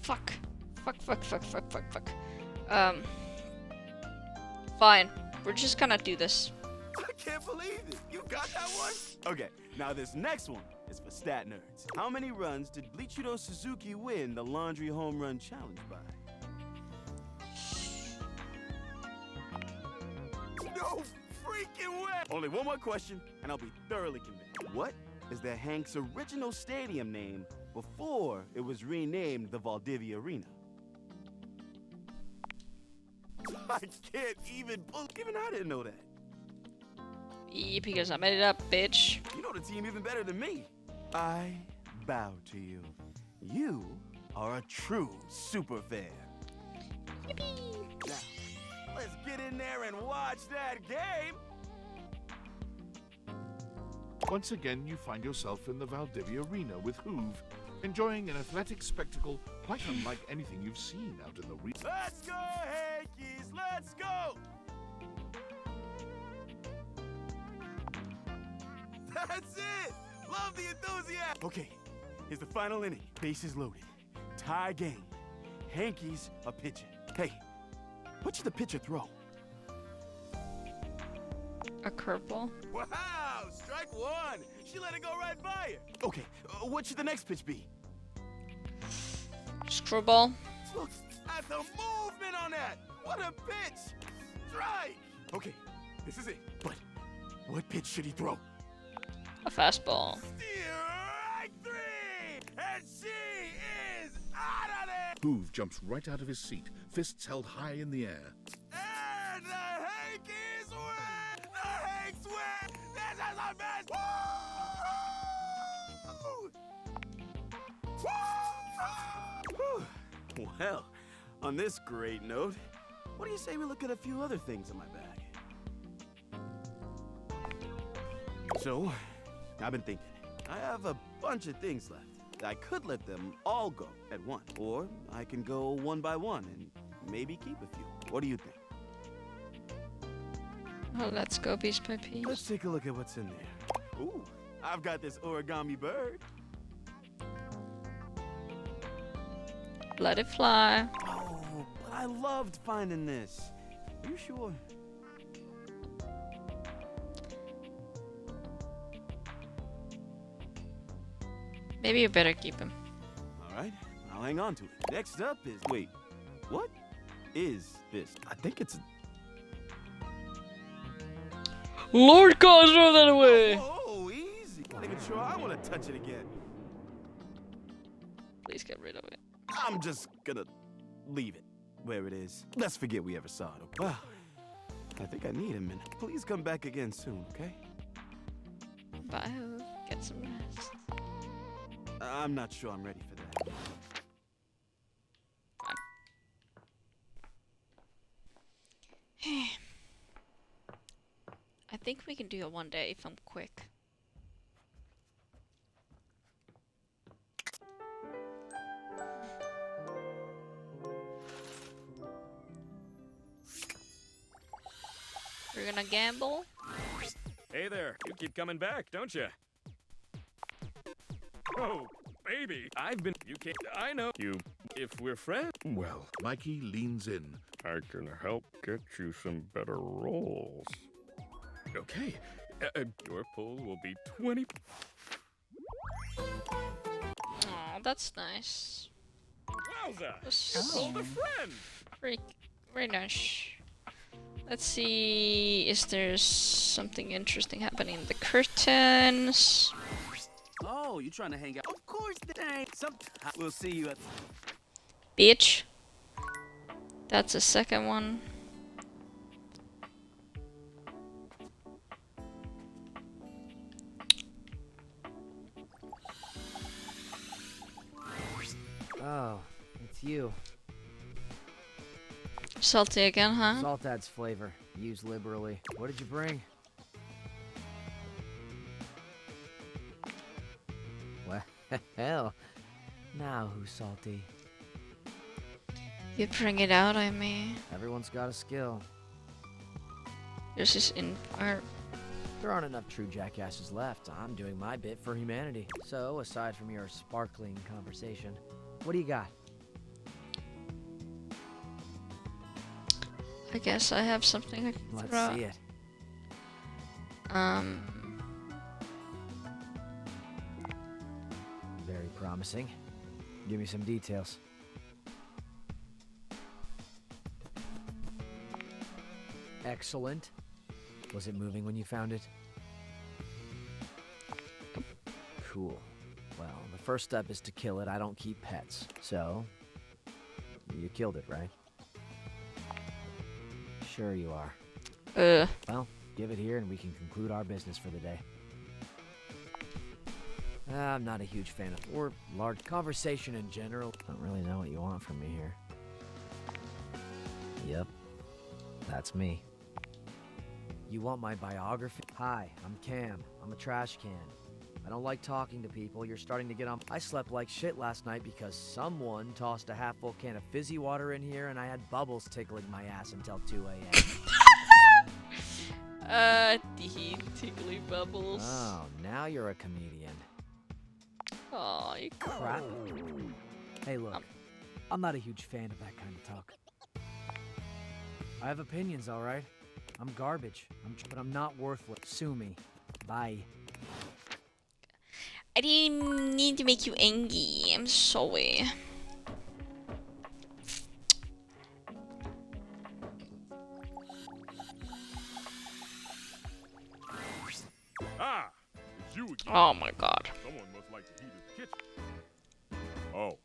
Fuck. Fuck. Fine. We're just gonna do this. I can't believe it. You got that one? Okay, now this next one is is for stat nerds. How many runs did Bleachudo Suzuki win the Laundry Home Run Challenge by? No freaking way! Only one more question, and I'll be thoroughly convinced. What is the Hanks' original stadium name before it was renamed the Valdivia Arena? I can't even I didn't know that. Yeah, because I made it up, bitch. You know the team even better than me. I bow to you. You are a true super fan. Now, let's get in there and watch that game. Once again, you find yourself in the Valdivia Arena with Hoove, enjoying an athletic spectacle quite unlike anything you've seen out in the region. Let's go, Yankees! Let's go! That's it! Love the enthusiasm! Okay, here's the final inning. Bases loaded. Tie game. Yankees are pitching. Hey, what should the pitcher throw? A curveball. Wow! Strike one! She let it go right by her. Okay, what should the next pitch be? Screwball. Look at the movement on that! What a pitch! Strike! Okay, this is it. But what pitch should he throw? A fastball. Strike three! And she is out of there! Hoove jumps right out of his seat, fists held high in the air. And the Yankees win! The Yanks win! This is the best! Woo! Woo! Well, on this great note, what do you say we look at a few other things in my bag? So, I've been thinking. I have a bunch of things left. I could let them all go at once, or I can go one by one and maybe keep a few. What do you think? Oh, let's go piece by piece. Let's take a look at what's in there. Ooh, I've got this origami bird. Let it fly. Oh, but I loved finding this. Are you sure? Maybe you better keep him. All right, I'll hang on to it. Next up is... Wait, what is this? I think it's... Lord, God, throw that away! Oh, easy. Not even sure I want to touch it again. Please get rid of it. I'm just gonna leave it where it is. Let's forget we ever saw it, okay? Well, I think I need a minute. Please come back again soon, okay? Bye. Get some rest. I'm not sure I'm ready for that. I think we can do it one day if I'm quick. We're gonna gamble. Hey there, you keep coming back, don't you? Oh, baby, I've been... You can't... I know you... If we're friends... Well, Mikey leans in. I can help get you some better rolls. Okay, your pull will be 20... Oh, that's nice. Wowza! Hold a friend! Very nice. Let's see, is there something interesting happening in the curtains? Oh, you trying to hang out? Of course, there ain't. We'll see you at... Bitch. That's the second one. Oh, it's you. Salty again, huh? Salt adds flavor. Use liberally. What did you bring? Well, now who's salty? You bring it out, I mean. Everyone's got a skill. Yours is in art. There aren't enough true jackasses left. I'm doing my bit for humanity. So, aside from your sparkling conversation, what do you got? I guess I have something I can Let's throw. see it. Promising. Give me some details. Excellent. Was it moving when you found it? Cool. Well, the first step is to kill it. I don't keep pets. So, you killed it, right? Sure you are. Well, give it here and we can conclude our business for the day. I'm not a huge fan of or large conversation in general. Don't really know what you want from me here. Yep. That's me. You want my biography? Hi, I'm Cam. I'm a trash can. I don't like talking to people. You're starting to get on. I slept like shit last night because someone tossed a half-full can of fizzy water in here and I had bubbles tickling my ass until 2 a.m. The tickly bubbles. Oh, now you're a comedian. Oh, you crap. Hey, look. I'm not a huge fan of that kind of talk. I have opinions, alright? I'm garbage. But I'm not worthless. Sue me. Bye. I didn't need to make you angry. I'm sorry. Ah, it's you again. Oh my god. Someone must like the heat of the kitchen. Oh,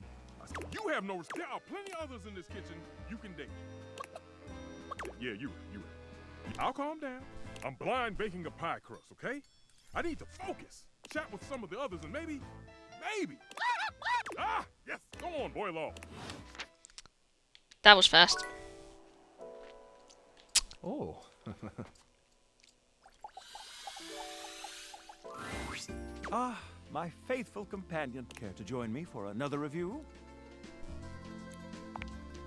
you have no respect. There are plenty of others in this kitchen you can date. Yeah, you. I'll calm down. I'm blind baking a pie crust, okay? I need to focus. Chat with some of the others and maybe. Ah, yes, go on, boil off. That was fast. Oh. Ah, my faithful companion. Care to join me for another review?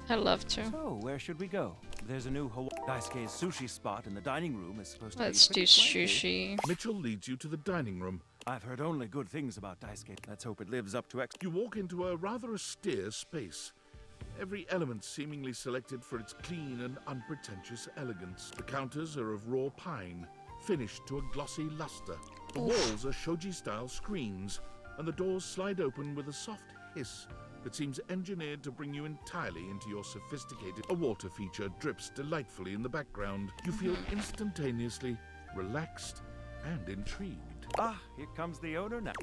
I'd love to. So, where should we go? There's a new Daisuke's sushi spot in the dining room. Is supposed to Let's be do pretty sushi. Mitchell leads you to the dining room. I've heard only good things about Daisuke. Let's hope it lives up to You walk into a rather austere space. Every element seemingly selected for its clean and unpretentious elegance. The counters are of raw pine, finished to a glossy luster. The walls are shoji-style screens, and the doors slide open with a soft hiss that seems engineered to bring you entirely into your sophisticated. A water feature drips delightfully in the background. You feel instantaneously relaxed and intrigued. Ah, here comes the owner now.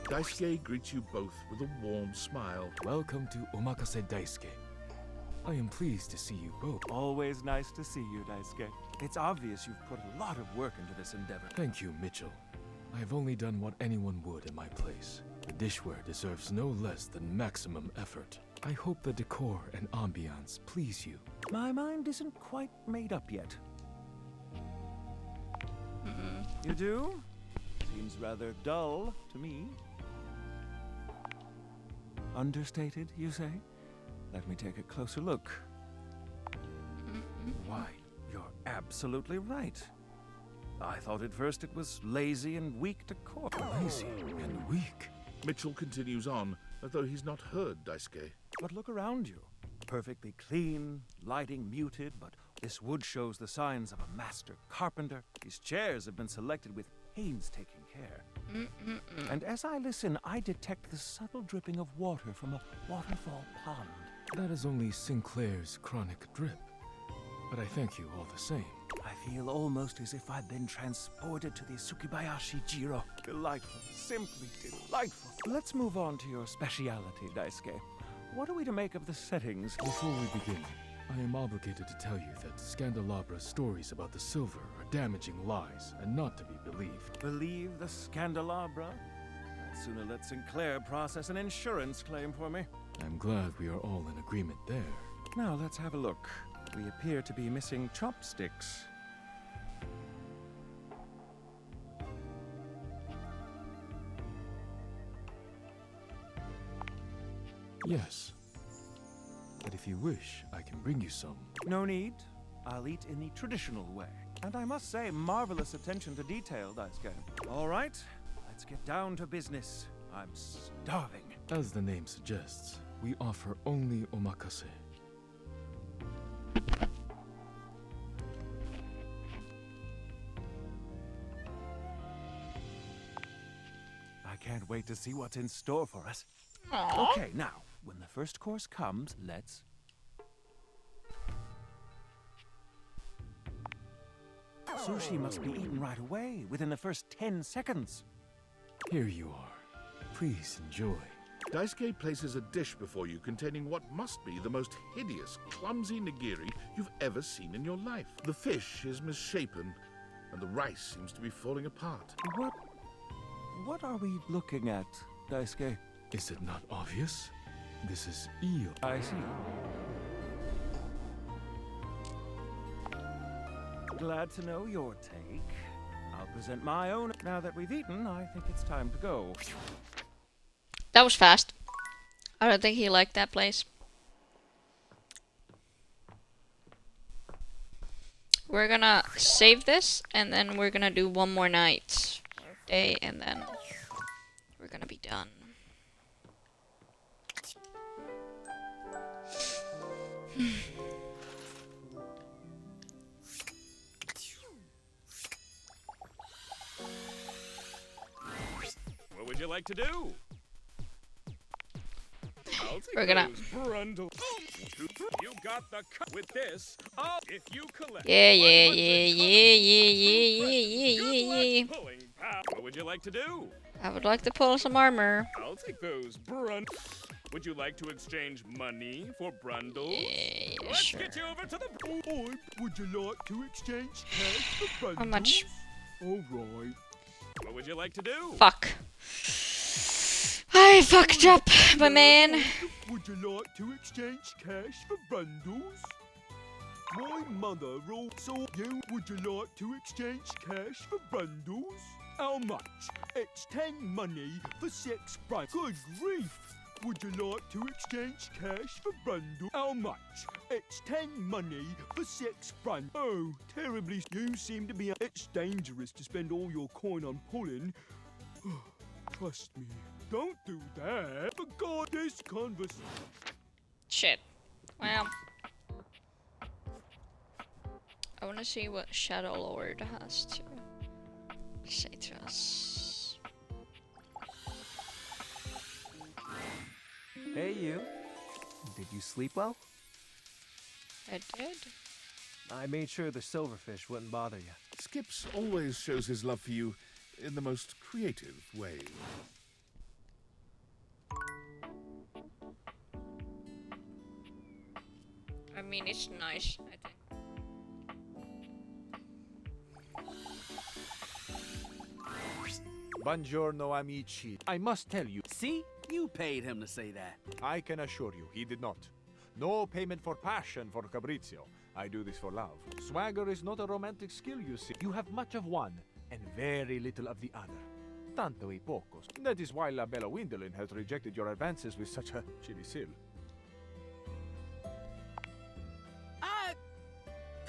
Daisuke greets you both with a warm smile. Welcome to Omakase Daisuke. I am pleased to see you both. Always nice to see you, Daisuke. It's obvious you've put a lot of work into this endeavor. Thank you, Mitchell. I have only done what anyone would in my place. The dishware deserves no less than maximum effort. I hope the decor and ambiance please you. My mind isn't quite made up yet. You do? Seems rather dull to me. Understated, you say? Let me take a closer look. Why, you're absolutely right. I thought at first it was lazy and weak decor. Lazy and weak? Mitchell continues on, as though he's not heard Daisuke. But look around you. Perfectly clean, lighting muted, but this wood shows the signs of a master carpenter. These chairs have been selected with painstaking care. And as I listen, I detect the subtle dripping of water from a waterfall pond. That is only Sinclair's chronic drip. But I thank you all the same. I feel almost as if I've been transported to the Tsukibayashi Jiro. Delightful, simply delightful. Let's move on to your speciality, Daisuke. What are we to make of the settings? Before we begin, I am obligated to tell you that Scandalabra's stories about the silver are damaging lies and not to be believed. Believe the Scandelabra? I'd sooner let Sinclair process an insurance claim for me. I'm glad we are all in agreement there. Now let's have a look. We appear to be missing chopsticks. Yes. But if you wish, I can bring you some. No need. I'll eat in the traditional way. And I must say, marvelous attention to detail, Daisuke. All right, let's get down to business. I'm starving. As the name suggests, we offer only omakase. I can't can't wait to see what's in store for us. Aww. Okay, now, when the first course comes, let's... Sushi must be eaten right away, within the first 10 seconds. Here you are. Please enjoy. Daisuke places a dish before you containing what must be the most hideous, clumsy nigiri you've ever seen in your life. The fish is misshapen, and the rice seems to be falling apart. What are we looking at, Daisuke? Is it not obvious? This is eel. I see. Glad to know your take. I'll present my own. Now that we've eaten, I think it's time to go. That was fast. I don't think he liked that place. We're gonna save this, and then we're gonna do one more night, day, and then we're gonna be done. What would you like to do? I'll take We're gonna- those Brundle. You got the cut with this. Oh, if you collect. Yeah. Pulling power. What would you like to do? I would like to pull some armor. I'll take those Brundles. Would you like to exchange money for Brundles? Yeah, Let's sure. get you over to the. Would you like to exchange cash for bundles? How much? All right. What would you like to do? Fuck. I fucked up, my man. Would you like to exchange cash for bundles? My mother also you. Would you like to exchange cash for bundles? How much? It's 10 money for 6 bundles. Good grief! Would you like to exchange cash for bundles? How much? It's 10 money for 6 bundles. Oh, terribly. You seem to be. It's dangerous to spend all your coin on pulling. Trust me. Don't do that. For God, this conversation. Shit. Well. I wanna see what Shadow Lord has to say to us. Hey, you. Did you sleep well? I did. I made sure the silverfish wouldn't bother you. Skips always shows his love for you in the most creative way. I mean, it's nice, I think. Buongiorno, amici. I must tell you. See? You paid him to say that. I can assure you, he did not. No payment for passion for Fabrizio. I do this for love. Swagger is not a romantic skill, you see. You have much of one, and very little of the other. Tanto e pocos. That is why La Bella Windolin has rejected your advances with such a chilly seal. I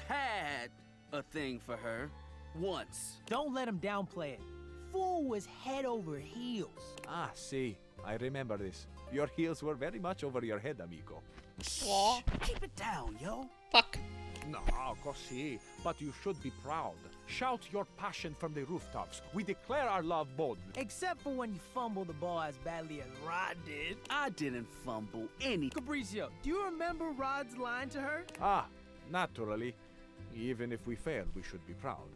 had a thing for her once. Don't let him downplay it. Fool was head over heels. Ah, see. I remember this. Your heels were very much over your head, amico. Aw. Keep it down, yo. Fuck. No, così. But you should be proud. Shout your passion from the rooftops. We declare our love boldly. Except for when you fumble the ball as badly as Rod did. I didn't fumble any. Fabricio, do you remember Rod's line to her? Ah, naturally. Even if we failed, we should be proud.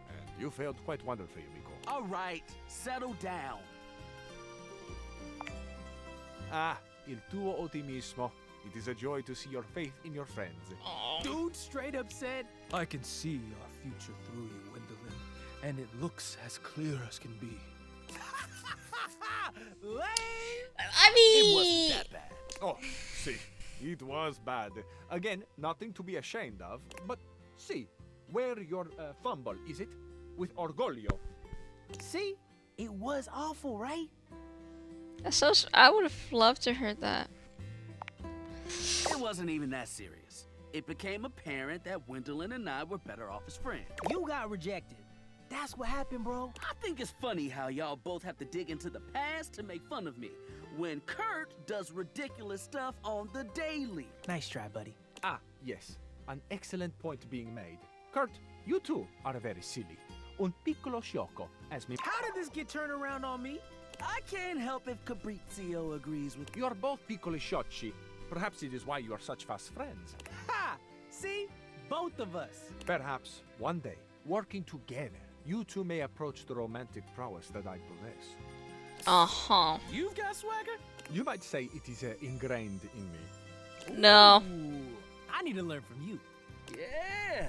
And you failed quite wonderfully, amico. All right, settle down. Ah, il tuo ottimismo. It is a joy to see your faith in your friends. Dude straight up said, I can see our future through you, Gwendolyn, and it looks as clear as can be. I mean... It wasn't that bad. Oh, see, it was bad. Again, nothing to be ashamed of, but see, where your fumble, is it? With orgoglio. See? It was awful, right? That's so I would have loved to hear that. It wasn't even that serious. It became apparent that Gwendolyn and I were better off as friends. You got rejected. That's what happened, bro. I think it's funny how y'all both have to dig into the past to make fun of me, when Kurt does ridiculous stuff on the daily. Nice try, buddy. Ah, yes. An excellent point being made. Kurt, you too are very silly. Un piccolo sciocco, as me. How did this get turned around on me? I can't help if Fabrizio agrees with You are both piccoli sciocchi. Perhaps it is why you are such fast friends. Ha! See? Both of us. Perhaps one day, working together, you two may approach the romantic prowess that I possess. Uh-huh. You've got swagger? You might say it is ingrained in me. No. Ooh, I need to learn from you. Yeah.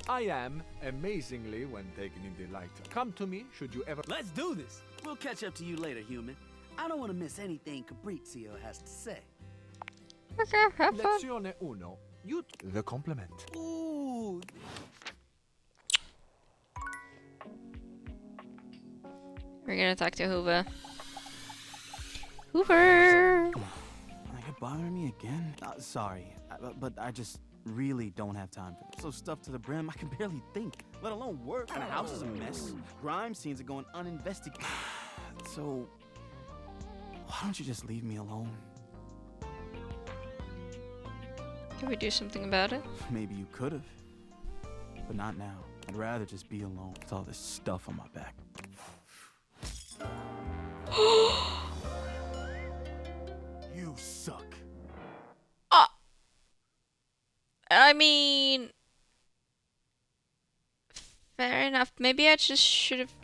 I am, amazingly, when taken in delight. Come to me, should you ever... Let's do this. We'll catch up to you later, human. I don't want to miss anything Fabrizio has to say. Okay, have fun. Lezione uno. You... The compliment. Ooh. We're gonna talk to Hoover. Hoover! Are you bothering me again? Sorry, but I just really don't have time for this. So stuffed to the brim, I can barely think, let alone work. And the house is a mess. Crime scenes are going uninvestigated. So, why don't you just leave me alone? Can we do something about it? Maybe you could have, but not now. I'd rather just be alone with all this stuff on my back. You suck. I mean, fair enough. Maybe I just should have.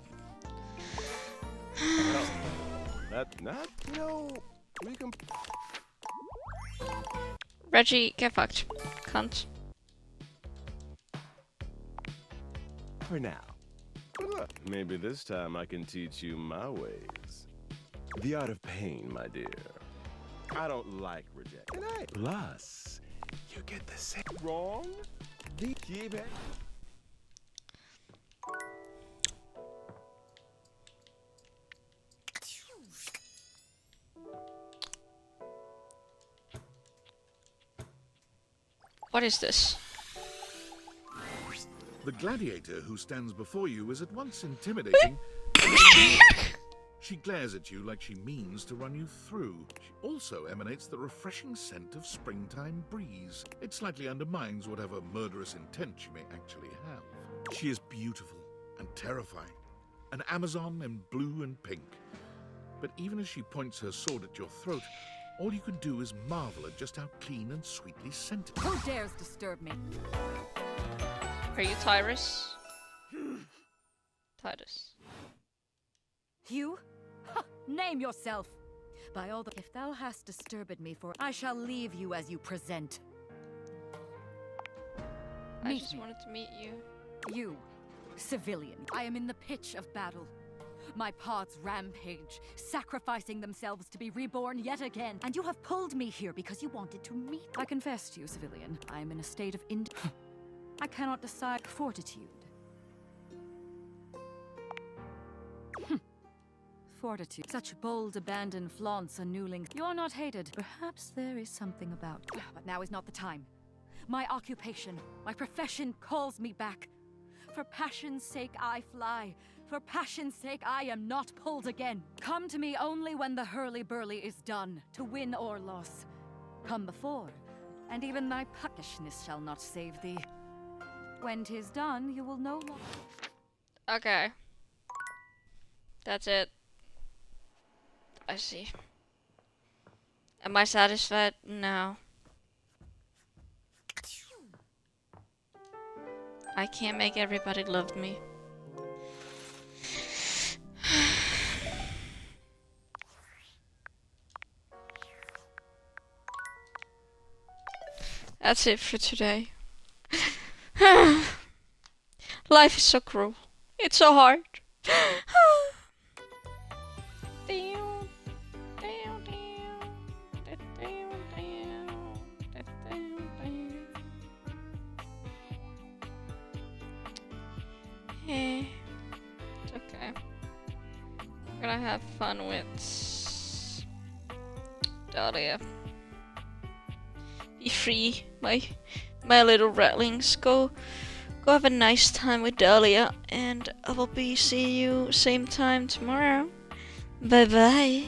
We can. Reggie, get fucked, cunt. For now. Maybe this time I can teach you my ways. The art of pain, my dear. I don't like rejection. Plus, you get the same wrong. The keep. What is this? The gladiator who stands before you is at once intimidating. She glares at you like she means to run you through. She also emanates the refreshing scent of springtime breeze. It slightly undermines whatever murderous intent she may actually have. She is beautiful and terrifying, an Amazon in blue and pink. But even as she points her sword at your throat, all you can do is marvel at just how clean and sweetly scented. Who dares disturb me? Are you Tyrus? Titus. You? Ha, name yourself! By all the— If thou hast disturbed me for— I shall leave you as you present. I just wanted to meet you. You, civilian. I am in the pitch of battle. My pods rampage, sacrificing themselves to be reborn yet again. And you have pulled me here because you wanted to meet. I confess to you, civilian, I am in a state of I cannot decide fortitude. Fortitude. Such bold abandon flaunts a newling. You are not hated. Perhaps there is something about. But now is not the time. My occupation, my profession calls me back. For passion's sake I fly. For passion's sake I am not pulled again. Come to me only when the hurly-burly is done, to win or loss. Come before, and even thy puckishness shall not save thee. When 'tis done, you will no longer. Okay. That's it. I see. Am I satisfied? No. I can't make everybody love me. That's it for today. Life is so cruel. It's so hard. Hey, it's okay. I'm gonna have fun with Dahlia. Be free, my little ratlings. Go have a nice time with Dahlia, and I will be seeing you same time tomorrow. Bye bye.